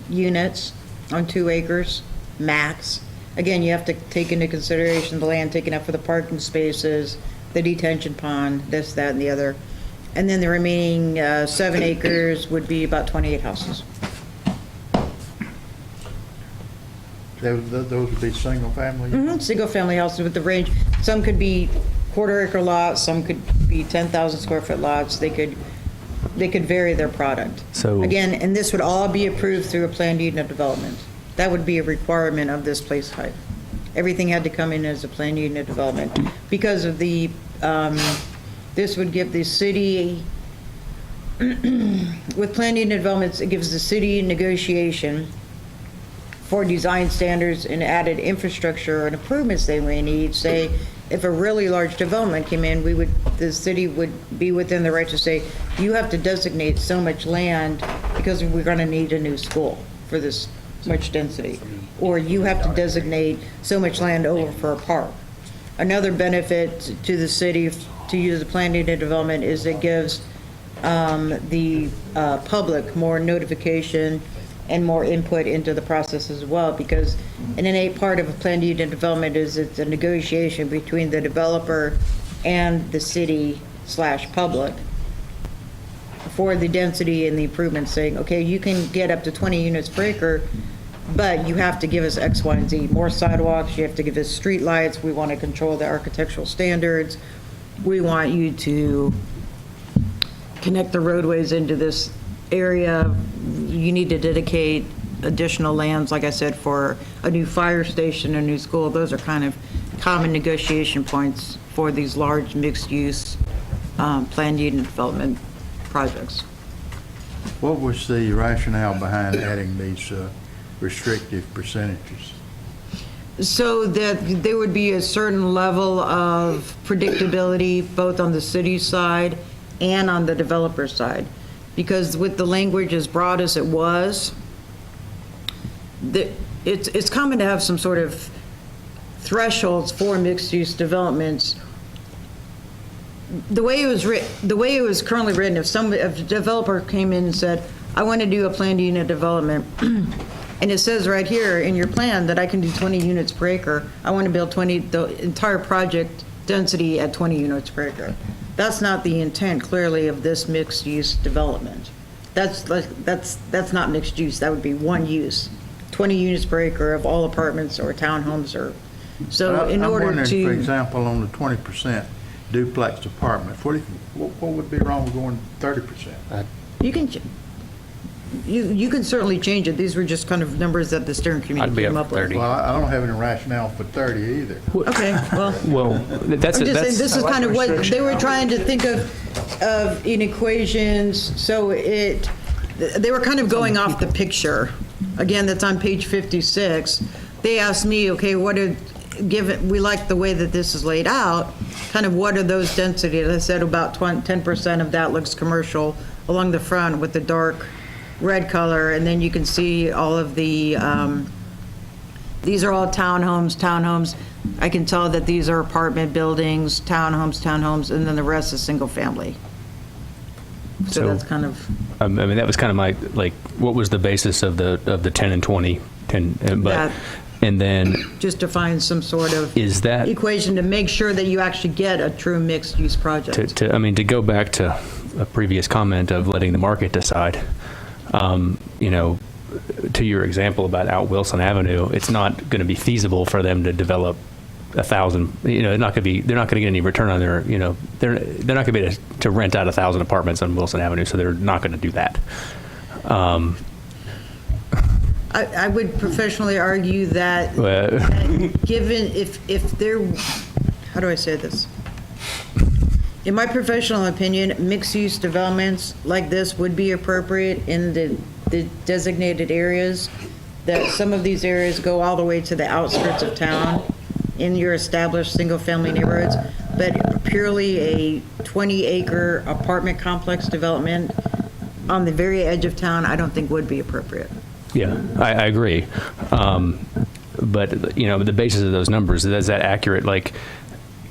units on 2 acres, max. Again, you have to take into consideration the land taken up for the parking spaces, the detention pond, this, that, and the other. And then the remaining 7 acres would be about 28 houses. Those would be single family? Single-family houses with the range. Some could be quarter-acre lots, some could be 10,000 square foot lots. They could vary their product. So Again, and this would all be approved through a planned unit development. That would be a requirement of this place type. Everything had to come in as a planned unit development. Because of the, this would give the city, with planned unit developments, it gives the city negotiation for design standards and added infrastructure and improvements they may need. Say, if a really large development came in, the city would be within the right to say, you have to designate so much land because we're going to need a new school for this much density. Or you have to designate so much land over for a park. Another benefit to the city to use the planned unit development is it gives the public more notification and more input into the process as well, because an innate part of a planned unit development is it's a negotiation between the developer and the city/public for the density and the improvements, saying, okay, you can get up to 20 units per acre, but you have to give us X, Y, and Z. More sidewalks, you have to give us street lights, we want to control the architectural standards, we want you to connect the roadways into this area, you need to dedicate additional lands, like I said, for a new fire station, a new school. Those are kind of common negotiation points for these large mixed-use planned unit development projects. What was the rationale behind adding these restrictive percentages? So that there would be a certain level of predictability, both on the city side and on the developer side. Because with the language as broad as it was, it's common to have some sort of thresholds for mixed-use developments. The way it was currently written, if a developer came in and said, I want to do a planned unit development, and it says right here in your plan that I can do 20 units per acre, I want to build the entire project density at 20 units per acre. That's not the intent, clearly, of this mixed-use development. That's not mixed use, that would be one use, 20 units per acre of all apartments or townhomes or, so in order I'm wondering, for to, example, on the 20% duplex apartment, what would be wrong with going 30%? you can certainly change it. These were just kind of numbers that the steering committee I'd be came up up for with. 30. Well, I don't have any rationale for 30 either. Okay, well. Well, that's, I'm just saying, that's, this is kind of what they were trying to think of in equations, so they were kind of going off the picture. Again, that's on page 56. They asked me, okay, given we like the way that this is laid out, kind of what are those densities? I said about 10% of that looks commercial along the front with the dark red color, and then you can see all of the, these are all townhomes. I can tell that these are apartment buildings, townhomes, and then the rest is single family. So that's kind of. I mean, that was kind of my, like, what was the basis of the 10 and 20? 10, but, and then. Just to find some sort of. Is that. Equation to make sure that you actually get a true mixed-use project. I mean, to go back to a previous comment of letting the market decide, you know, to your example about out Wilson Avenue, it's not going to be feasible for them to develop 1,000. You know, they're not going to get any return on their. You know, they're not going to be able to rent out 1,000 apartments on Wilson Avenue, so they're not going to do that. I would professionally argue that, given if they're, how do I say this? In my professional opinion, mixed-use developments like this would be appropriate in the designated areas, that some of these areas go all the way to the outskirts of town in your established single-family neighborhoods, but purely a 20-acre apartment complex development on the very edge of town, I don't think would be appropriate. Yeah, I agree. But, you know, the basis of those numbers, is that accurate? Like,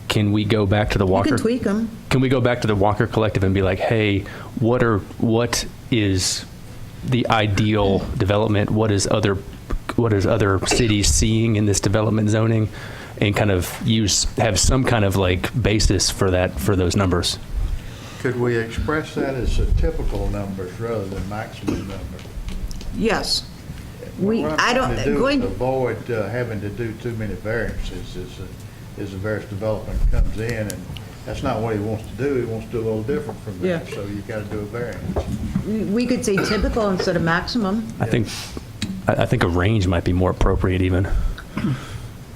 can we go back to the Walker? You can tweak them. Can we go back to the Walker Collective and be like, hey, what is the ideal development? What is other cities seeing in this development zoning? And kind of have some kind of like basis for those numbers. Could we express that as a typical numbers rather than maximum numbers? Yes. What I'm trying to do is avoid having to do too many variances as a various development comes in, and that's not what he wants to do. He wants to do a little different from that, Yeah. so you got to do a variance. We could say typical instead of maximum. I think a range might be more appropriate even.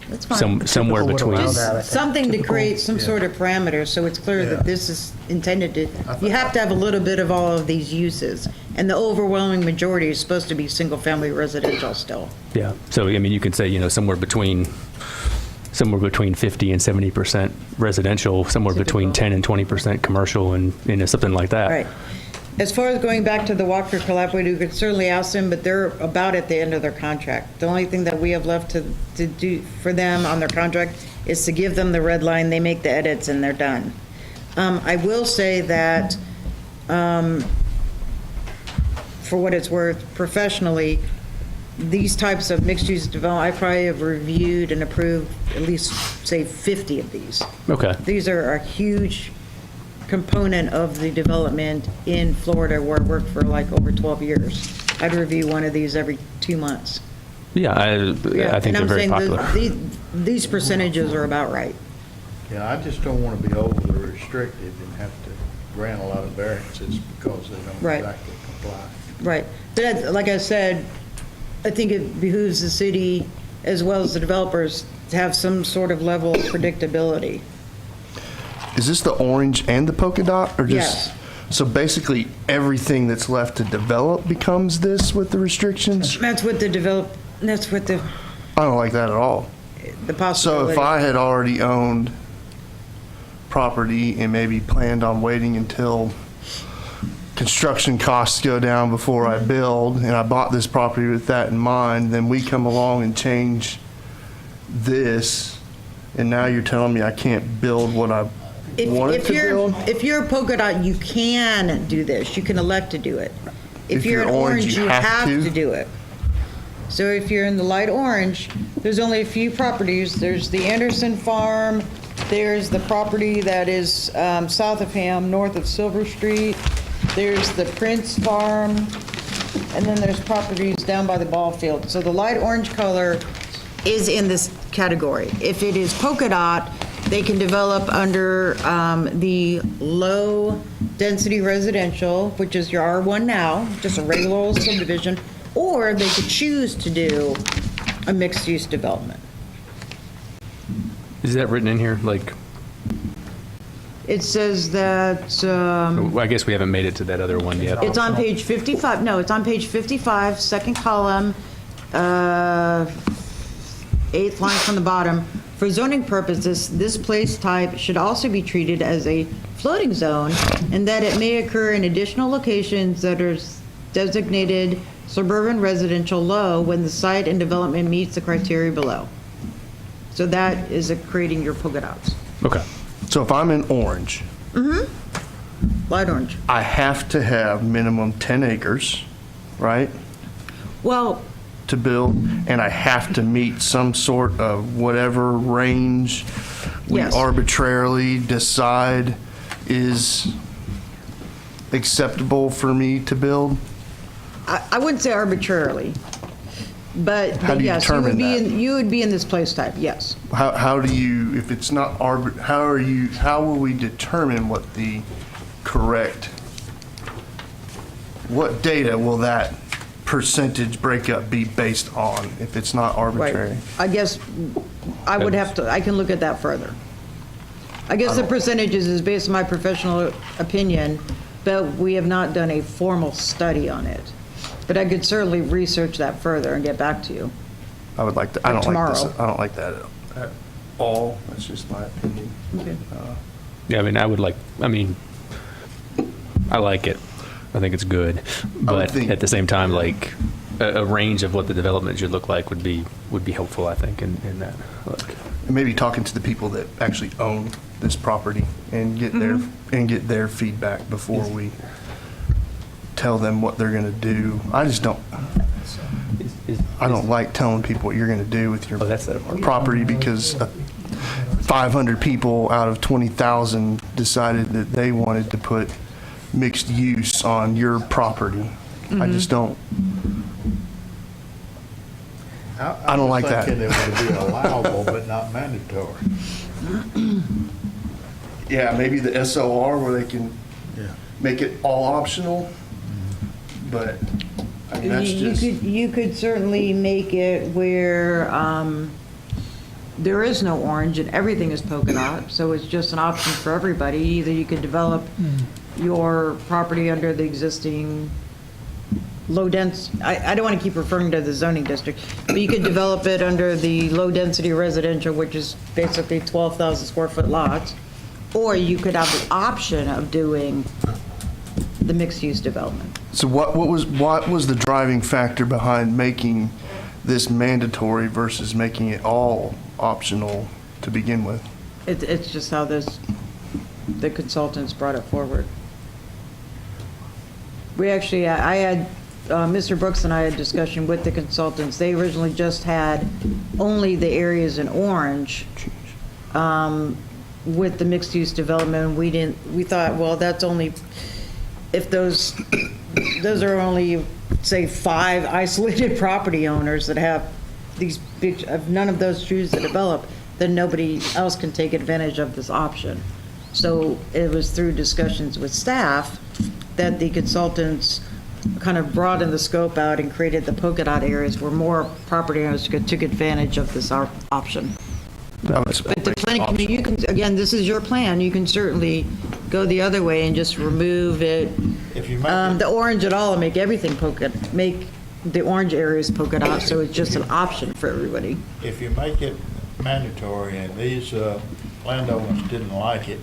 That's fine. Somewhere between. Just something to create some sort of parameter, so it's clear that this is intended to, you have to have a little bit of all of these uses. And the overwhelming majority is supposed to be single-family residential still. Yeah. So, I mean, you could say, you know, somewhere between 50 and 70% residential, somewhere between 10 and 20% commercial, and, you know, something like that. Right. As far as going back to the Walker Collaborative, we could certainly ask them, but they're about at the end of their contract. The only thing that we have left to do for them on their contract is to give them the red line, they make the edits, and they're done. I will say that, for what it's worth, professionally, these types of mixed-use development, I probably have reviewed and approved at least, say, 50 of these. Okay. These are a huge component of the development in Florida, where I worked for like over 12 years. I'd review one of these every 2 months. Yeah, I think they're very popular. These percentages are about right. Yeah, I just don't want to be overly restricted and have to grant a lot of variances because they don't Right. exactly comply. Right. But like I said, I think it behooves the city as well as the developers to have some sort of level of predictability. Is this the orange and the polka dot, or just? Yes. So basically, everything that's left to develop becomes this with the restrictions? That's what the I don't like that at all. the So possibility. if I had already owned property and maybe planned on waiting until construction costs go down before I build, and I bought this property with that in mind, then we come along and change this, and now you're telling me I can't build what I wanted to build? If you're a polka dot, you can do this. You can elect to do it. If you're an orange, you have to do it. So if you're in the light orange, there's only a few properties. There's the Anderson Farm, there's the property that is south of Ham, north of Silver Street, there's the Prince Farm, and then there's properties down by the ball field. So the light orange color is in this category. If it is polka dot, they can develop under the low-density residential, which is your R1 now, just a regular old subdivision, or they could choose to do a mixed-use development. Is that written in here? Like, It says that, well, I guess we haven't made it to that other one yet. it's on page 55, no, it's on page 55, second column, 8th line from the bottom. For zoning purposes, this place type should also be treated as a floating zone, and that it may occur in additional locations that are designated suburban residential low when the site and development meets the criteria below. So that is creating your polka dots. Okay. So if I'm in orange, Light orange. I have to have minimum 10 acres, right, Well, to build, and I have to meet some sort of whatever range we Yes. arbitrarily decide is acceptable for me to build? I wouldn't say arbitrarily, but How do you yes, determine that? you would be in this place type, yes. How do you, if it's not how will we determine what the correct, what data will that percentage breakup be based on if it's not arbitrary? Right. I guess I would have to, I can look at that further. I guess the percentages is based on my professional opinion, but we have not done a formal study on it. But I could certainly research that further and get back to you. I would like to, I Like don't like this, tomorrow. I don't like that at all. That's just my opinion. Okay. Yeah, I mean, I like it. I think it's good. But think- at the same time, like, a range of what the development should look like would be helpful, I think, in that. Like, Maybe talking to the people that actually own this property and get their feedback before we tell them what they're gonna do. I just don't, I don't like telling people what you're gonna do with your that's that part. property because 500 people out of 20,000 decided that they wanted to put mixed use on your property. I just don't, I don't like that. thinking it would be allowable, but not mandatory. yeah, maybe the SOR where they can Yeah. make it all optional, but, I mean, that's just. You could certainly make it where there is no orange and everything is polka dot, so it's just an option for everybody. Either you could develop your property under the existing low dense, I don't want to keep referring to the zoning district, but you could develop it under the low density residential, which is basically 12,000 square foot lots, or you could have the option of doing the mixed use development. So what was the driving factor behind making this mandatory versus making it all optional to begin with? It's just how the consultants brought it forward. We actually, I had, Mr. Brooks and I had a discussion with the consultants. They originally just had only the areas in orange with the mixed-use development. We thought, well, that's only, if those are only, say, 5 isolated property owners that have these big, if none of those choose to develop, then nobody else can take advantage of this option. So it was through discussions with staff that the consultants kind of broadened the scope out and created the polka dot areas where more property owners took advantage of this option. But the planning committee, you can, again, this is your plan, you can certainly go the other way and just remove it, If you make it, the orange at all, and make everything polka, make the orange areas polka dot, so it's just an option for everybody. if you make it mandatory, and these landowners didn't like it,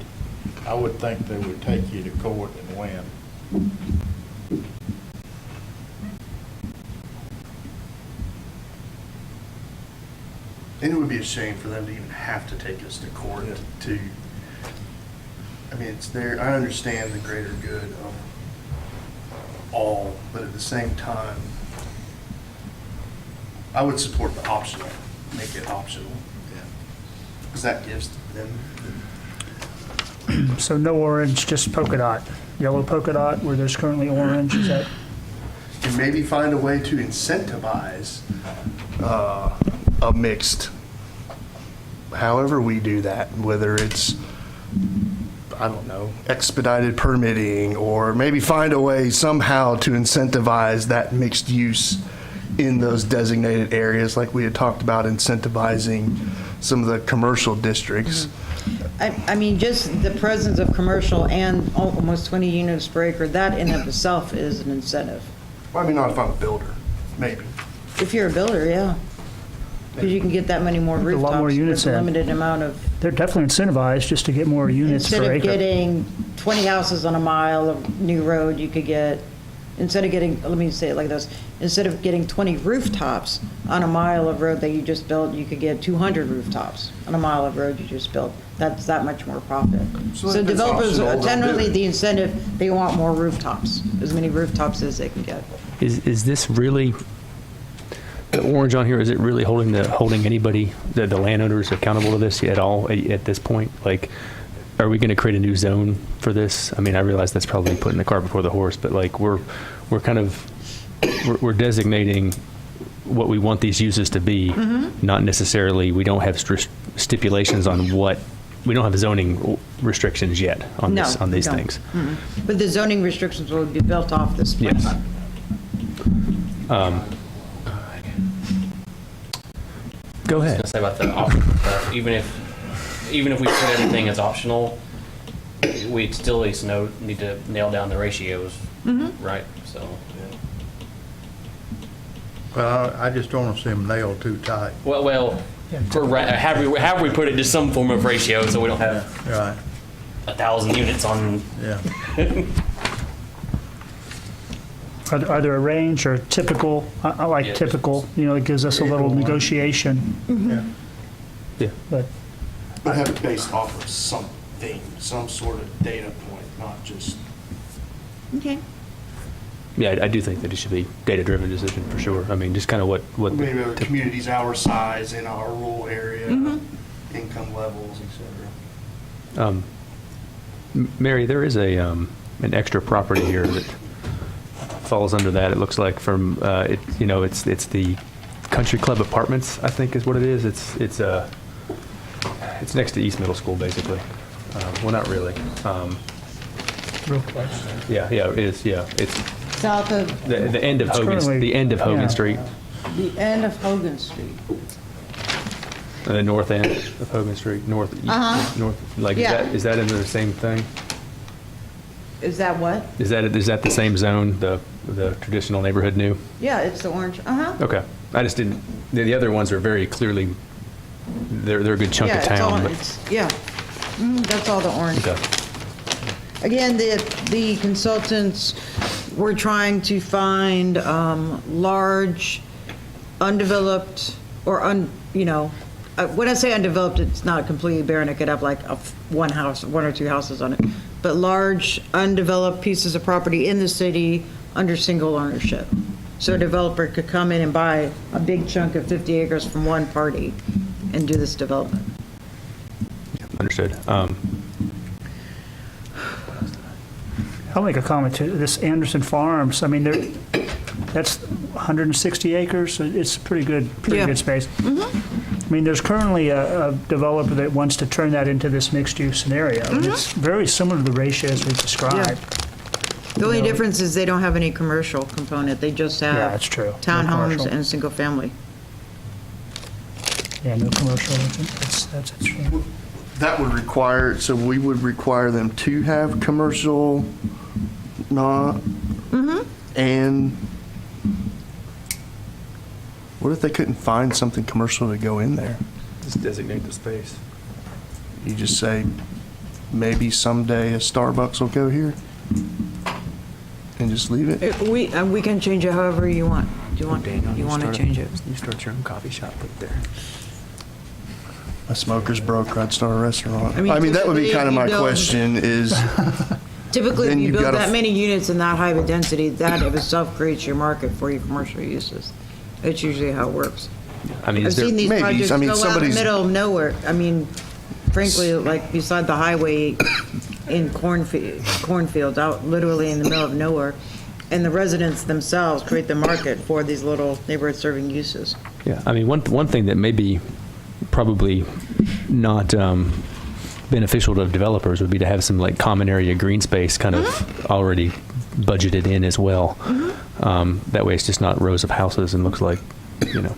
I would think they would take you to court and win. And it would be a shame for them to even have to take us to court to, I mean, it's there, I understand the greater good of all, but at the same time, I would support the optional, make it optional. Because that gives them, So no orange, just polka dot, yellow polka dot where there's currently orange, is that? and maybe find a way to incentivize a mixed, however we do that, whether it's, I don't know, expedited permitting, or maybe find a way somehow to incentivize that mixed use in those designated areas, like we had talked about incentivizing some of the commercial districts. I mean, just the presence of commercial and almost 20 units per acre, that in of itself is an incentive. Well, I mean, not if I'm a builder, maybe. If you're a builder, yeah. Because you can get that many more A rooftops. lot more units with a in. limited amount of, They're definitely incentivized just to get more units per instead of acre. getting 20 houses on a mile of new road, you could get, instead of getting, let me say it like this, instead of getting 20 rooftops on a mile of road that you just built, you could get 200 rooftops on a mile of road you just built. That's that much more profit. So So if it's developers, optional, they'll do generally, it. the incentive, they want more rooftops, as many rooftops as they can get. Is this really, the orange on here, is it really holding anybody, the landowners accountable to this at all at this point? Like, are we going to create a new zone for this? I mean, I realize that's probably putting the cart before the horse, but like we're kind of, we're designating what we want these uses to be, not necessarily, we don't have stipulations on what, we don't have zoning restrictions yet on No, this, on these we don't. things. But the zoning restrictions will be built off this plan. Yes. Go I was ahead. gonna say about the even if we put everything as optional, we'd still at least need to nail down the ratios, right? So, Well, I just don't want to see them nailed too tight. well, have we put it to some form of ratio so we don't have Right, 1,000 units on. yeah. Are there a range or typical? I like Yeah, typical, you know, it gives us a little negotiation, Yeah. Yeah. but But have it based off of something, some sort of data point, not just, Okay. Yeah, I do think that it should be data-driven decision for sure. I mean, just kind of what maybe a the community's our size in our rural area, income levels, et cetera. Mary, there is an extra property here that falls under that. It looks like from it's the Country Club Apartments, I think is what it is. It's next to East Middle School, basically. Well, not really. real close. Yeah, it is. Yeah, it's South of the end of Hogan. currently- The end of Hogan yeah. Street, the end of Hogan Street. the north end of Hogan Street, north. North. Like Yeah. is that into the same thing? Is that what? Is that the same zone? The traditional neighborhood new? Yeah, it's the orange, Okay. I just didn't. The other ones are very clearly. They're a good chunk Yeah, of it's all, town. yeah. That's all the orange. Okay. Again, the consultants were trying to find large, undeveloped, or when I say undeveloped, it's not completely barren. It could have like one house, one or two houses on it. But large, undeveloped pieces of property in the city under single ownership. So a developer could come in and buy a big chunk of 50 acres from one party and do this development. Understood. I'll make a comment to this Anderson Farms. I mean, that's 160 acres. So it's pretty good Yeah. space. I mean, there's currently a developer that wants to turn that into this mixed-use scenario. And it's very similar to the ratios we've described. The only difference is they don't have any commercial component. They just Yeah, have that's true. No townhomes commercial. and single family. Yeah, no commercial. That's true. That would require, so we would require them to have commercial, not, and what if they couldn't find something commercial to go in there? Just designate the space. You just say, maybe someday a Starbucks will go here? And just leave it? We can change it however you want. Do you want to change it? You start your own coffee shop up there. A smoker's broke, I'd start a restaurant. I mean, I mean, that would be typically, kind of if my you build- question is, Typically, if Then you you've build gotta that many units in that high of a density, that of itself creates your market for your commercial uses. That's usually how it works. I mean, I've is there, seen these maybe, projects I mean, go out in the somebody's- middle of nowhere. I mean, frankly, like beside the highway in cornfields, out literally in the middle of nowhere. And the residents themselves create the market for these little neighborhood serving uses. yeah, I mean, one thing that may be probably not beneficial to developers would be to have some like common area green space kind of already budgeted in as well. That way it's just not rows of houses and looks like, you know.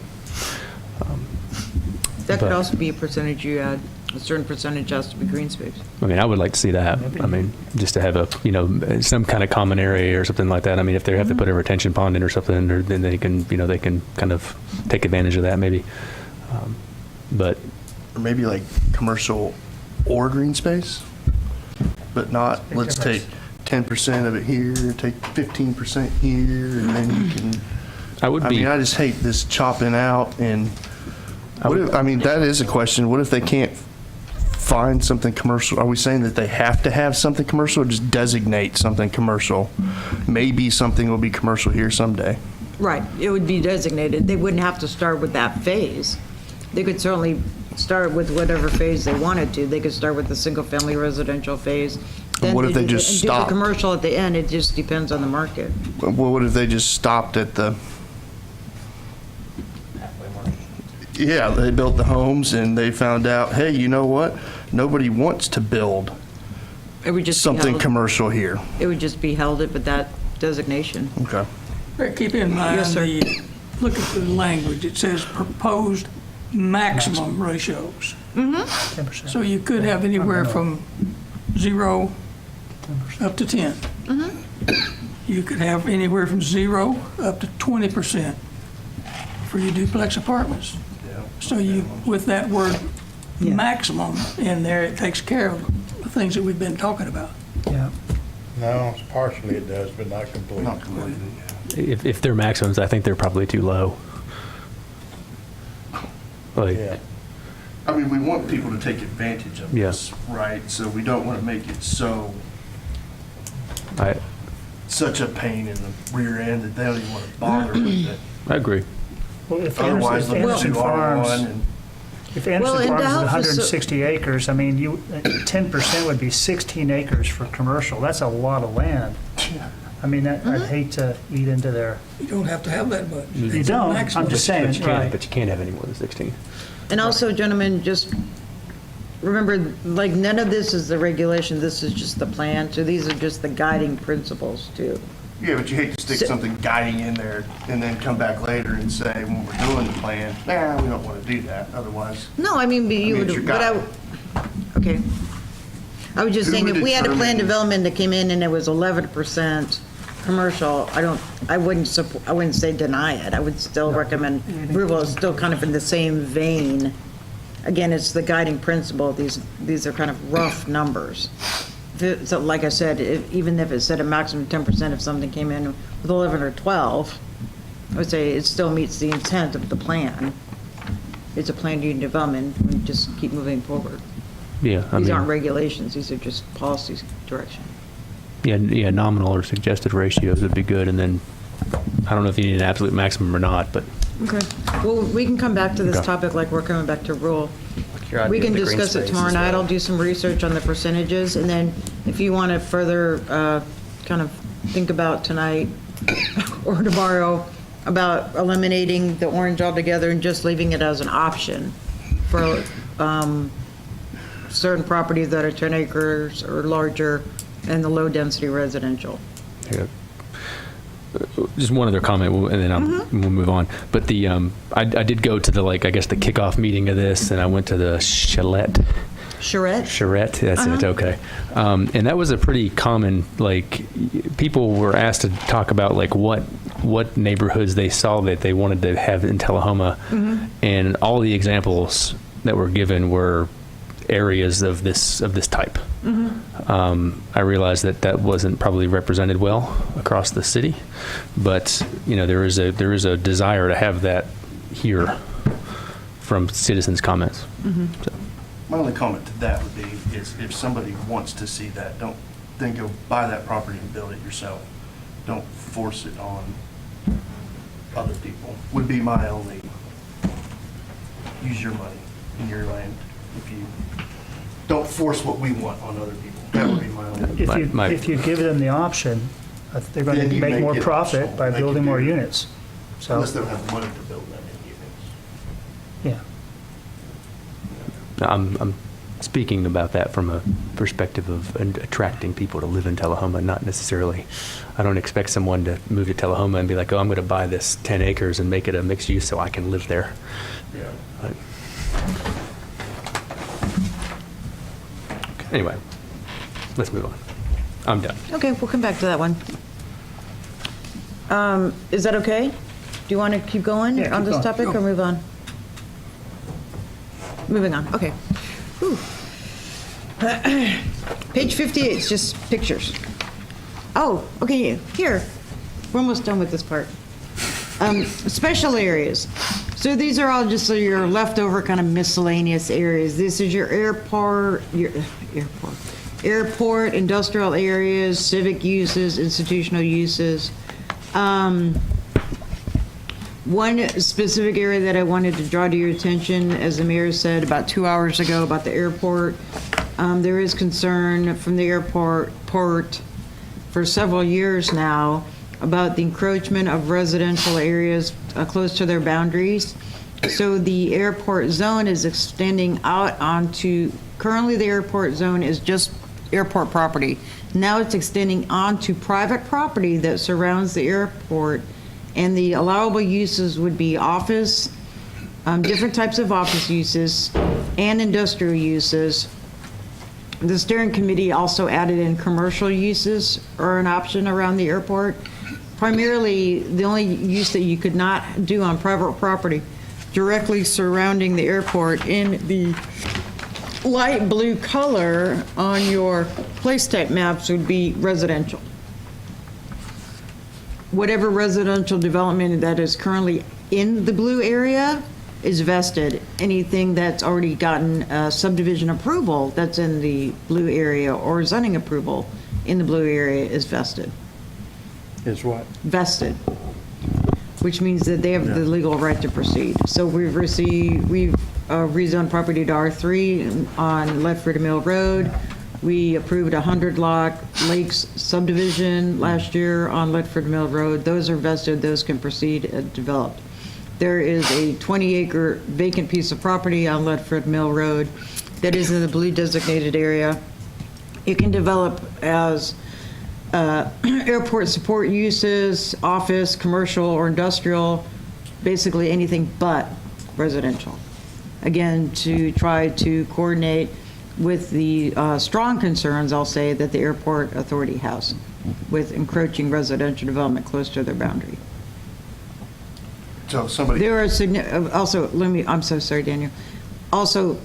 That could But- also be a percentage you add. A certain percentage has to be green space. I mean, I would like to see that. I mean, just to have a, you know, some kind of common area or something like that. I mean, if they have to put a retention pond in or something, or then they can, you know, they can kind of take advantage of that maybe. But or maybe like commercial or green space, but not, let's take 10% of it here, take 15% here, and then you can, I would I be, mean, I just hate this chopping out and, I what would- if, I mean, that is a question. What if they can't find something commercial? Are we saying that they have to have something commercial or just designate something commercial? Maybe something will be commercial here someday. Right, it would be designated. They wouldn't have to start with that phase. They could certainly start with whatever phase they wanted to. They could start with the single-family residential phase. Then what if they do the- just and stop? do the commercial at the end. It just depends on the market. Well, what if they just stopped at the, Halfway mark. yeah, they built the homes and they found out, hey, you know what? Nobody wants to build It would just be something held, commercial here. it would just be held with that designation. Okay. But keep in mind, Yes, sir. look at the language. It says proposed maximum ratios. 10%. So you could have anywhere from 0 up to 10. You could have anywhere from 0 up to 20% for your duplex apartments. So you, with that word maximum in there, it takes care of the things that we've been talking about. Yeah. No, partially it does, but not completely. Not completely. if they're maximums, I think they're probably too low. Like, Yeah. I mean, we want people to take advantage of Yeah. this, right? So we don't want to make it such a pain in the rear end that they don't even want to bother with it. I agree. Well, if Otherwise, they'll Anderson do R1 Farms, and, if Well, Anderson and Farms is Dallas is 160 acres, I mean, 10% would be 16 acres for commercial. That's a lot of land. I mean, I'd hate to eat into their, You don't have to have that much. you It's a don't, maximum. I'm just saying, right. But you can't have any more than 16. And also, gentlemen, just remember, like, none of this is the regulation, this is just the plan. So these are just the guiding principles too. yeah, but you hate to stick something guiding in there and then come back later and say, when we're doing the plan, nah, we don't want to do that, otherwise. No, I mean, but you I mean, would, it's your but I, guide. okay. I was just Who saying, would if we had a plan determine- development that came in and it was 11% commercial, I wouldn't say deny it. I would still recommend approval. It's still kind of in the same vein. Again, it's the guiding principle. These are kind of rough numbers. So like I said, even if it said a maximum 10%, if something came in with 11 or 12, I would say it still meets the intent of the plan. It's a planned unit development, we just keep moving forward. Yeah, I These aren't mean, regulations, these are just policy direction. yeah, nominal or suggested ratios would be good, and then, I don't know if you need an absolute maximum or not, but Okay. Well, we can come back to this Okay. topic like we're coming back to rule. your We idea can of the green discuss it space tomorrow as night. well. I'll do some research on the percentages, and then if you want to further kind of think about tonight or tomorrow about eliminating the orange altogether and just leaving it as an option for certain properties that are 10 acres or larger and the low-density residential. Yeah. Just one other comment, and then we'll move on. But the I did go to the, like, I guess the kickoff meeting of this, and I went to the Charette, that's it, okay. And that was a pretty common, like, people were asked to talk about, like, what neighborhoods they saw that they wanted to have in Tullahoma, and all the examples that were given were areas of this type. I realize that that wasn't probably represented well across the city, but there is a desire to have that here from citizens' comments. So. My only comment to that would be is if somebody wants to see that, don't then go buy that property and build it yourself. Don't force it on other people, would be my only, use your money in your land. If you don't force what we want on other people, that would be my only. If you give them the option, they're going Then to you make make more it profit optional. by They building can more do- units. So, Unless they don't have the money to build that many units. yeah. I'm speaking about that from a perspective of attracting people to live in Tullahoma, not necessarily. I don't expect someone to move to Tullahoma and be like, oh, I'm going to buy this 10 acres and make it a mixed use so I can live there. Yeah. Anyway, let's move on. I'm done. Okay, we'll come back to that one. Is that okay? Do you want to keep going Yeah, on keep this going. topic or move on? Moving on, okay. Whew. Page 58 is just pictures. Oh, okay, here. We're almost done with this part. Special areas. So these are all just your leftover kind of miscellaneous areas. This is your airport, industrial areas, civic uses, institutional uses. One specific area that I wanted to draw to your attention, as the mayor said about 2 hours ago about the airport, there is concern from the airport for several years now about the encroachment of residential areas close to their boundaries. So the airport zone is extending out onto, currently the airport zone is just airport property. Now it's extending onto private property that surrounds the airport, and the allowable uses would be office, different types of office uses, and industrial uses. The steering committee also added in commercial uses are an option around the airport. Primarily, the only use that you could not do on private property directly surrounding the airport in the light blue color on your place type maps would be residential. Whatever residential development that is currently in the blue area is vested. Anything that's already gotten subdivision approval that's in the blue area or zoning approval in the blue area is vested. Is what? Vested, which means that they have the legal right to proceed. So we've rezoned property to R3 on Ledford Mill Road. We approved a 100-lot Lakes subdivision last year on Ledford Mill Road. Those are vested, those can proceed and develop. There is a 20-acre vacant piece of property on Ledford Mill Road that is in the blue designated area. It can develop as airport support uses, office, commercial, or industrial, basically anything but residential. Again, to try to coordinate with the strong concerns, I'll say, that the airport authority has with encroaching residential development close to their boundary. So somebody. There are also, I'm so sorry, Daniel. Also,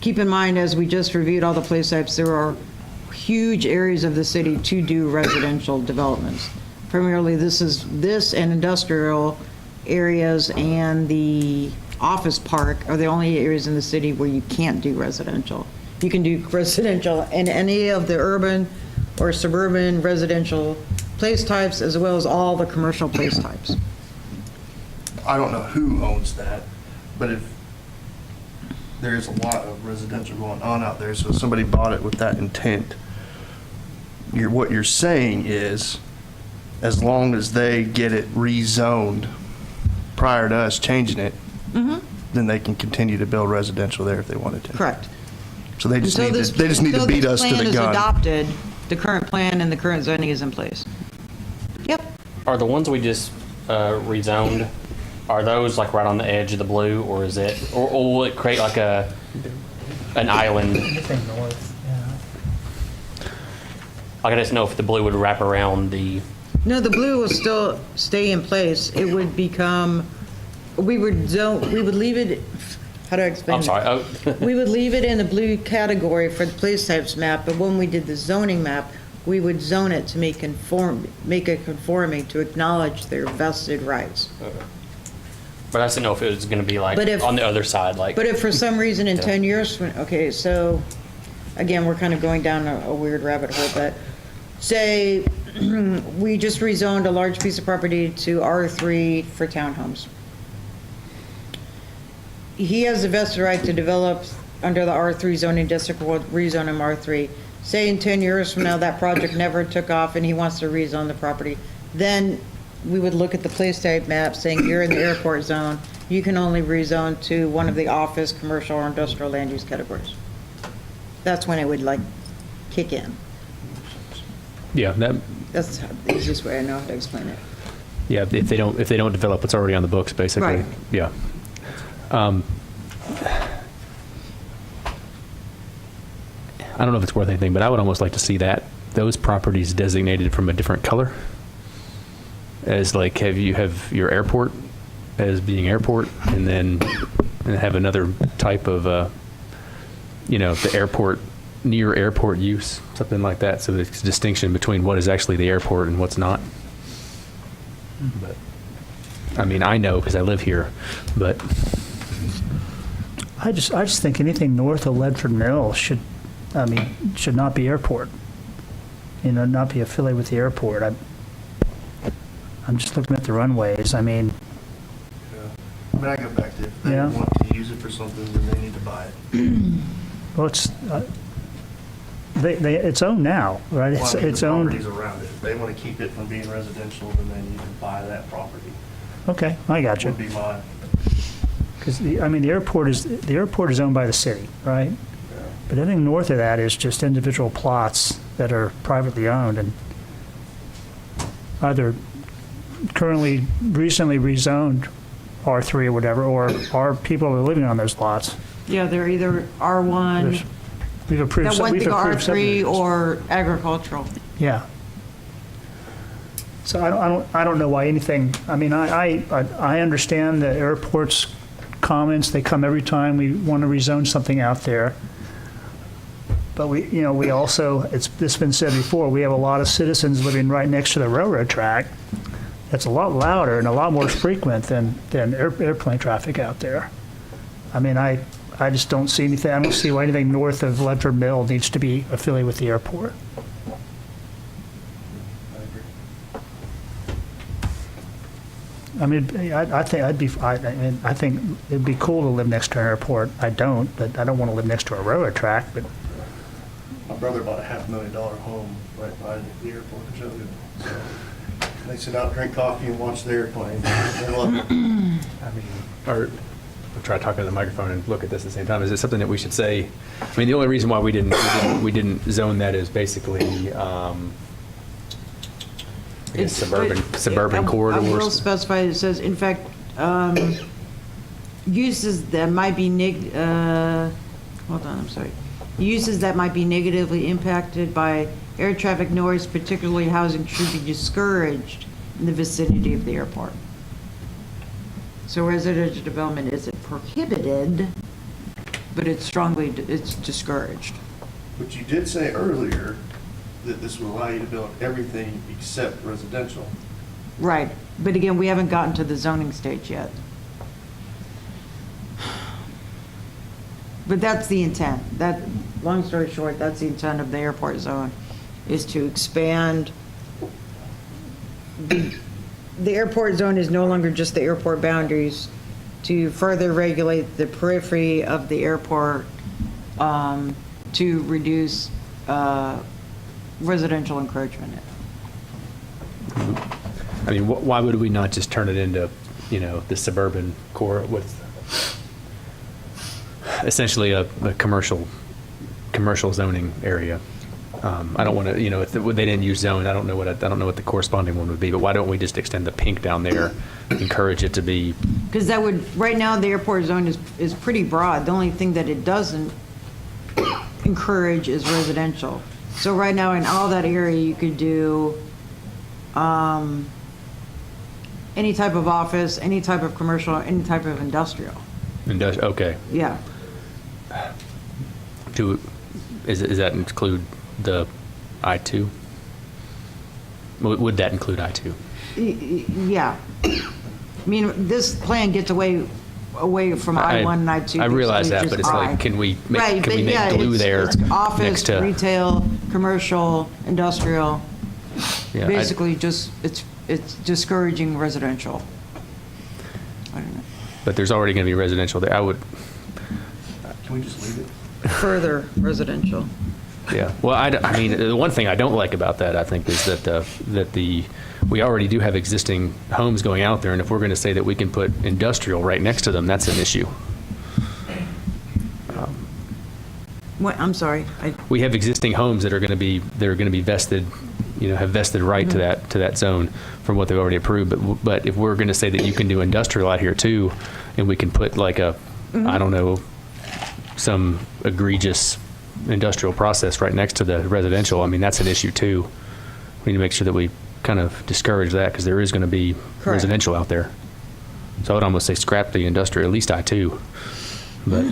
keep in mind, as we just reviewed all the place types, there are huge areas of the city to do residential developments. Primarily, this and industrial areas and the office park are the only areas in the city where you can't do residential. You can do residential in any of the urban or suburban residential place types, as well as all the commercial place types. I don't know who owns that, but if there's a lot of residential going on out there, so if somebody bought it with that intent, what you're saying is, as long as they get it rezoned prior to us changing it, then they can continue to build residential there if they wanted to. Correct. So they just need to beat us to the Until this plan is gun. adopted, the current plan and the current zoning is in place. Yep. Are the ones we just rezoned, are those like right on the edge of the blue, or is it, or will it create like an island? Anything north, yeah. Like, I just know if the blue would wrap around the, No, the blue will still stay in place. It would become, we would leave it, how do I explain I'm it? sorry. Oh, We would leave it in the blue category for the place types map, but when we did the zoning map, we would zone it to make it conforming to acknowledge their vested rights. but I just didn't know if it was going to be like But if- on the other side, like. But if for some reason in Yeah. 10 years, okay, so, again, we're kind of going down a weird rabbit hole, but say we just rezoned a large piece of property to R3 for townhomes. He has the vested right to develop under the R3 zoning district, we'll rezone him R3. Say in 10 years from now, that project never took off and he wants to rezone the property, then we would look at the place type map saying you're in the airport zone, you can only rezone to one of the office, commercial, or industrial land use categories. That's when it would like kick in. Yeah, That's the easiest way I know how to explain it. yeah, if they don't develop what's already on the books, basically. Right. Yeah. I don't know if it's worth anything, but I would almost like to see those properties designated from a different color. As like, have your airport as being airport, and then have another type of, the airport, near airport use, something like that, so there's a distinction between what is actually the airport and what's not. But, I mean, I know because I live here, but I just think anything north of Ledford Mill should not be airport. Not be affiliated with the airport. I'm just looking at the runways. I mean, I mean, I go back to if they Yeah. want to use it for something, then they need to buy it. well, it's, it's owned now, right? Well, I mean, It's the owned. properties around it. If they want to keep it from being residential, then they need to buy that property. Okay, I got you. Would be my, Because the airport is owned by the city, right? But everything north of that is just individual plots that are privately owned and either recently rezoned R3 or whatever, or are people are living on those lots. Yeah, they're either R1, We've approved. that one we've thing approved R3 subdivisions. or agricultural. Yeah. So I don't know why anything, I mean, I understand the airport's comments, they come every time we want to rezone something out there. But we also, it's been said before, we have a lot of citizens living right next to the railroad track. That's a lot louder and a lot more frequent than airplane traffic out there. I mean, I just don't see anything, I don't see why anything north of Ledford Mill needs to be affiliated with the airport. I mean, I think it'd be cool to live next to an airport. I don't, but I don't want to live next to a railroad track, but my brother bought a $500,000 home right by the airport in Chattanooga. So they sit out, drink coffee, and watch the airplane. They love it. I mean, or we'll try talking to the microphone and look at this at the same time. Is it something that we should say? I mean, the only reason why we didn't zone that is basically, I guess suburban corridors. I will specify, it says, in fact, uses that might be uses that might be negatively impacted by air traffic noise, particularly housing, should be discouraged in the vicinity of the airport. So residential development isn't prohibited, but it's discouraged. But you did say earlier that this will allow you to build everything except residential. Right, but again, we haven't gotten to the zoning stage yet. But that's the intent. That, long story short, that's the intent of the airport zone, is to expand. The airport zone is no longer just the airport boundaries, to further regulate the periphery of the airport, to reduce residential encroachment. I mean, why would we not just turn it into, the suburban core with essentially a commercial zoning area? I don't want to, if they didn't use zone, I don't know what the corresponding one would be. But why don't we just extend the pink down there, encourage it to be? Because that would, right now, the airport zone is pretty broad. The only thing that it doesn't encourage is residential. So right now, in all that area, you could do any type of office, any type of commercial, any type of industrial. Okay. Yeah. Does that include the I-2? Would that include I-2? Yeah. I mean, this plan gets away from I-1 and I-2. I realize that, basically but it's just like, I. can we make, Right, can we but make yeah, glue it's- there it's office, next to? retail, commercial, industrial. Yeah, Basically, just, it's discouraging residential. I don't know. But there's already going to be residential there. I would, Can we just leave it? Further residential. yeah. Well, I mean, the one thing I don't like about that, I think, is that we already do have existing homes going out there, and if we're going to say that we can put industrial right next to them, that's an issue. What, I'm sorry. We have existing homes that are going to be vested, have vested right to that zone from what they've already approved. But if we're going to say that you can do industrial out here too, and we can put like I don't know, some egregious industrial process right next to the residential, I mean, that's an issue too. We need to make sure that we kind of discourage that, because there is going to be Correct. residential out there. So I would almost say scrap the industrial, at least I-2. But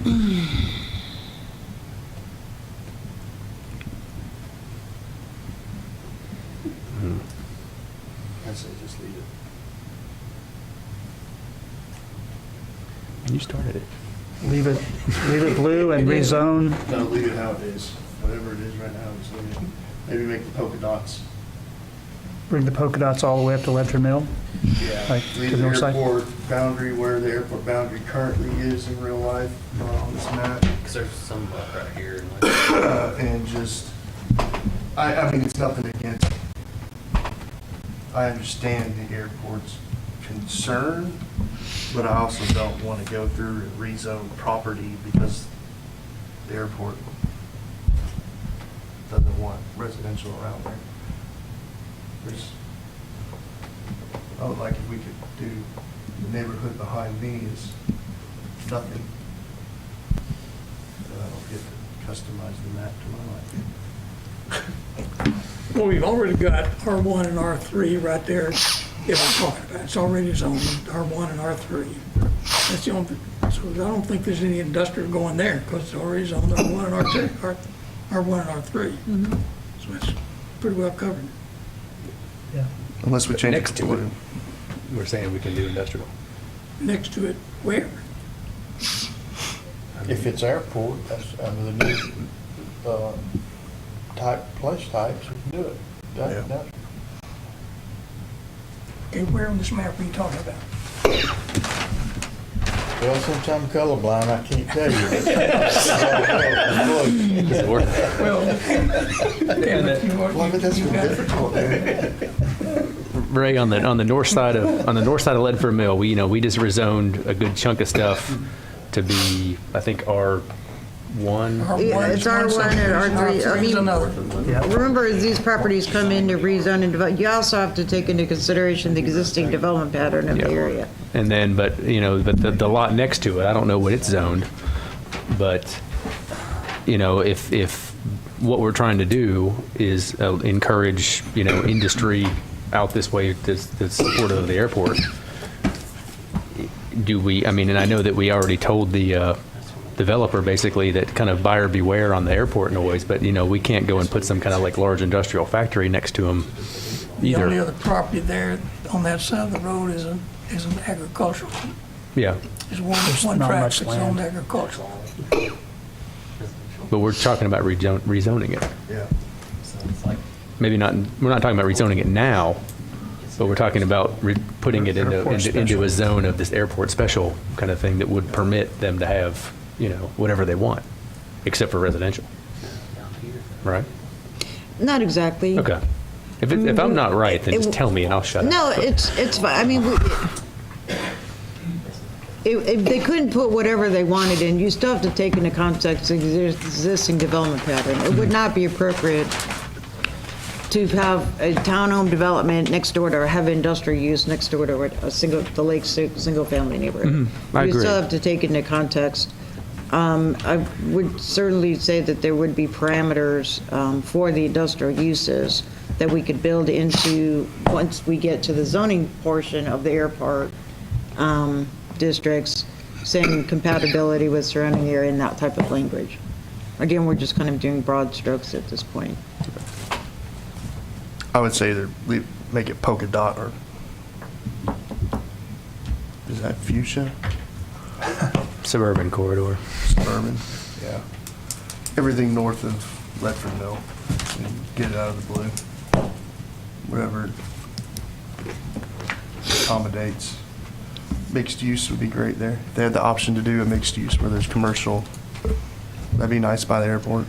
I say just leave it. you started it. Leave it blue and rezone. No, leave it how it is. Whatever it is right now, just leave it. Maybe make the polka dots. Bring the polka dots all the way up to Ledford Mill. Yeah. Like Leave to the the north side? airport boundary where the airport boundary currently is in real life, not on this map. Because there's some right here. And like, And just, I mean, it's nothing against, I understand the airport's concern, but I also don't want to go through and rezone property because the airport doesn't want residential around there. There's, I would like if we could do, the neighborhood behind me is nothing. But I don't get to customize the map to my liking. Well, we've already got R1 and R3 right there, if we're talking about, it's already zoned, R1 and R3. That's the only, so I don't think there's any industrial going there, because it's already zoned R1 and R2, R1 and R3. So it's pretty well covered. Yeah. Unless we change it Next to to it, blue. we're saying we can do industrial. Next to it, where? If it's airport, that's under the new place types, we can do it. That- Okay, where on this map are you talking about? Well, since I'm colorblind, I can't tell you. Well, but that's difficult, man. Ray, on the north side of Ledford Mill, we just rezoned a good chunk of stuff to be, I think, R1. Yeah, it's R1 and R3. I mean, Another. remember, as these properties come in to rezone and develop, you also have to take into consideration the existing development pattern of the Yeah. area. And then, but the lot next to it, I don't know what it's zoned, but, if what we're trying to do is encourage, industry out this way that's supportive of the airport, and I know that we already told the developer basically that kind of buyer beware on the airport noise, but, we can't go and put some kind of like large industrial factory next to them The only either. other property there on that side of the road is an agricultural. Yeah, There's one not tract much that's land. zoned agricultural. but we're talking about rezoning it. Yeah. so it's like, Maybe not, we're not talking about rezoning it now, but we're talking about putting it Airport into special. a zone of this airport special kind of thing that would permit them to have, whatever they want, except for residential, down here. right? Not exactly. Okay. If I'm not right, then just tell me and I'll shut up. No, But- it's fine. I mean, if they couldn't put whatever they wanted in, you still have to take into context the existing development pattern. It would not be appropriate to have a townhome development next door to, or have industrial use next door to the Lake single-family neighborhood. I You agree. still have to take into context. I would certainly say that there would be parameters for the industrial uses that we could build into, once we get to the zoning portion of the airport districts, saying compatibility with surrounding area and that type of language. Again, we're just kind of doing broad strokes at this point. I would say either make it polka dot or, is that fuchsia? Suburban corridor. Suburban, yeah. Everything north of Ledford Mill, and get it out of the blue. Whatever accommodates. Mixed use would be great there. If they had the option to do a mixed use where there's commercial, that'd be nice by the airport.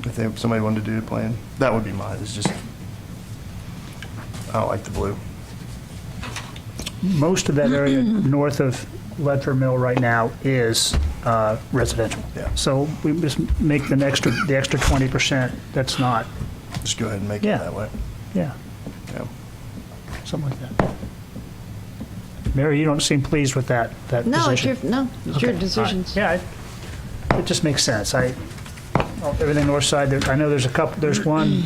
If somebody wanted to do a plan, that would be mine, it's just, I don't like the blue. Most of that area north of Ledford Mill right now is residential. Yeah. So we just make the extra 20% that's not, Just go ahead and make it Yeah. that way. yeah, Yeah. something like that. Mary, you don't seem pleased with that position. No, it's your, no, it's your Okay, all right. decisions. Yeah, it just makes sense. Everything north side, I know there's a couple, there's one,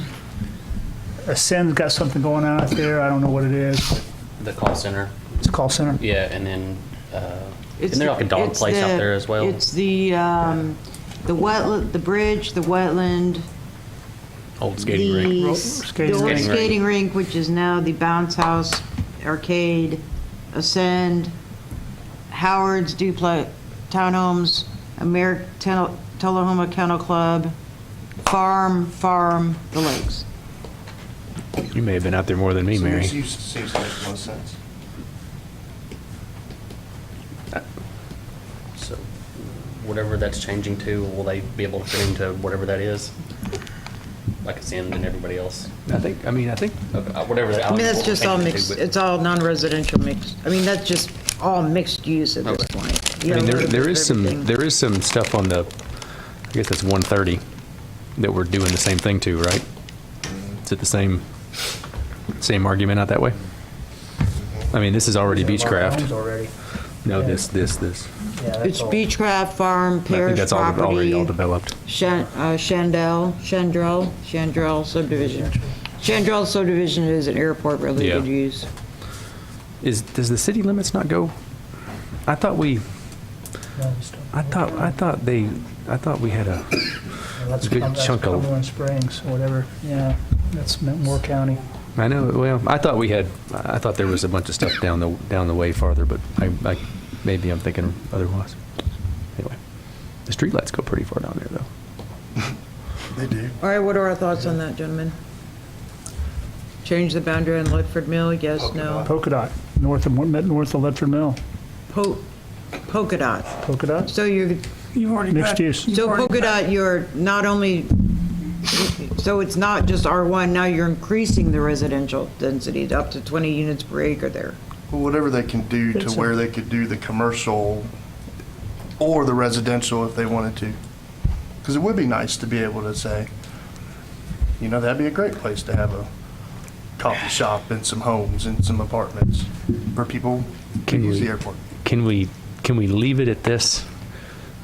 Ascend's got something going on out there, I don't know what it is. The call center, It's a call center? yeah, and then, It's isn't there like a the- dog it's place out the- there as well? It's the wetland, the bridge, the wetland, Old skating rink. the Skating old rink. skating rink, which is now the Bounce House Arcade, Ascend, Howard's Duplex Townhomes, Tullahoma Kennel Club, Farm, the Lakes. You may have been out there more than me, So Mary. mixed use seems to make the most sense. So whatever that's changing to, will they be able to fit into whatever that is? Like Ascend and everybody else? I think, Whatever that. I mean, that's just all mixed, it's all non-residential mixed, I mean, that's just all mixed use at this Okay. point. I You mean, have a little there bit is of everything. there is some stuff on the, I guess that's 130, that we're doing the same thing to, right? Is it the same argument out that way? I mean, this is already Homes Beechcraft. already. No, this. Yeah, It's that's all. Beechcraft Farm, I think Parish that's already all Property, developed. Chandrell subdivision. Chandrell subdivision is an airport related Yeah. use. Does the city limits not go? I thought we had a, That's a good that's chunk of- Cumberland Springs, or whatever, yeah, that's Moore County. I know, well, I thought there was a bunch of stuff down the way farther, but maybe I'm thinking otherwise. Anyway, the streetlights go pretty far down there, though. They do. All right, what are our thoughts on that, gentlemen? Change the boundary on Ledford Mill, yes, no? Polka dot, north of Ledford Mill. Polka dot. Polka dot, So You've already got. Mixed use. you've so already polka got- dot, you're not only, so it's not just R1, now you're increasing the residential density up to 20 units per acre there. Well, whatever they can do to where they could do the commercial or the residential if they wanted to. Because it would be nice to be able to say, you know, that'd be a great place to have a coffee shop and some homes and some apartments for people who Can use we- the airport. Can we leave it at this?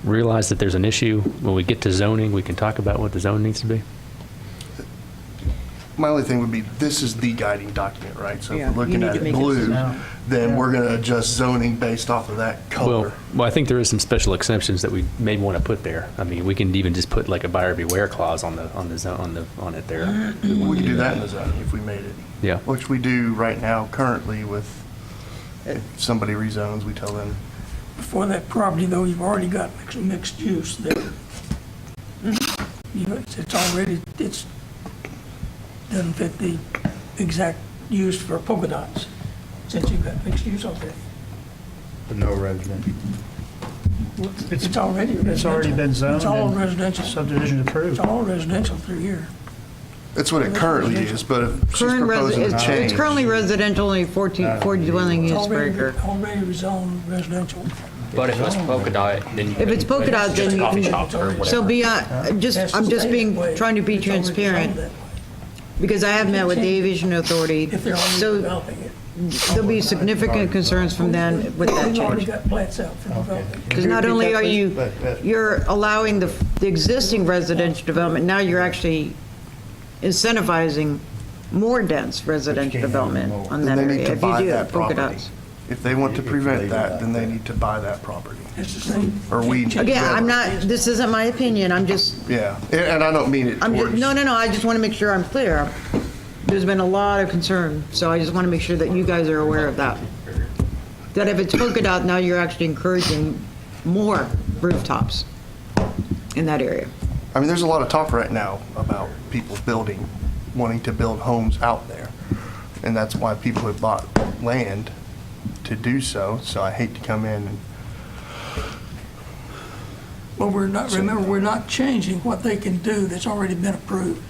Realize that there's an issue. When we get to zoning, we can talk about what the zone needs to be. My only thing would be, this is the guiding document, right? So if Yeah, we're you looking need at to it make a blue, decision. then we're going to adjust zoning based off of that color. Well, I think there is some special exceptions that we may want to put there. I mean, we can even just put like a buyer beware clause on it there. We could do that in the zoning if we made it. Yeah. Which we do right now currently with, if somebody rezones, we tell them, For that property, though, you've already got mixed use there. It's already, doesn't fit the exact use for polka dots, since you've got mixed use out there. But no residential. It's already residential. It's already been zoned It's all and residential. subdivision approved. It's all residential through here. it's what it currently is, but if she's Current proposing to it's change. currently residential, only 40 dwelling It's units per already, acre. already rezoned residential. But if it's polka dot, then you If it's polka dot, then just you coffee can, shops or whatever. so beyond, I'm just being, It's trying to be already zoned transparent, that way. because I have met with the Aviation Authority. If they're already So developing it. there'll be significant concerns from them with that We've already change. got plats out for development. Because not only are you're allowing the existing residential development, now you're actually incentivizing more dense residential development on that Then they need area to if you buy do that polka property. dots. If they want to prevent that, then they need to buy that property. It's the same. Or we. Again, I'm not, this isn't my opinion, I'm just, Yeah, and I don't mean it towards. no, I just want to make sure I'm clear. There's been a lot of concern, so I just want to make sure that you guys are aware of that. That if it's polka dot, now you're actually encouraging more rooftops in that area. I mean, there's a lot of talk right now about people wanting to build homes out there. And that's why people have bought land to do so. So I hate to come in and, Well, remember, we're not changing what they can do that's already been approved.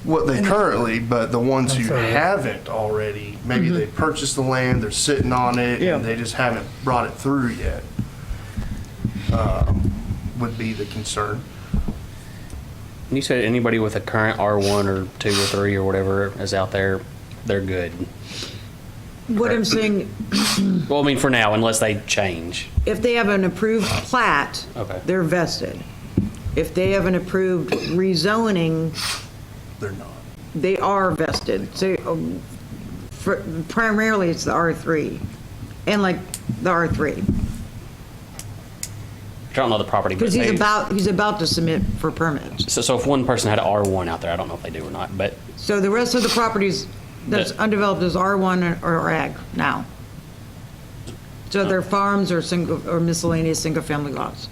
what they currently, but the ones who haven't already, maybe they purchased the land, they're sitting on it, Yeah. and they just haven't brought it through yet, would be the concern. You said anybody with a current R1 or 2 or 3 or whatever is out there, they're good. What I'm saying, Well, I mean, for now, unless they change. if they have an approved plat, Okay. they're vested. If they have an approved rezoning, They're not. they are vested. So primarily, it's the R3, and like the R3. I don't know the property. but Because they- he's about to submit for permits. So if one person had an R1 out there, I don't know if they do or not, but So the rest of the properties that's undeveloped is R1 or ag now. So they're farms or miscellaneous single-family lots.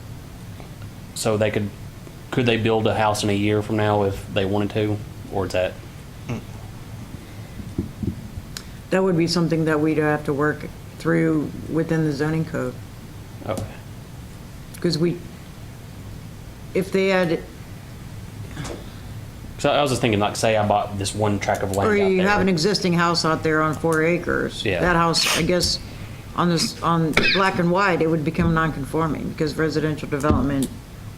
so could they build a house in a year from now if they wanted to, or is that? That would be something that we'd have to work through within the zoning code. Okay. Because if they had, So I was just thinking, like, say I bought this one tract of land or out you there. have an existing house out there on 4 acres. Yeah. That house, I guess, on black and white, it would become non-conforming because residential development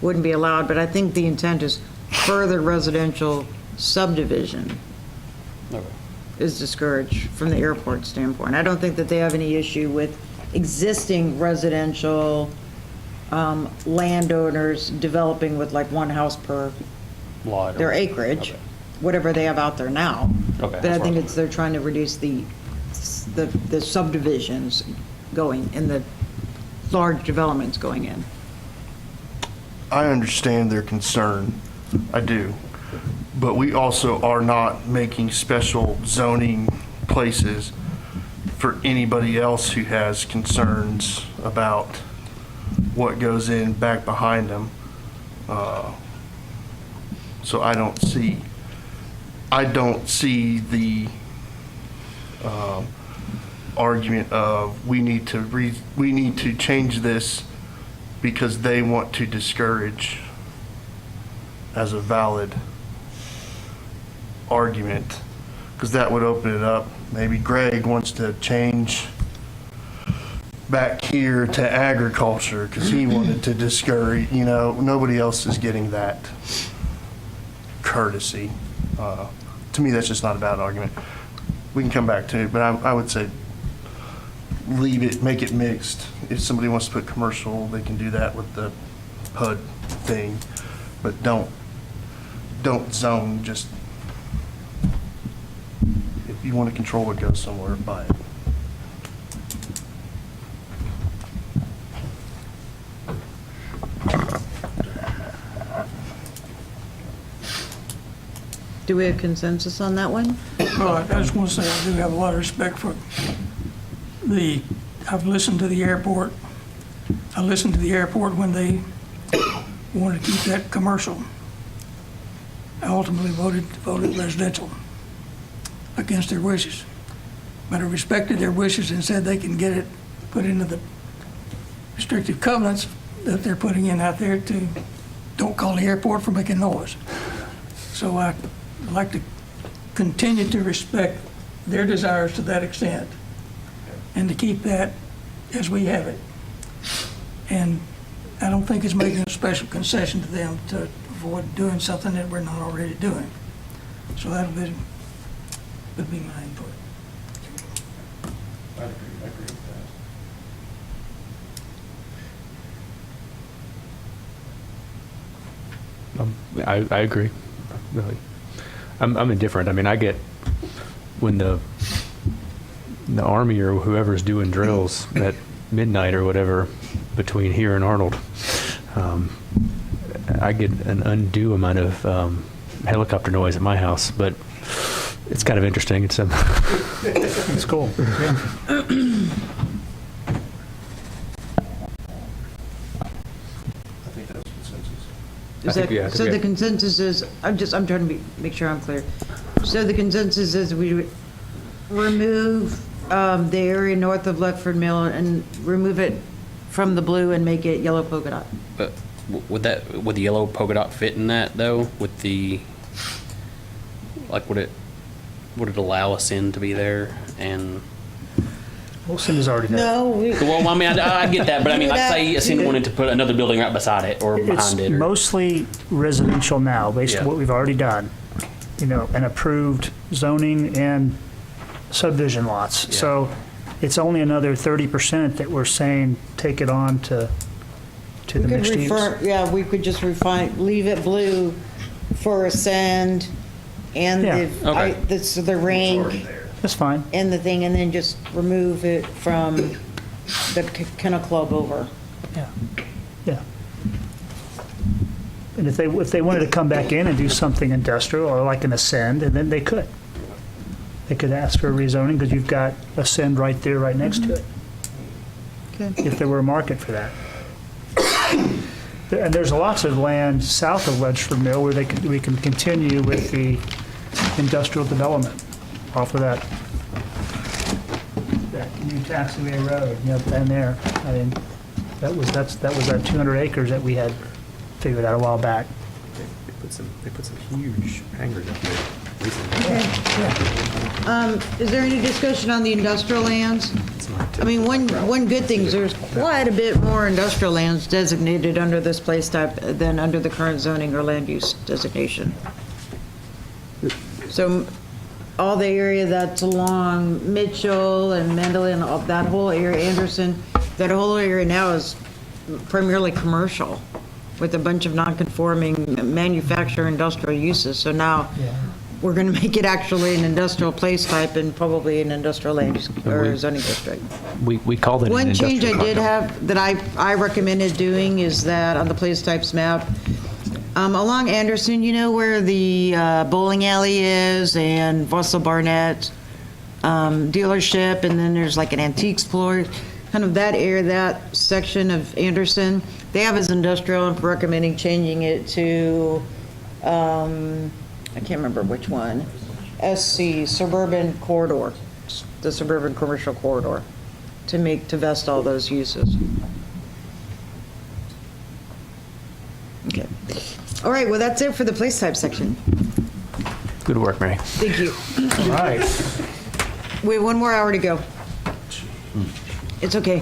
wouldn't be allowed. But I think the intent is further residential subdivision Okay. is discouraged from the airport standpoint. I don't think that they have any issue with existing residential landowners developing with like one house per Lot or- their acreage, Okay. whatever they have out there now. Okay, But I that's think what- they're trying to reduce the subdivisions going in the large developments going in. I understand their concern, I do. But we also are not making special zoning places for anybody else who has concerns about what goes in back behind them. So I don't see the argument of we need to change this because they want to discourage as a valid argument, because that would open it up. Maybe Greg wants to change back here to agriculture because he wanted to discourage, nobody else is getting that courtesy. To me, that's just not a bad argument. We can come back to it, but I would say leave it, make it mixed. If somebody wants to put commercial, they can do that with the PUD thing, but don't zone, just, if you want to control what goes somewhere, buy it. Do we have consensus on that one? Well, I just want to say I do have a lot of respect for I've listened to the airport. I listened to the airport when they wanted to keep that commercial. I ultimately voted residential against their wishes. But I respected their wishes and said they can get it put into the restrictive covenants that they're putting in out there to don't call the airport for making noise. So I'd like to continue to respect their desires to that extent and to keep that as we have it. And I don't think it's making a special concession to them to avoid doing something that we're not already doing. So that would be my input. I agree with that. I agree, really. I'm indifferent. I mean, I get when the Army or whoever's doing drills at midnight or whatever between here and Arnold, I get an undue amount of helicopter noise at my house, but it's kind of interesting. It's It's cool. Yeah. I think that's consensus. I think, yeah, I think So we the have- consensus is, I'm trying to make sure I'm clear. So the consensus is we would remove the area north of Lexford Mill and remove it from the blue and make it yellow polka dot. But would the yellow polka dot fit in that though? With the, like, would it allow a sin to be there? And Wilson is already there. No, well, I mean, I get that, but I mean, like, say a sin wanted to put another building right beside it or It's behind it. Or, mostly residential now, based on Yeah. what we've already done. You know, and approved zoning and subdivision lots. Yeah. So it's only another 30% that we're saying take it on to the we could mixed use. yeah, we could just leave it blue for Ascend and Yeah. Okay. the rank That's fine. and the thing, and then just remove it from the Kennel Club over. Yeah, yeah. And if they wanted to come back in and do something industrial or like an Ascend, and then they could. They could ask for a rezoning because you've got Ascend right there, right next to it, Okay. if there were a market for that. And there's lots of land south of Ledgeford Mill where we can continue with the industrial development off of that new taxiway road, you know, down there. I mean, that was our 200 acres that we had figured out a while back. They put some huge hangars up there recently. Is there any discussion on the industrial lands? I mean, one good thing is there's quite a bit more industrial lands designated under this place type than under the current zoning or land use designation. So all the area that's along Mitchell and Mendel and all that whole area, Anderson, that whole area now is primarily commercial with a bunch of non-conforming manufacturer industrial uses. So now we're going to make it actually an industrial place type and probably an industrial land use or zoning district. We called it an One change I industrial did condo. have that I recommended doing is that on the place types map, along Anderson, you know where the bowling alley is and Vossel Barnett dealership, and then there's like an antique floor, kind of that area, that section of Anderson, they have as industrial, and recommending changing it to, I can't remember which one, SC, Suburban Corridor, the Suburban Commercial Corridor, to vest all those uses. Okay. All right, well, that's it for the place type section. Good work, Mary. Thank you. All right. We have 1 more hour to go. It's okay.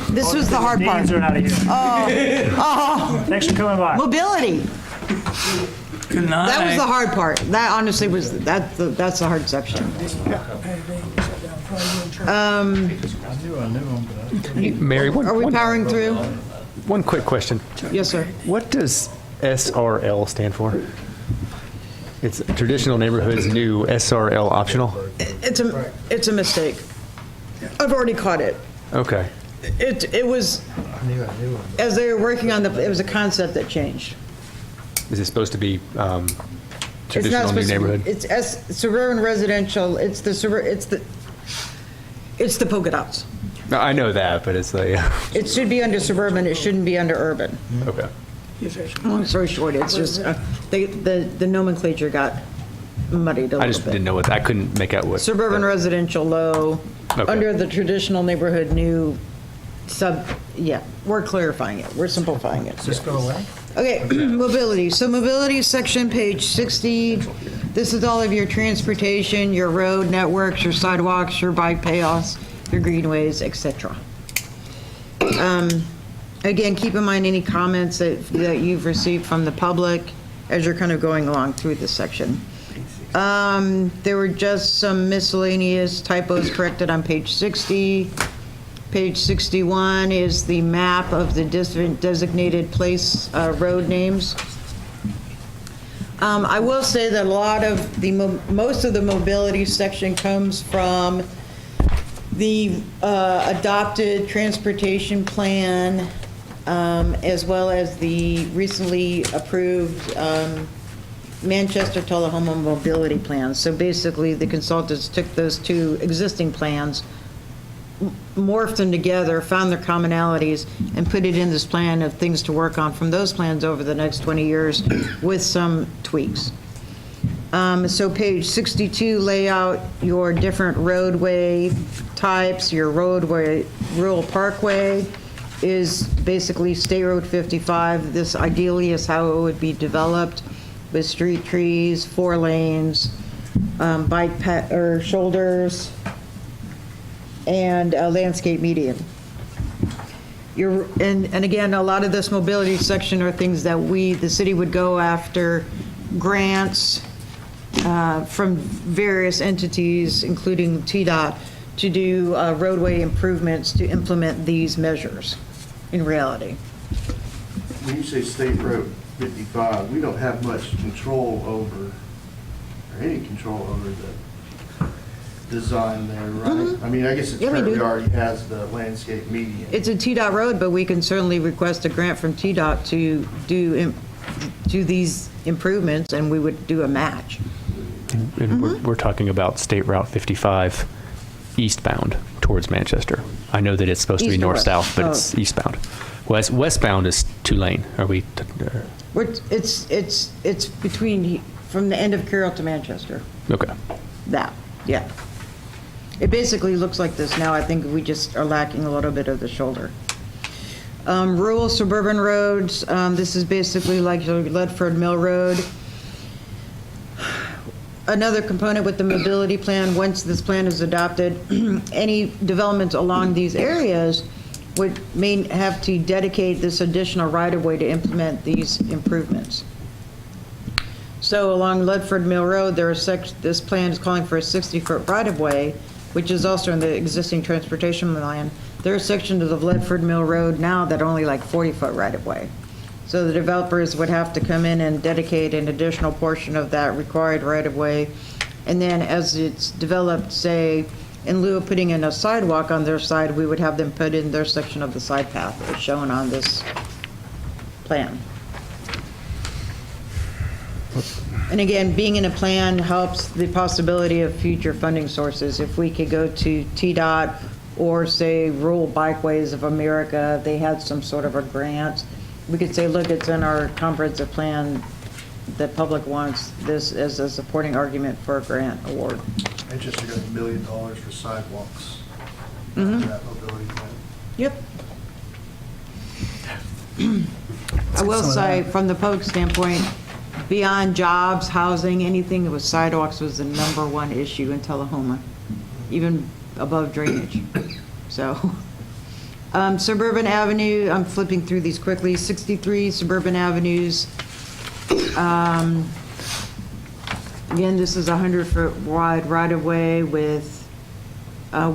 This was the hard part. Meetings are out of here. Oh, Thanks for coming by. mobility. Good night. That was the hard part. That honestly was, that's the hard section. I knew them, but I Mary, Are we powering through? one quick question. Yes, sir. What does SRL stand for? It's traditional neighborhoods, new, SRL optional? It's a mistake. I've already caught it. Okay. It was, knew them. as they were working on it was a concept that changed. Is it supposed to be It's not traditional new supposed to be- neighborhood? It's suburban residential, it's the polka dots. No, I know that, but it's like, It should be under suburban, it shouldn't be under urban. okay. Long story short, it's just, the nomenclature got muddied a I little just didn't bit. know what, I couldn't make out what. Suburban residential low, Okay. under the traditional neighborhood new we're clarifying it, we're simplifying it. Just go away. Okay, mobility. So mobility section, page 60. This is all of your transportation, your road networks, your sidewalks, your bike paths, your greenways, etc. Again, keep in mind any comments that you've received from the public as you're kind of going along through this section. There were just some miscellaneous typos corrected on page 60. Page 61 is the map of the designated place road names. I will say that a lot of most of the mobility section comes from the adopted transportation plan, as well as the recently approved Manchester Tullahoma mobility plans. So basically, the consultants took those two existing plans, morphed them together, found their commonalities, and put it in this plan of things to work on from those plans over the next 20 years with some tweaks. So page 62 lay out your different roadway types. Your roadway, rural parkway is basically State Road 55. This ideally is how it would be developed, with street trees, 4 lanes, bike shoulders, and a landscape median. And again, a lot of this mobility section are things that the city would go after grants from various entities, including TDOT, to do roadway improvements to implement these measures in reality. When you say State Road 55, we don't have much control over, or any control over the design there, right? I mean, I guess it Yeah, we currently do. already has the landscape median. It's a TDOT road, but we can certainly request a grant from TDOT to do these improvements, and we would do a match. And we're talking about State Route 55 eastbound towards Manchester. I know that it's supposed to be East or west? north-south, but Oh. it's eastbound. Westbound is 2-lane. Are we? It's between, from the end of Carroll to Manchester. Okay. That, yeah. It basically looks like this now. I think we just are lacking a little bit of the shoulder. Rural suburban roads, this is basically like your Ledford Mill Road. Another component with the mobility plan, once this plan is adopted, any developments along these areas may have to dedicate this additional right-of-way to implement these improvements. So along Ledford Mill Road, this plan is calling for a 60-foot right-of-way, which is also in the existing transportation plan. There are sections of Ledford Mill Road now that are only like 40-foot right-of-way. So the developers would have to come in and dedicate an additional portion of that required right-of-way. And then as it's developed, say, in lieu of putting in a sidewalk on their side, we would have them put in their section of the side path that is shown on this plan. And again, being in a plan helps the possibility of future funding sources. If we could go to TDOT or say Rural Bikeways of America, they had some sort of a grant, we could say, look, it's in our comprehensive plan, the public wants this as a supporting argument for a grant award. Manchester got $1 million for sidewalks. Mhm. That mobility plan. Yep. I will say, from the public standpoint, beyond jobs, housing, anything with sidewalks was the #1 issue in Tullahoma, even above drainage. So, Suburban Avenue, I'm flipping through these quickly, 63 Suburban Avenues. Again, this is a 100-foot wide right-of-way with,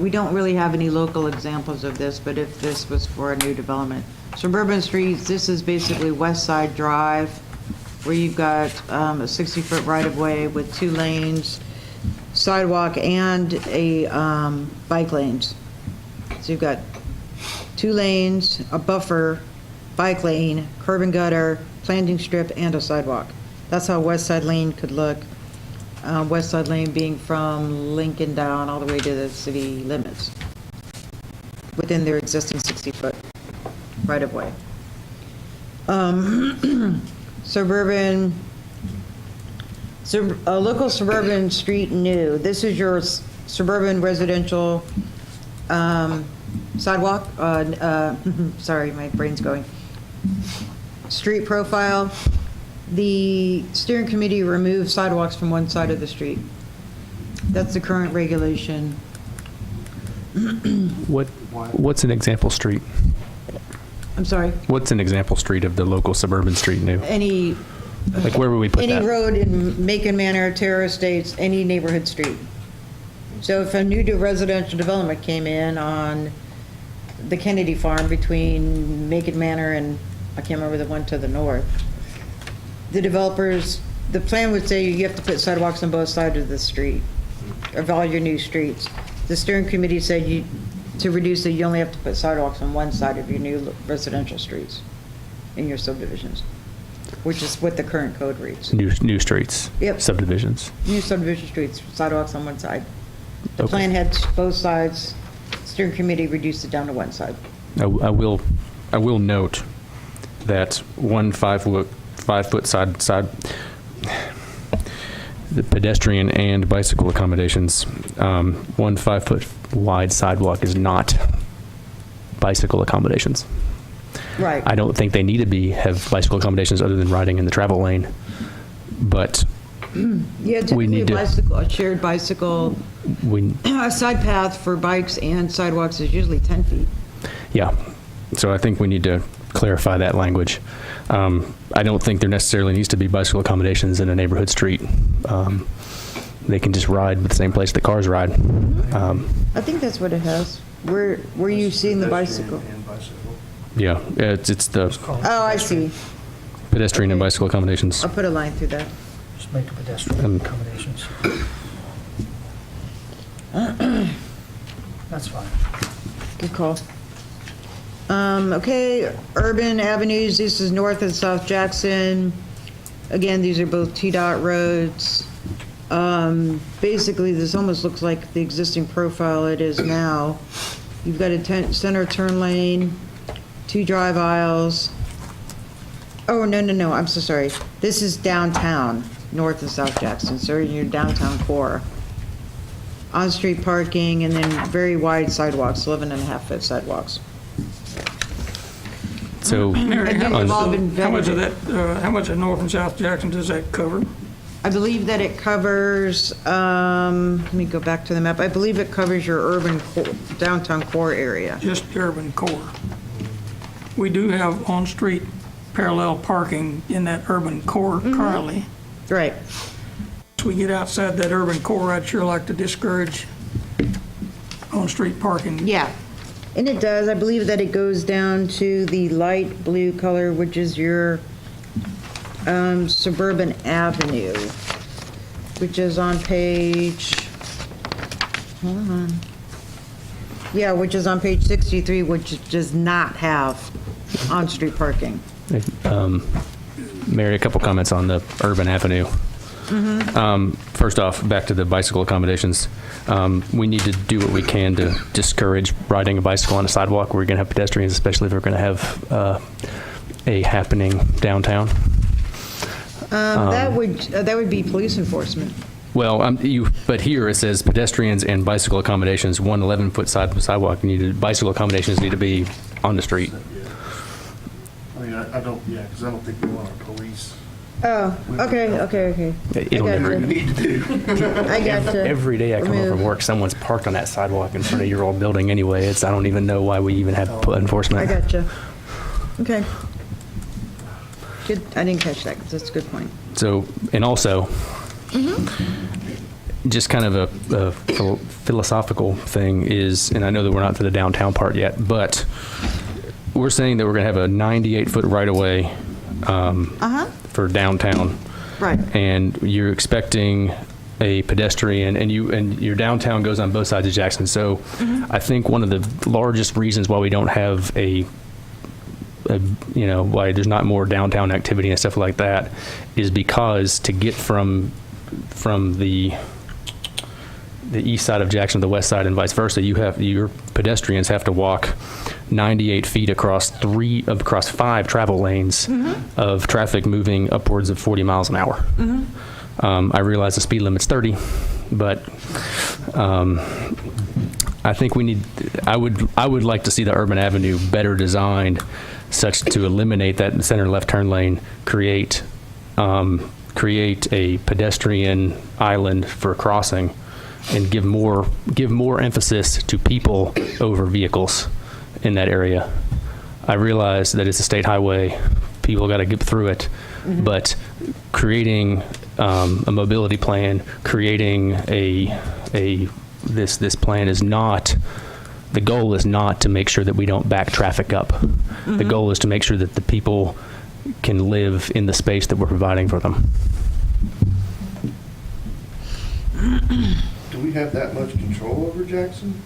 we don't really have any local examples of this, but if this was for a new development. Suburban Streets, this is basically West Side Drive, where you've got a 60-foot right-of-way with 2 lanes, sidewalk, and a bike lanes. So you've got 2 lanes, a buffer, bike lane, curb and gutter, planting strip, and a sidewalk. That's how West Side Lane could look. West Side Lane being from Lincoln down all the way to the city limits, within their existing 60-foot right-of-way. Local suburban street new. This is your suburban residential sidewalk. Sorry, my brain's going. Street profile. The steering committee removed sidewalks from one side of the street. That's the current regulation. What's an example street? I'm sorry. What's an example street of the local suburban street new? Any Like where would we put that? Any road in Macon Manor, Terra Estates, any neighborhood street. So if a new residential development came in on the Kennedy Farm between Macon Manor and, I can't remember the one to the north, the developers, the plan would say you have to put sidewalks on both sides of the street, of all your new streets. the steering committee said to reduce it, you only have to put sidewalks on one side of your new residential streets in your subdivisions, which is what the current code reads. New streets. Yep. Subdivisions. New subdivision streets, sidewalks on one side. The Okay. plan had both sides. Steering committee reduced it down to one side. I will note that one 5-foot side, the pedestrian and bicycle accommodations, one 5-foot wide sidewalk is not bicycle accommodations. Right. I don't think they need to have bicycle accommodations other than riding in the travel lane, but Yeah, typically need a shared bicycle, a side path for bikes and sidewalks is usually 10 feet. yeah. So I think we need to clarify that language. I don't think there necessarily needs to be bicycle accommodations in a neighborhood street. They can just ride the same place the cars ride. I think that's what it has. Where you seeing the bicycle? Pedestrian and bicycle. Yeah, it's the Oh, I see. pedestrian and Okay. bicycle accommodations. I'll put a line through that. Just make a pedestrian accommodations. That's fine. Good call. Okay, urban avenues, this is North and South Jackson. Again, these are both T-Dot roads. Basically, this almost looks like the existing profile it is now. You've got a center turn lane, 2 drive aisles. Oh, no, I'm so sorry. This is downtown, North and South Jackson, so in your downtown core. On-street parking, and then very wide sidewalks, 11.5-foot sidewalks. So Mary, And they've all been how much of vetted. that, how much of North and South Jackson does that cover? I believe that it covers, let me go back to the map. I believe it covers your urban downtown core area. Just urban core. We do have on-street parallel parking in that urban core currently. Right. As we get outside that urban core, I'd sure like to discourage on-street parking. Yeah. And it does. I believe that it goes down to the light blue color, which is your Suburban Avenue, which is on page, hold on. Yeah, which is on page 63, which does not have on-street parking. Mary, a couple comments on the urban avenue. First off, back to the bicycle accommodations. We need to do what we can to discourage riding a bicycle on a sidewalk where we're going to have pedestrians, especially if we're going to have a happening downtown. That would be police enforcement. Well, but here it says pedestrians and bicycle accommodations, one 11-foot sidewalk. Bicycle accommodations need to be on the street. I mean, I don't, because I don't think we want our police. Oh, okay. It'll I never. gotcha. I gotcha. Every day I come home Remove. from work, someone's parked on that sidewalk in front of your old building anyway. I don't even know why we even have enforcement. I gotcha. Okay. Good, I didn't catch that, 'cause that's a good point. So, and also, just kind of a philosophical thing is, and I know that we're not to the downtown part yet, but we're saying that we're going to have a 98-foot right-of-way for downtown. Right. And you're expecting a pedestrian, and your downtown goes on both sides of Jackson. So I think one of the largest reasons why we don't have why there's not more downtown activity and stuff like that is because to get from the east side of Jackson to the west side and vice versa, your pedestrians have to walk 98 feet across 5 travel lanes of traffic moving upwards of 40 miles an hour. I realize the speed limit's 30, but I think I would like to see the urban avenue better designed such to eliminate that center left turn lane, create a pedestrian island for crossing, and give more emphasis to people over vehicles in that area. I realize that it's a state highway, people got to get through it, but creating a mobility plan, creating this plan is not. The goal is not to make sure that we don't back traffic up. The goal is to make sure that the people can live in the space that we're providing for them. Do we have that much control over Jackson?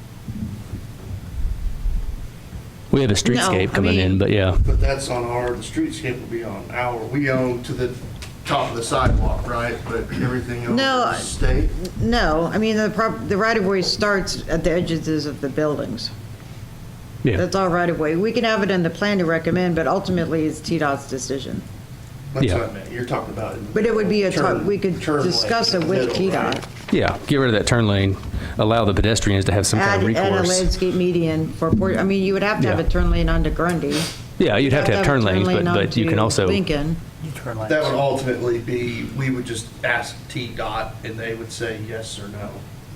We have a streetscape I coming in, mean- but yeah. But that's on the streetscape will be on we own to the top of the sidewalk, right? But everything else No, is state? No, I mean, the right-of-way starts at the edges of the buildings. Yeah. That's all right-of-way. We can have it in the plan to recommend, but ultimately it's TDOT's decision. That's Yeah. what I meant. You're talking about it. But it would be we could Turn lane discuss in it the with middle, TDOT. right? Yeah, get rid of that turn lane, allow the pedestrians to have some kind of Add a recourse. landscape median I mean, you would have to have a Yeah. turn lane onto Grundy. Yeah, you'd have to have turn lanes, lane but you can onto also, Lincoln. Turn lanes. That would ultimately be, we would just ask TDOT and they would say yes or no,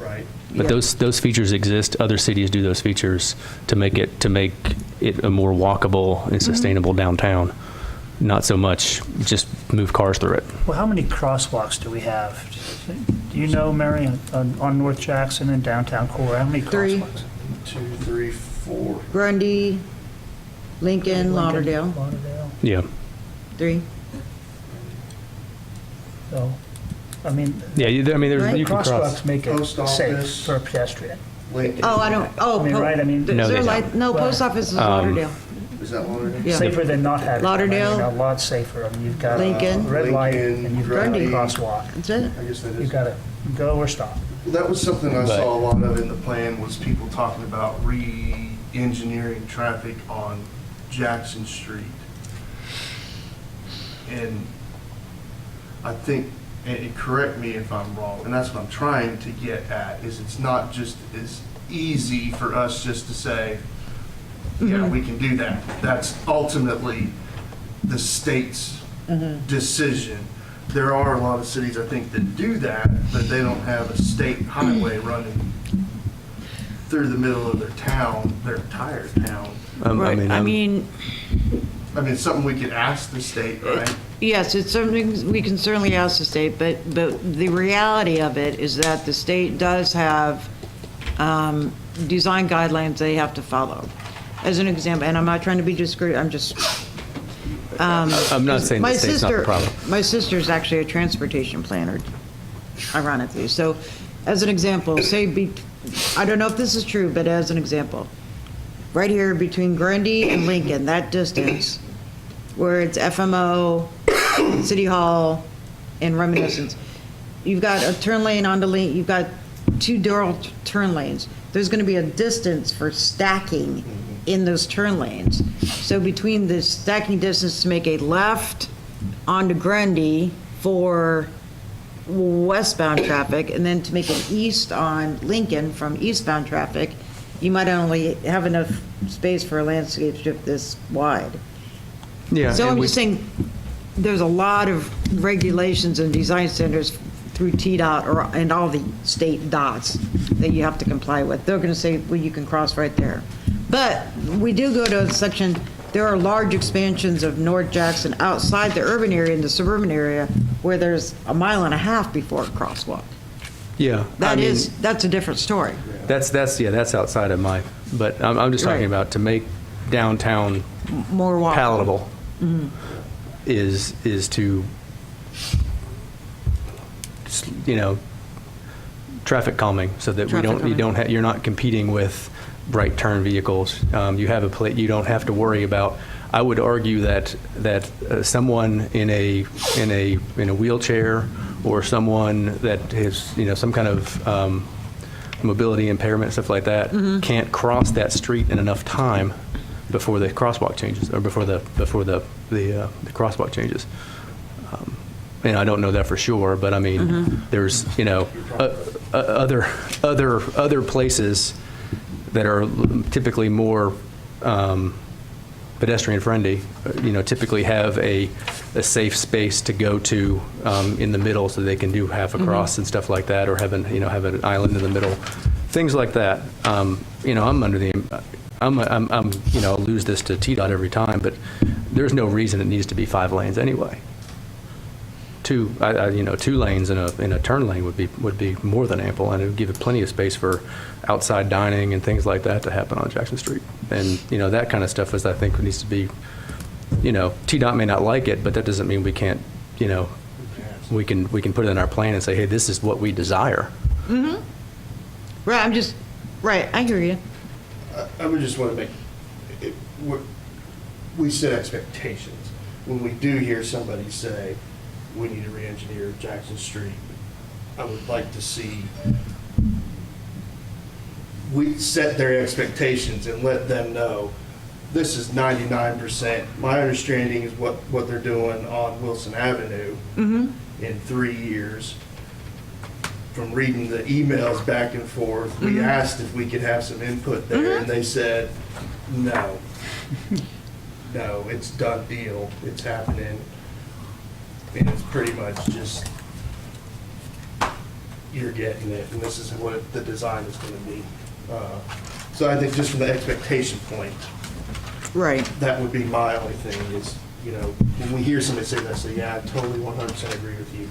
right? but Yeah. those features exist. Other cities do those features to make it a more walkable and sustainable downtown. Not so much just move cars through it. Well, how many crosswalks do we have? Do you know, Mary, on North Jackson and downtown core, how many 3. crosswalks? 2, 3, 4. Grundy, Lincoln, Lauderdale, Lauderdale. Yeah. 3. So, I mean, Yeah, I mean, Right. you can cross. crosswalks make it Post safe office. for a pedestrian. Lincoln. Oh, I don't, I mean, right, I mean- is No, there they light- no, post office is Lauderdale. Is that Lauderdale? Yeah. Safer than not having. Lauderdale. A lot safer. I mean, you've got a Lincoln. red light Lincoln, and you've got a Grundy. crosswalk. That's it? I guess that You've is. got to go or stop. That was something I But- saw a lot of in the plan was people talking about re-engineering traffic on Jackson Street. And I think, and correct me if I'm wrong, and that's what I'm trying to get at, is it's not just as easy for us just to say, yeah, we can do that. That's ultimately the state's decision. There are a lot of cities, I think, that do that, but they don't have a state highway running through the middle of their town, their entire town. Right, I mean, I mean, it's something we could ask the state, right? yes, it's something we can certainly ask the state, but the reality of it is that the state does have design guidelines they have to follow. As an example, and I'm not trying to be discreet, I'm just, I'm not saying the state's not the problem. my sister's actually a transportation planner, ironically. So as an example, I don't know if this is true, but as an example, right here between Grundy and Lincoln, that distance, where it's FMO, City Hall, and Reminiscence, you've got a turn lane onto Lincoln, you've got 2 dual turn lanes. There's going to be a distance for stacking in those turn lanes. So between the stacking distance to make a left onto Grundy for westbound traffic, and then to make an east on Lincoln from eastbound traffic, you might only have enough space for a landscape strip this wide. Yeah. So and I'm we- just saying, there's a lot of regulations and design standards through TDOT and all the state dots that you have to comply with. They're going to say, well, you can cross right there. But we do go to a section, there are large expansions of North Jackson outside the urban area, in the suburban area, where there's 1.5 miles before a crosswalk. Yeah. I mean, That's a different story. That's outside of my, but I'm just talking Right. about to make downtown More walkable. palatable is to, traffic calming so that you're not competing with right turn vehicles. You have you don't have to worry about. I would argue that someone in a wheelchair or someone that has some kind of mobility impairment, stuff like that, can't cross that street in enough time before the crosswalk changes, or before the crosswalk changes. And I don't know that for sure, but I mean, there's other places that are typically more pedestrian friendly, typically have a safe space to go to in the middle, so they can do half across and stuff like that, or have an island in the middle, things like that. I'm I'll lose this to TDOT every time, but there's no reason it needs to be 5 lanes anyway. 2 lanes in a turn lane would be more than ample, and it would give it plenty of space for outside dining and things like that to happen on Jackson Street. And that kind of stuff is, I think, needs to be. TDOT may not like it, but that doesn't mean we can't. We can put it in our plan and say, hey, this is what we desire. Right, I hear you. I would just want to make, we set expectations. When we do hear somebody say, we need to re-engineer Jackson Street, I would like to see, we set their expectations and let them know, this is 99%. My understanding is what they're doing on Wilson Avenue in 3 years. From reading the emails back and forth, we asked if we could have some input there, and they said, no. No, it's done deal, it's happening. And it's pretty much just, you're getting it, and this is what the design is gonna be. So I think just from the expectation point, Right. that would be my only thing is, you know, when we hear somebody say that, I say, yeah, I totally 100% agree with you.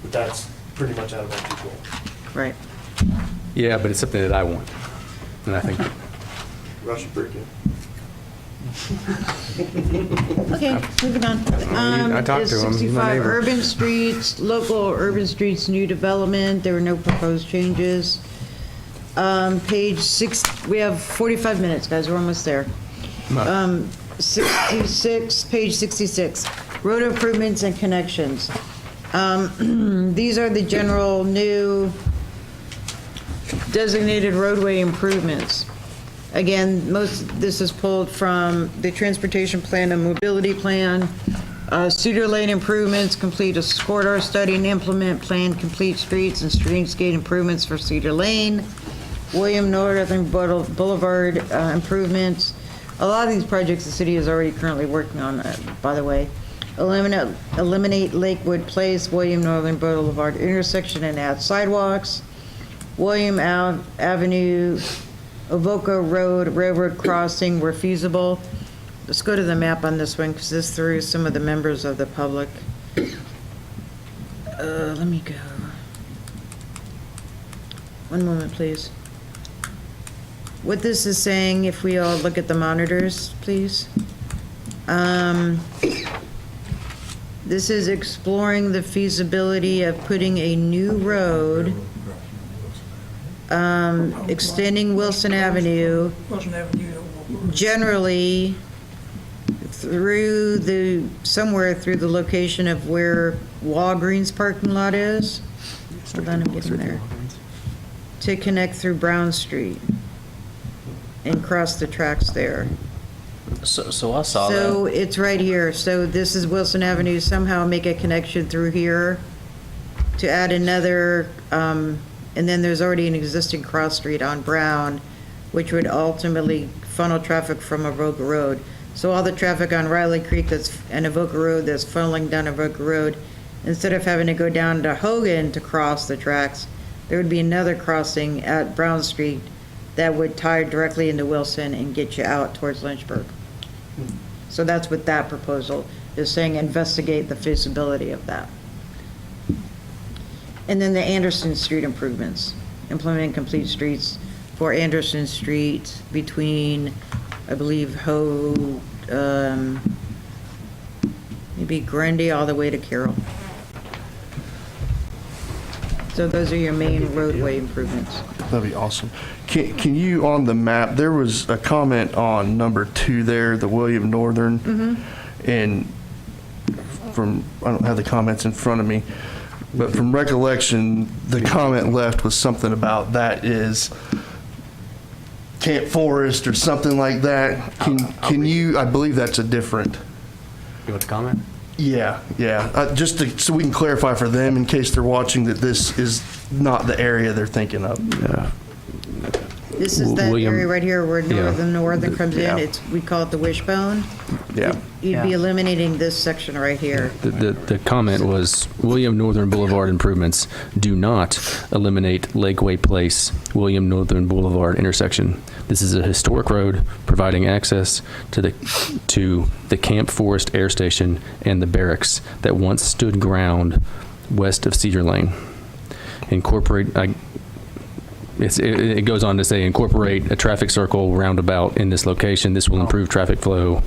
But that's pretty much out of our control. Right. Yeah, but it's something that I want. And I think, Russian brick-in. Okay, moving on. I talked to him, he's my 65 neighbor. urban streets, local urban streets, new development, there were no proposed changes. Page 6, we have 45 minutes, guys, we're almost there. 66, page 66, road improvements and connections. These are the general new designated roadway improvements. Again, this is pulled from the transportation plan and mobility plan. Cedar Lane improvements, complete a corridor study and implement plan, complete streets and streetscape improvements for Cedar Lane. William Northern Boulevard improvements. A lot of these projects the city is already currently working on, by the way. Eliminate Lakewood Place, William Northern Boulevard intersection and add sidewalks. William Avenue, Avoca Road, Railroad Crossing where feasible. Let's go to the map on this one because this threw some of the members of the public. Let me go. One moment, please. What this is saying, if we all look at the monitors, please. This is exploring the feasibility of putting a new road, extending Wilson Avenue, Wilson Avenue. generally through somewhere through the location of where Walgreens parking lot is. Hold on, I'm getting there. To connect through Brown Street and cross the tracks there. So I saw So that. it's right here. So this is Wilson Avenue, somehow make a connection through here to add another, and then there's already an existing cross street on Brown, which would ultimately funnel traffic from Avoca Road. So all the traffic on Riley Creek and Avoca Road that's funneling down Avoca Road, instead of having to go down to Hogan to cross the tracks, there would be another crossing at Brown Street that would tie directly into Wilson and get you out towards Lynchburg. So that's what that proposal is saying, investigate the feasibility of that. And then the Anderson Street improvements, implement complete streets for Anderson Street between, I believe, maybe Grundy all the way to Carroll. So those are your main roadway improvements. That'd be awesome. Can you, on the map, there was a comment on number 2 there, the William Northern, and from, I don't have the comments in front of me, but from recollection, the comment left was something about that is Camp Forest or something like that. Can you, I believe that's a different. You want to comment? Yeah. Just so we can clarify for them in case they're watching that this is not the area they're thinking of. Yeah. This is that William- area right here where yeah. northern comes Yeah. in. We call it the wishbone. Yeah. You'd be eliminating this section right here. The comment was, William Northern Boulevard improvements do not eliminate Lakeway Place, William Northern Boulevard intersection. This is a historic road providing access to the Camp Forest Air Station and the barracks that once stood ground west of Cedar Lane. It goes on to say, incorporate a traffic circle roundabout in this location. This will improve traffic flow.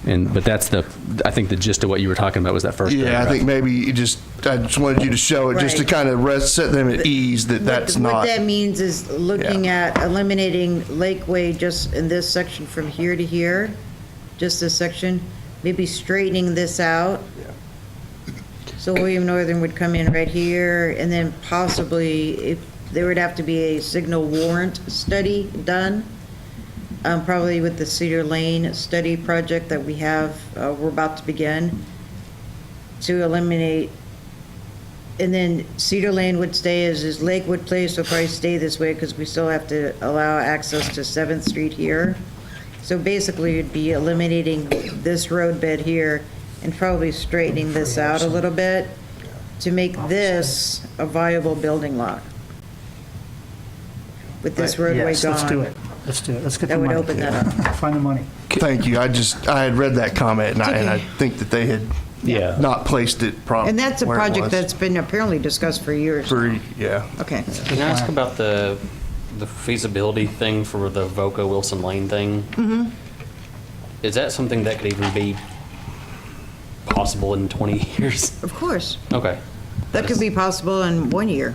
But that's I think the gist of what you were talking about was that first Yeah, I paragraph. think maybe you just I just wanted you to show it, just to Right. kind of set them at ease that that's What not. that means is looking at eliminating Lakeway just in this section from here to here, just this section, maybe straightening this out. So William Northern would come in right here, and then possibly, if there would have to be a signal warrant study done, probably with the Cedar Lane study project that we have, we're about to begin, to eliminate. And then Cedar Lane would stay as Lakewood Place will probably stay this way because we still have to allow access to 7th Street here. So basically, it'd be eliminating this road bed here and probably straightening this out a little bit to make this a viable building lot. With this roadway Yes, gone. let's do it. Let's do it. Let's get the That would money. open that up. Find the money. Thank you. I had read that comment, and I think that they had not placed it properly. And that's a project that's been apparently discussed for years. Yeah. Okay. Can I ask about the feasibility thing for the Voco Wilson Lane thing? Mm-hmm. Is that something that could even be possible in 20 years? Of course. Okay. That could be possible in 1 year.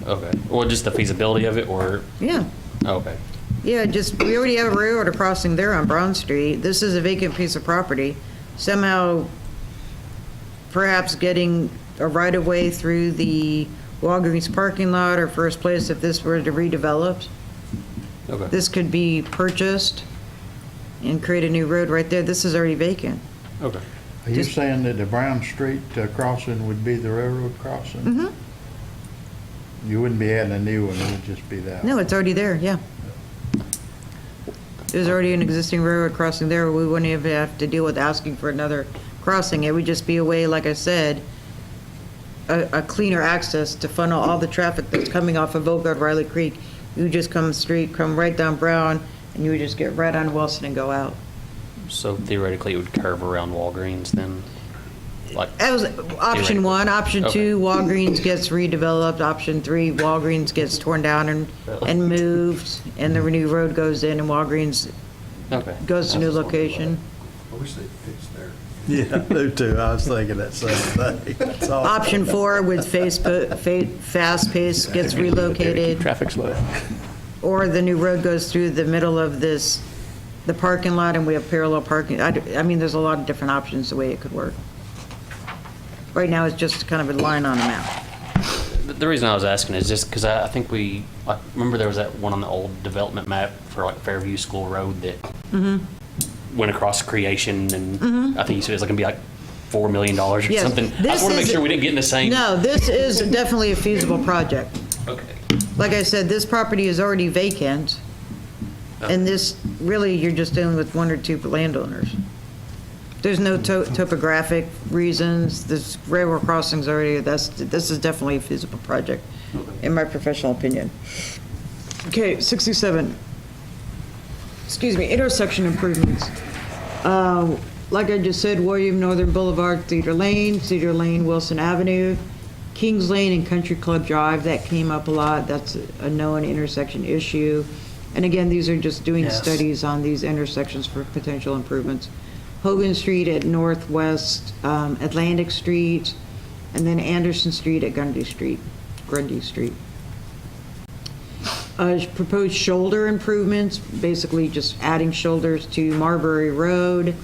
Okay. Or just the feasibility of it, or, Yeah. okay. Yeah, just, we already have a railroad crossing there on Brown Street. This is a vacant piece of property. Somehow, perhaps getting a right-of-way through the Walgreens parking lot or First Place, if this were to redevelop, Okay. this could be purchased and create a new road right there. This is already vacant. Okay. Are you saying that the Brown Street crossing would be the railroad crossing? Mm-hmm. You wouldn't be adding a new one, it would just be that? No, it's already there, yeah. There's already an existing railroad crossing there. We wouldn't even have to deal with asking for another crossing. It would just be a way, like I said, a cleaner access to funnel all the traffic that's coming off of Oakwood Riley Creek. You just come straight, come right down Brown, and you would just get right on Wilson and go out. So theoretically, it would curve around Walgreens then? Like, That was option one. Option two, Walgreens gets redeveloped. Option three, Walgreens gets torn down and moved, and the new road goes in, and Walgreens okay. goes to new location. I wish they fixed there. Yeah, I do too. I was thinking that same thing. It's all- Option four, with Fast Pace gets relocated, Traffic slow. or the new road goes through the middle of the parking lot, and we have parallel parking. I mean, there's a lot of different options the way it could work. Right now, it's just kind of a line on a map. The reason I was asking is just because I think I remember there was that one on the old development map for like Fairview School Road that went across Creation, and I think you said it was like going to be like $4 million or Yes. something. I This just want to make is- sure we didn't get in the same. No, this is definitely a feasible project. Okay. Like I said, this property is already vacant, and this, really, you're just dealing with one or two landowners. There's no topographic reasons, this railroad crossing's already, this is definitely a feasible project, in my professional opinion. Okay, 67. Excuse me, intersection improvements. Like I just said, William Northern Boulevard, Cedar Lane, Wilson Avenue, Kings Lane and Country Club Drive, that came up a lot, that's a known intersection issue. And again, these are just doing studies on these intersections for potential improvements. Hogan Street at Northwest Atlantic Street, and then Anderson Street at Grundy Street. Proposed shoulder improvements, basically just adding shoulders to Marbury Road,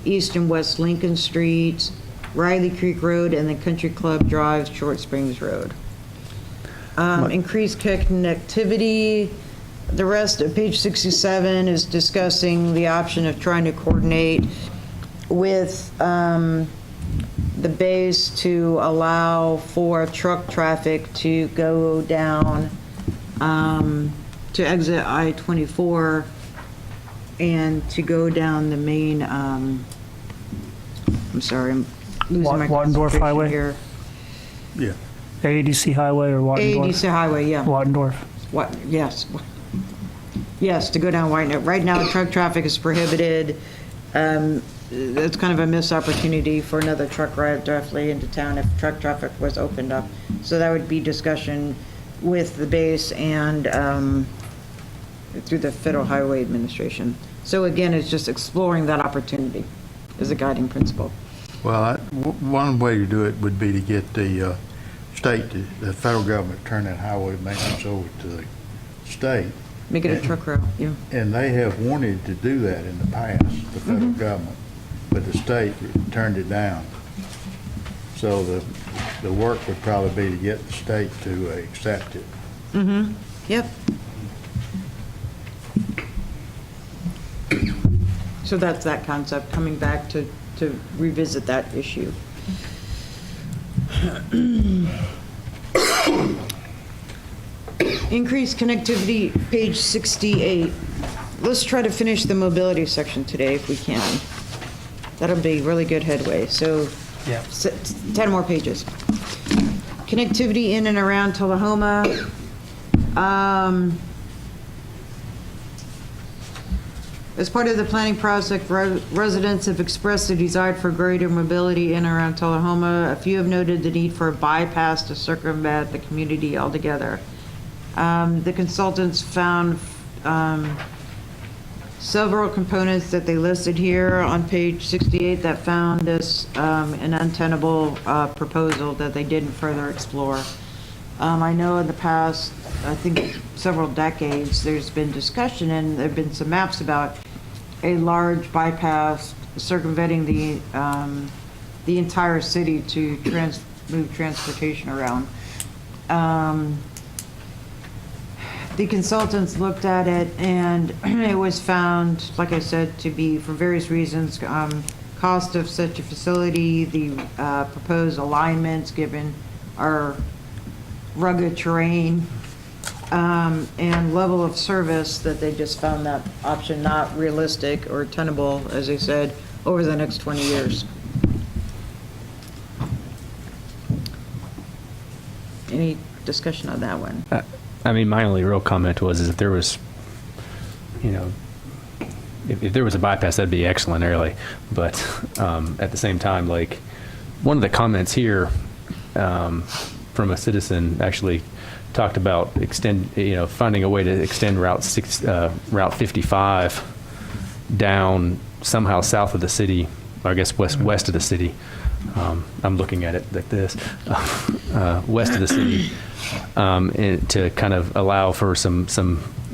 East and West Lincoln Streets, Riley Creek Road, and then Country Club Drive, Short Springs Road. Increased connectivity. The rest of page 67 is discussing the option of trying to coordinate with the base to allow for truck traffic to go down, to exit I-24 and to go down the main, I'm sorry, I'm losing my Wattendorf concentration Highway? here. Yeah. AADC Highway or Wattendorf? AADC Highway, yeah. Wattendorf. What, yes. Yes, to go down White Note. Right now, truck traffic is prohibited. It's kind of a missed opportunity for another truck ride directly into town if truck traffic was opened up. So that would be discussion with the base and through the Federal Highway Administration. So again, it's just exploring that opportunity as a guiding principle. Well, one way to do it would be to get the the federal government to turn that highway maintenance over to the state. Make it a truck route, yeah. And they have wanted to do that in the past, the federal government, but the state turned it down. So the work would probably be to get the state to accept it. Mm-hmm, yep. So that's that concept, coming back to revisit that issue. Increased connectivity, page 68. Let's try to finish the mobility section today if we can. That'll be really good headway. So, Yeah. 10 more pages. Connectivity in and around Tullahoma. As part of the planning process, residents have expressed a desire for greater mobility in and around Tullahoma. A few have noted the need for a bypass to circumvent the community altogether. The consultants found several components that they listed here on page 68 that found this an untenable proposal that they didn't further explore. I know in the past, I think several decades, there's been discussion and there've been some maps about a large bypass circumventing the entire city to move transportation around. The consultants looked at it and it was found, like I said, to be, for various reasons, cost of such a facility, the proposed alignments given our rugged terrain, and level of service, that they just found that option not realistic or tenable, as they said, over the next 20 years. Any discussion on that one? I mean, my only real comment was, is if there was, if there was a bypass, that'd be excellent, really. But at the same time, like, one of the comments here from a citizen actually talked about finding a way to extend Route 55 down somehow south of the city, or I guess west of the city. I'm looking at it like this, west of the city, and to kind of allow for some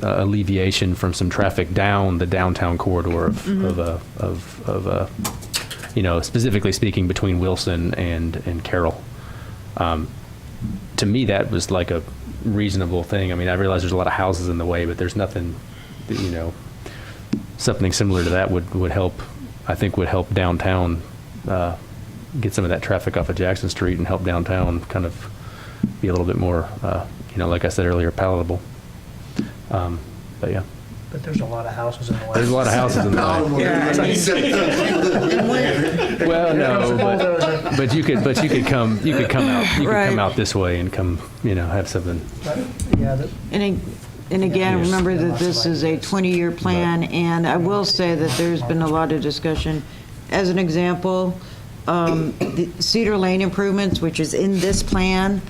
alleviation from some traffic down the downtown corridor of specifically speaking between Wilson and Carroll. To me, that was like a reasonable thing. I mean, I realize there's a lot of houses in the way, but there's nothing that, something similar to that would help. I think would help downtown. Get some of that traffic off of Jackson Street and help downtown kind of be a little bit more, like I said earlier, palatable. But yeah. But there's a lot of houses in the way. There's a lot of houses in the way. Well, no, but you could come out this way and come, have something. And again, remember that this is a 20-year plan, and I will say that there's been a lot of discussion. As an example, the Cedar Lane improvements, which is in this plan,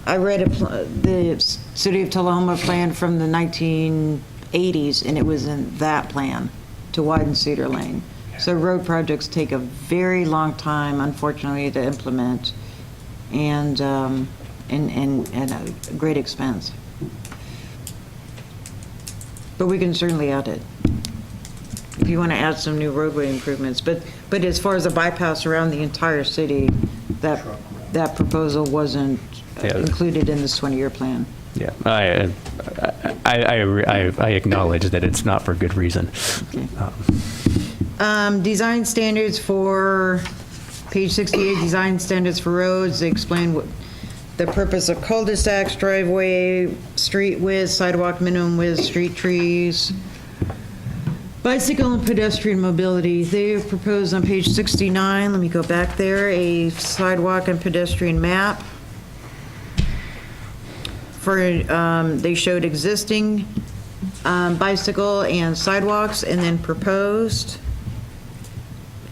I read the City of Tullahoma plan from the 1980s, and it was in that plan to widen Cedar Lane. So road projects take a very long time, unfortunately, to implement, and a great expense. But we can certainly add it if you want to add some new roadway improvements. But as far as a bypass around the entire city, that proposal wasn't included in this 20-year plan. Yeah, I acknowledge that it's not for good reason. Okay. Design standards for page 68. Design standards for roads. They explain what the purpose of cul-de-sacs, driveway, street width, sidewalk minimum width, street trees. Bicycle and pedestrian mobility. They have proposed on page 69, let me go back there, a sidewalk and pedestrian map. They showed existing bicycle and sidewalks, and then proposed.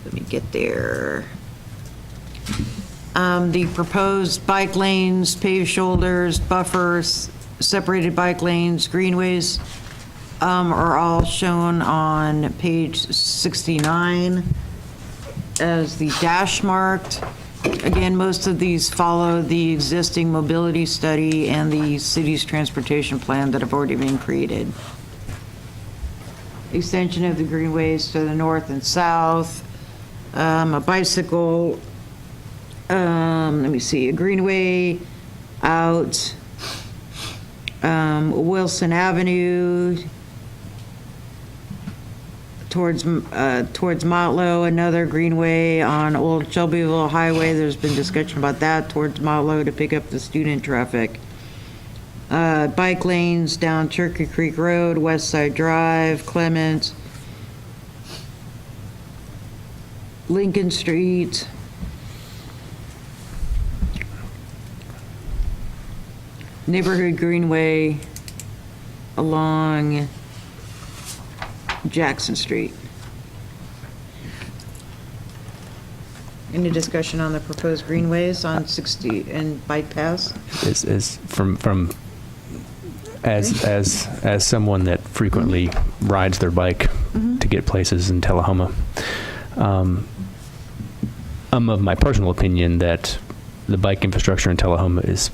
Let me get there. The proposed bike lanes, paved shoulders, buffers, separated bike lanes, greenways are all shown on page 69. as the dash marked. Again, most of these follow the existing mobility study and the city's transportation plan that have already been created. Extension of the greenways to the north and south, a bicycle, let me see, a greenway out Wilson Avenue towards Motlow, another greenway on Old Shelbyville Highway. There's been discussion about that towards Motlow to pick up the student traffic. Bike lanes down Turkey Creek Road, West Side Drive, Clements, Lincoln Street, neighborhood greenway along Jackson Street. Any discussion on the proposed greenways on 60 and bike paths? As someone that frequently rides their bike to get places in Tullahoma, I'm of my personal opinion that the bike infrastructure in Tullahoma is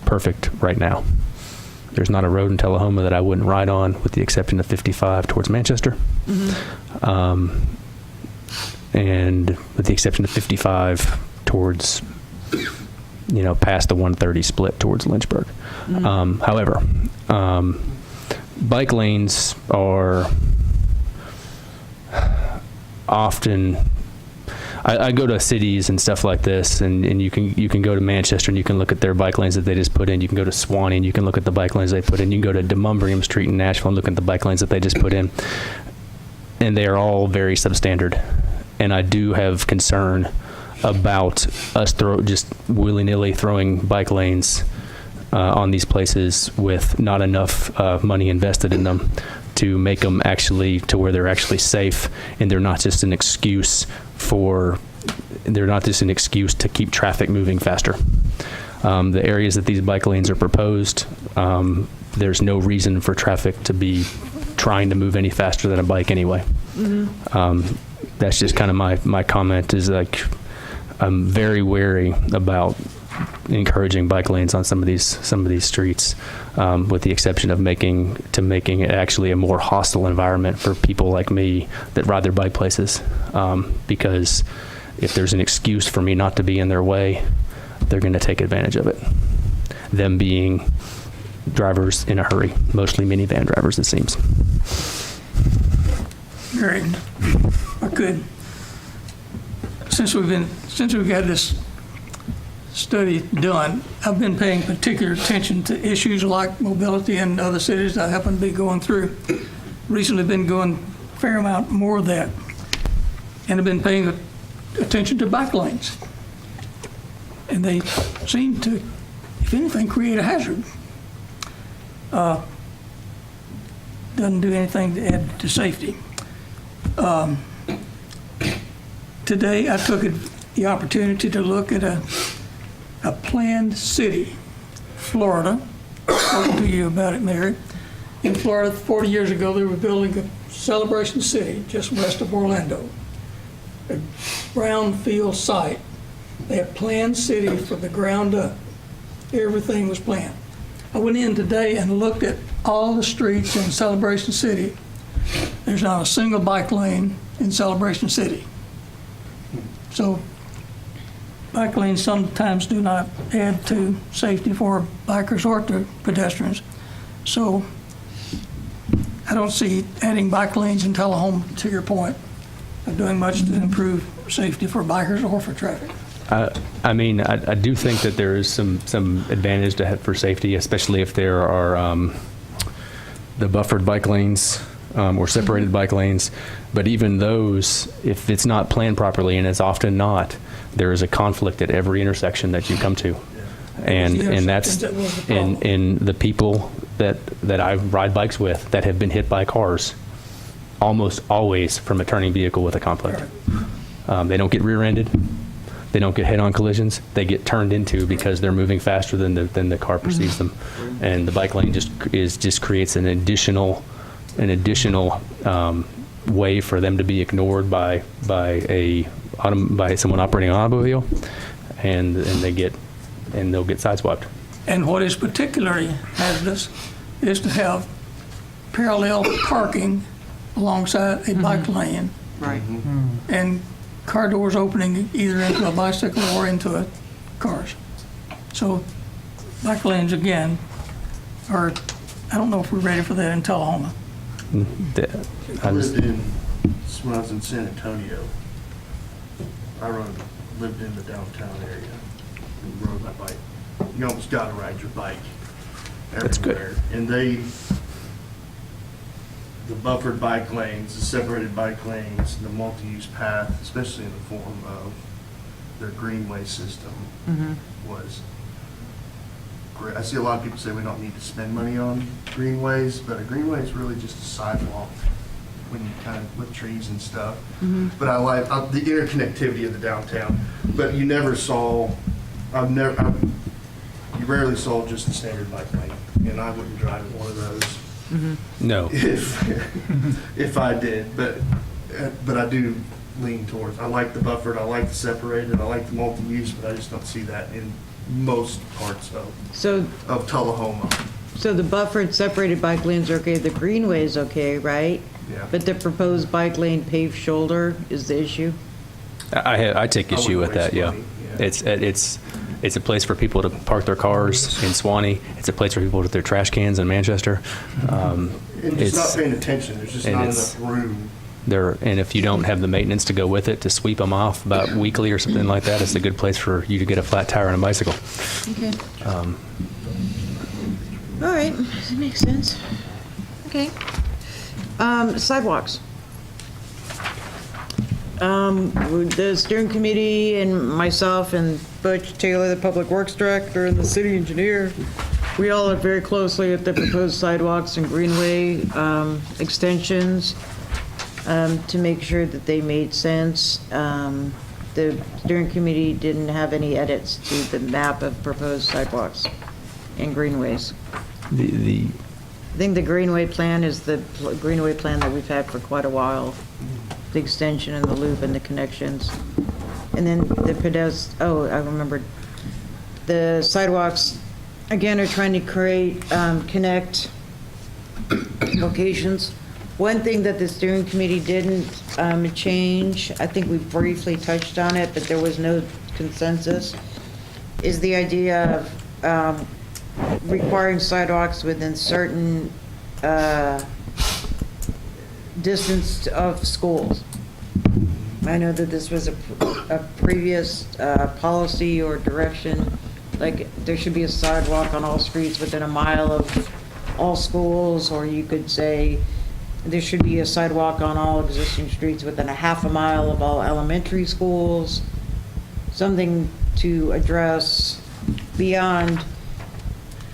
perfect right now. There's not a road in Tullahoma that I wouldn't ride on, with the exception of 55 towards Manchester, and with the exception of 55 towards, past the 130 split towards Lynchburg. However, bike lanes are often, I go to cities and stuff like this, and you can go to Manchester and you can look at their bike lanes that they just put in. You can go to Swanee and you can look at the bike lanes they put in. You can go to Demumbrium Street in Nashville and look at the bike lanes that they just put in. And they are all very substandard. And I do have concern about us just willy-nilly throwing bike lanes on these places with not enough money invested in them to make them actually to where they're actually safe, and they're not just an excuse to keep traffic moving faster. The areas that these bike lanes are proposed, there's no reason for traffic to be trying to move any faster than a bike anyway. That's just kind of my comment, is like, I'm very wary about encouraging bike lanes on some of these streets, with the exception of making it actually a more hostile environment for people like me that ride their bike places. Because if there's an excuse for me not to be in their way, they're going to take advantage of it. Them being drivers in a hurry, mostly minivan drivers, it seems. Great. I could. Since we've got this study done, I've been paying particular attention to issues like mobility in other cities that I happen to be going through. Recently been going a fair amount more of that. And I've been paying attention to bike lanes. And they seem to, if anything, create a hazard. Doesn't do anything to add to safety. Today, I took the opportunity to look at a planned city, Florida. I'll talk to you about it, Mary. In Florida, 40 years ago, they were building a celebration city just west of Orlando, a brownfield site. They had planned city from the ground up. Everything was planned. I went in today and looked at all the streets in Celebration City. There's not a single bike lane in Celebration City. So bike lanes sometimes do not add to safety for bikers or to pedestrians. So I don't see adding bike lanes in Tullahoma, to your point, of doing much to improve safety for bikers or for traffic. I mean, I do think that there is some advantage to have for safety, especially if there are the buffered bike lanes or separated bike lanes. But even those, if it's not planned properly, and it's often not, there is a conflict at every intersection that you come to. And that's in the people that I ride bikes with that have been hit by cars, almost always from a turning vehicle with a conflict. They don't get rear-ended. They don't get head-on collisions. They get turned into because they're moving faster than the car perceives them. And the bike lane just creates an additional way for them to be ignored by a by someone operating an automobile, and they'll get sideswiped. And what is particularly hazardous is to have parallel parking alongside a bike lane Right. and car doors opening either into a bicycle or into a cars. So bike lanes, again, I don't know if we're ready for that in Tullahoma. I lived in, when I was in San Antonio, lived in the downtown area and rode my bike. You almost gotta ride your bike That's good. everywhere. And the buffered bike lanes, the separated bike lanes, the multi-use path, especially in the form of their Greenway system, was great. I see a lot of people say we don't need to spend money on greenways, but a greenway is really just a sidewalk when you kind of, with trees and stuff. But I like the interconnectivity of the downtown. But you never saw, you rarely saw just the standard bike lane, and I wouldn't drive in one of those No. if I did. But I do lean towards. I like the buffered. I like the separated. I like the multi-use, but I just don't see that in most parts of Tullahoma. So the buffered separated bike lanes are okay, the greenway is okay, right? Yeah. But the proposed bike lane paved shoulder is the issue? I take I issue with wouldn't that, yeah. waste money, yeah. It's a place for people to park their cars in Swanee. It's a place for people to put their trash cans in Manchester. And just not paying attention. There's just and not it's- enough room. And if you don't have the maintenance to go with it, to sweep them off about weekly or something like that, it's a good place for you to get a flat tire on a bicycle. Okay. All right, that makes sense. Okay. Sidewalks. The steering committee and myself and Butch Taylor, the public works director, and the city engineer, we all look very closely at the proposed sidewalks and greenway extensions to make sure that they made sense. The steering committee didn't have any edits to the map of proposed sidewalks and greenways. The I think the Greenway plan is the Greenway plan that we've had for quite a while. The extension and the loop and the connections. And then the I remembered. The sidewalks, again, are trying to connect locations. One thing that the steering committee didn't change, I think we briefly touched on it, but there was no consensus, is the idea of requiring sidewalks within certain distance of schools. I know that this was a previous policy or direction, like there should be a sidewalk on all streets within a mile of all schools, or you could say there should be a sidewalk on all existing streets within a half a mile of all elementary schools, something to address beyond.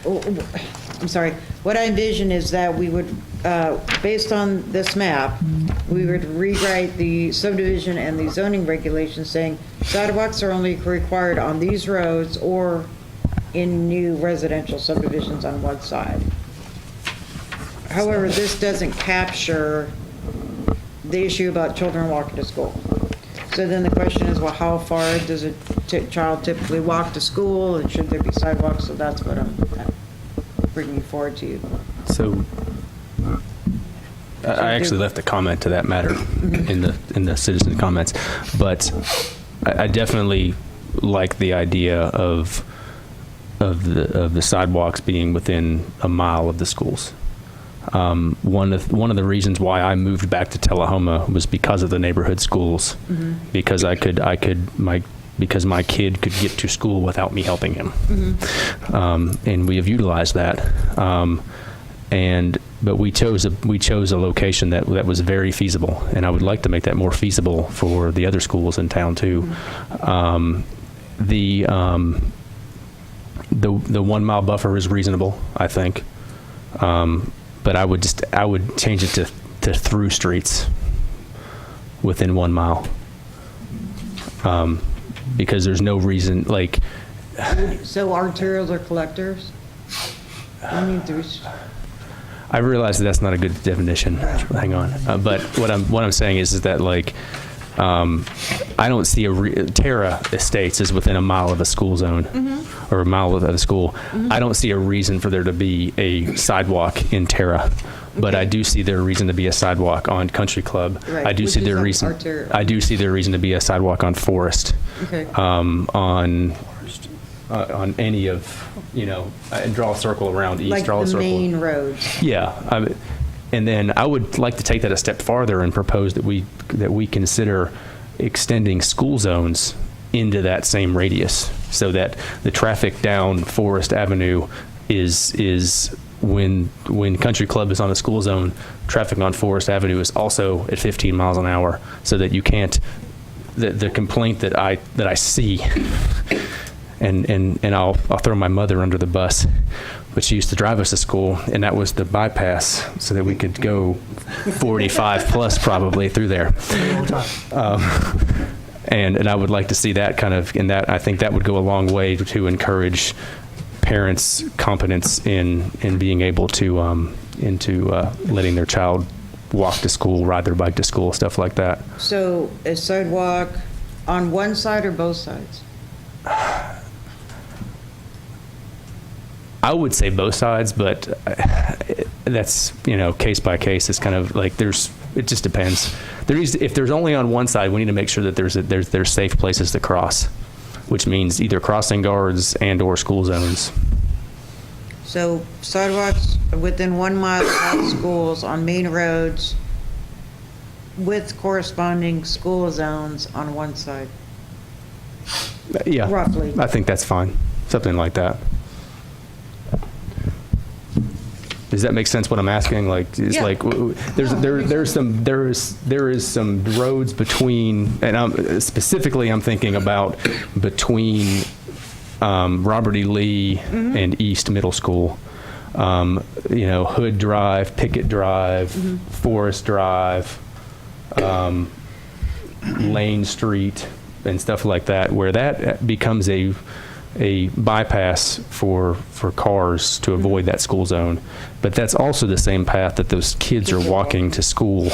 I'm sorry, what I envision is that we would, based on this map, we would rewrite the subdivision and the zoning regulations saying sidewalks are only required on these roads or in new residential subdivisions on one side. However, this doesn't capture the issue about children walking to school. So then the question is, well, how far does a child typically walk to school, and should there be sidewalks? So that's what I'm bringing forward to you. So I actually left a comment to that matter in the citizen comments, but I definitely like the idea of the sidewalks being within a mile of the schools. One of the reasons why I moved back to Tullahoma was because of the neighborhood schools, because because my kid could get to school without me helping him, and we have utilized that. But we chose a location that was very feasible, and I would like to make that more feasible for the other schools in town too. The 1 mile buffer is reasonable, I think. But I would change it to through streets within 1 mile. Because there's no reason, like. So arterials are collectors? I mean, I realize that's not a good definition. Hang on. But what I'm saying is that, like, I don't see Terra Estates is within a mile of a school zone, or a mile of a school. I don't see a reason for there to be a sidewalk in Terra, but I do see there a reason to be a sidewalk on Country Club. Right, I do which see is there a our reason. arterial. I do see there a reason to be a sidewalk on Forest. Okay. On any of, and draw a circle around east, Like draw a the circle. main roads. Yeah, and then I would like to take that a step farther and propose that we consider extending school zones into that same radius, so that the traffic down Forest Avenue is when Country Club is on a school zone, traffic on Forest Avenue is also at 15 miles an hour, so that you can't. The complaint that I see. And I'll throw my mother under the bus, but she used to drive us to school, and that was the bypass, so that we could go 45 plus probably through there. And I would like to see that kind of, I think that would go a long way to encourage parents' competence in being able to letting their child walk to school, ride their bike to school, stuff like that. So a sidewalk on one side or both sides? I would say both sides, but that's, case by case. It's kind of like it just depends. If there's only on one side, we need to make sure that there's safe places to cross, which means either crossing guards and or school zones. So sidewalks within 1 mile of schools on main roads with corresponding school zones on one side. Yeah. Roughly. I think that's fine. Something like that. Does that make sense what I'm asking? Like, it's Yeah. like, there is some roads between, and I'm thinking about between Robert E. Lee and East Middle School. Hood Drive, Pickett Drive, Forest Drive, Lane Street, and stuff like that, where that becomes a bypass for cars to avoid that school zone. But that's also the same path that those kids are walking to school.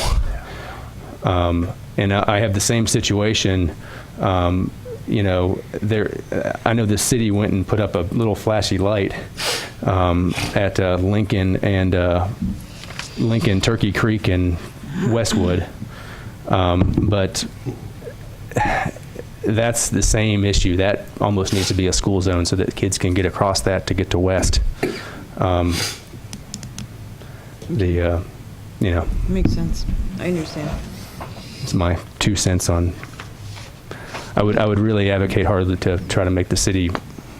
And I have the same situation. I know the city went and put up a little flashy light at Lincoln and Lincoln, Turkey Creek, and Westwood. But that's the same issue. That almost needs to be a school zone so that kids can get across that to get to West. Makes sense. I understand. It's my 2 cents on. I would really advocate hardly to try to make the city.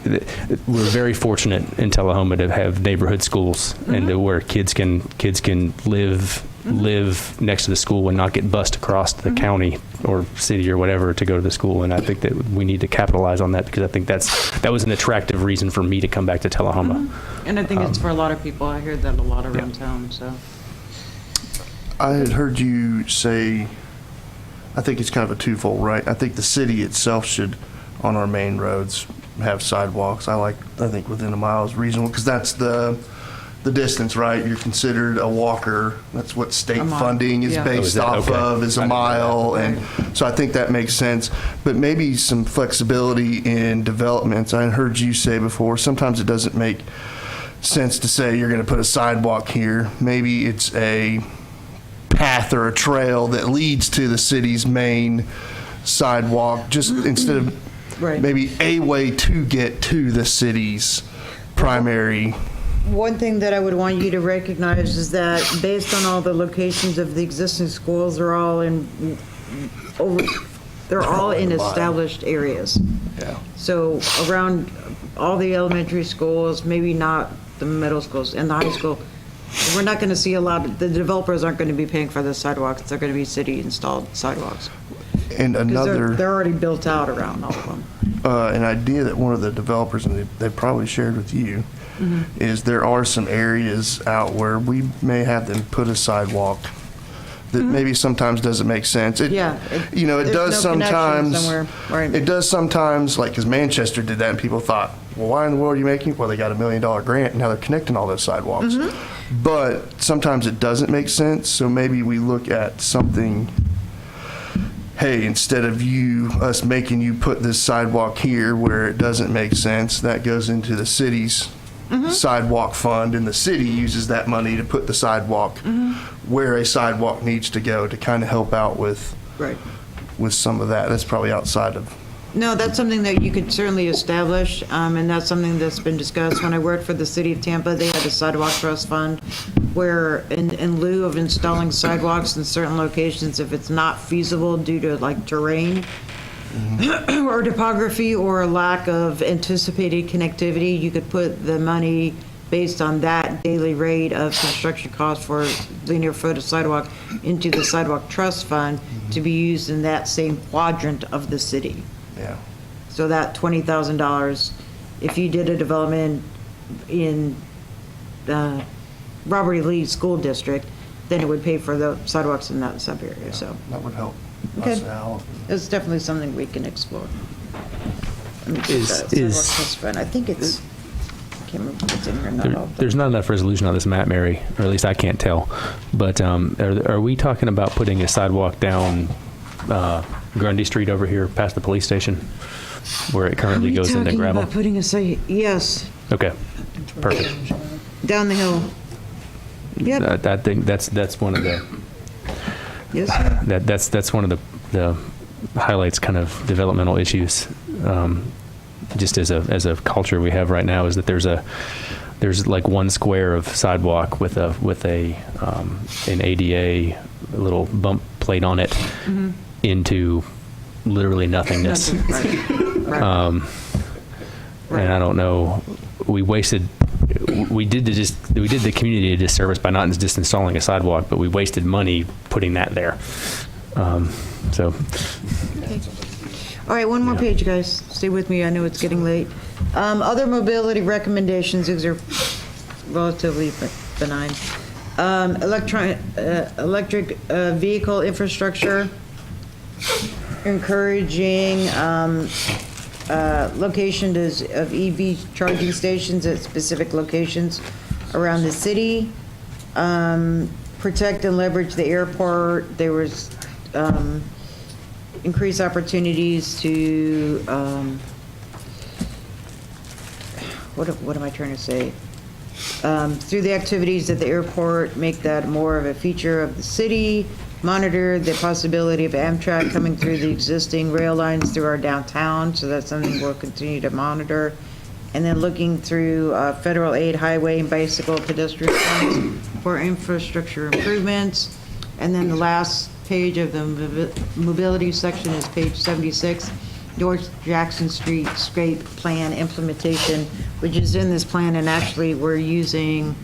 We're very fortunate in Tullahoma to have neighborhood schools and to where kids can live next to the school and not get bused across the county or city or whatever to go to the school. And I think that we need to capitalize on that, because I think that was an attractive reason for me to come back to Tullahoma. And I think it's for a lot of people. I hear that a lot around town, so. I had heard you say, I think it's kind of a twofold, right? I think the city itself should, on our main roads, have sidewalks. I think within a mile is reasonable, because that's the distance, right? You're considered a walker. That's what state funding is based off of, is a mile. And so I think that makes sense. But maybe some flexibility in developments. I heard you say before, sometimes it doesn't make sense to say you're going to put a sidewalk here. Maybe it's a path or a trail that leads to the city's main sidewalk, just instead of maybe a way to get to the city's primary. One thing that I would want you to recognize is that based on all the locations of the existing schools, they're all in established areas. Yeah. So around all the elementary schools, maybe not the middle schools and the high school, we're not going to see a lot of, the developers aren't going to be paying for the sidewalks. They're going to be city installed sidewalks. And another, they're already built out around all of them. an idea that one of the developers, and they probably shared with you, is there are some areas out where we may have them put a sidewalk that maybe sometimes doesn't make sense. It There's does no connection sometimes. somewhere. Right. It does sometimes, like, because Manchester did that, and people thought, well, why in the world are you making? Well, they got $1 million grant, and now they're connecting all those sidewalks. But sometimes it doesn't make sense, so maybe we look at something hey, instead of us making you put this sidewalk here where it doesn't make sense, that goes into the city's sidewalk fund, and the city uses that money to put the sidewalk where a sidewalk needs to go to kind of help out with Right. some of that. That's probably outside of. No, that's something that you could certainly establish, and that's something that's been discussed. When I worked for the city of Tampa, they had a sidewalk trust fund where in lieu of installing sidewalks in certain locations, if it's not feasible due to like terrain or topography or lack of anticipated connectivity, you could put the money based on that daily rate of construction cost for linear foot of sidewalk into the sidewalk trust fund to be used in that same quadrant of the city. Yeah. So that $20,000, if you did a development in Robert E. Lee School District, then it would pay for the sidewalks in that sub-area, so. That would help. Okay. us out. It's definitely something we can explore. Let me check Is- that. is- Sidewalk trust fund. I think it's, I can't remember what's in here now. There's not enough resolution on this map, Mary, or at least I can't tell. But are we talking about putting a sidewalk down Grundy Street over here past the police station where it currently goes into gravel? About putting a site, yes, Okay, perfect. down the hill. Yep, I think that's one of the yes, sir. that's one of the highlights, kind of developmental issues. Just as a culture we have right now is that there's like one square of sidewalk with an ADA little bump plate on it into literally nothingness. Right. And I don't know, we did the community a disservice by not just installing a sidewalk, but we wasted money putting that there. So All right, one more page, guys. Stay with me. I know it's getting late. Other mobility recommendations, these are relatively benign. Electric vehicle infrastructure, encouraging location of EV charging stations at specific locations around the city. Protect and leverage the airport. There was increase opportunities to, what am I trying to say? Through the activities at the airport, make that more of a feature of the city, monitor the possibility of Amtrak coming through the existing rail lines through our downtown, so that's something we'll continue to monitor. And then looking through federal aid, highway, and bicycle pedestrian funds for infrastructure improvements. And then the last page of the mobility section is page 76, North Jackson Street Scrape Plan Implementation, which is in this plan, and actually we're using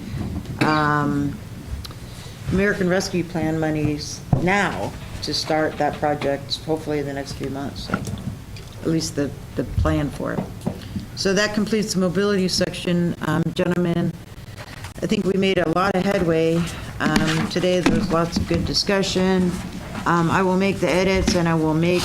American Rescue Plan monies now to start that project, hopefully in the next few months, so at least the plan for it. So that completes the mobility section. Gentlemen, I think we made a lot of headway. Today there was lots of good discussion. I will make the edits and I will make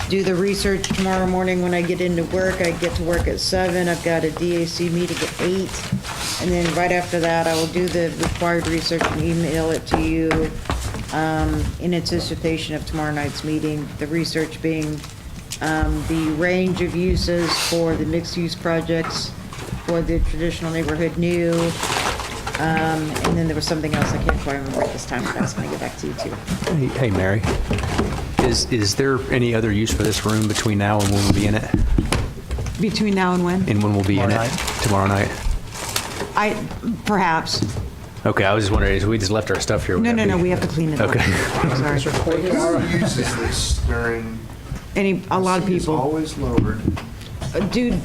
do the research tomorrow morning when I get into work. I get to work at 7. I've got a DAC meeting at 8. And then right after that, I will do the required research and email it to you in anticipation of tomorrow night's meeting. The research being the range of uses for the mixed-use projects, for the traditional neighborhood new, and then there was something else I can't quite remember at this time, but I was going to get back to you too. hey Mary, is there any other use for this room between now and when we'll be in it? Between now and when? And when we'll be in it tomorrow night? Perhaps. Okay, I was just wondering, if we just left our stuff here. would No, that no, be- we have to clean it up. Okay. Sorry. Who uses this during? A lot of It's people. always lowered. Dude,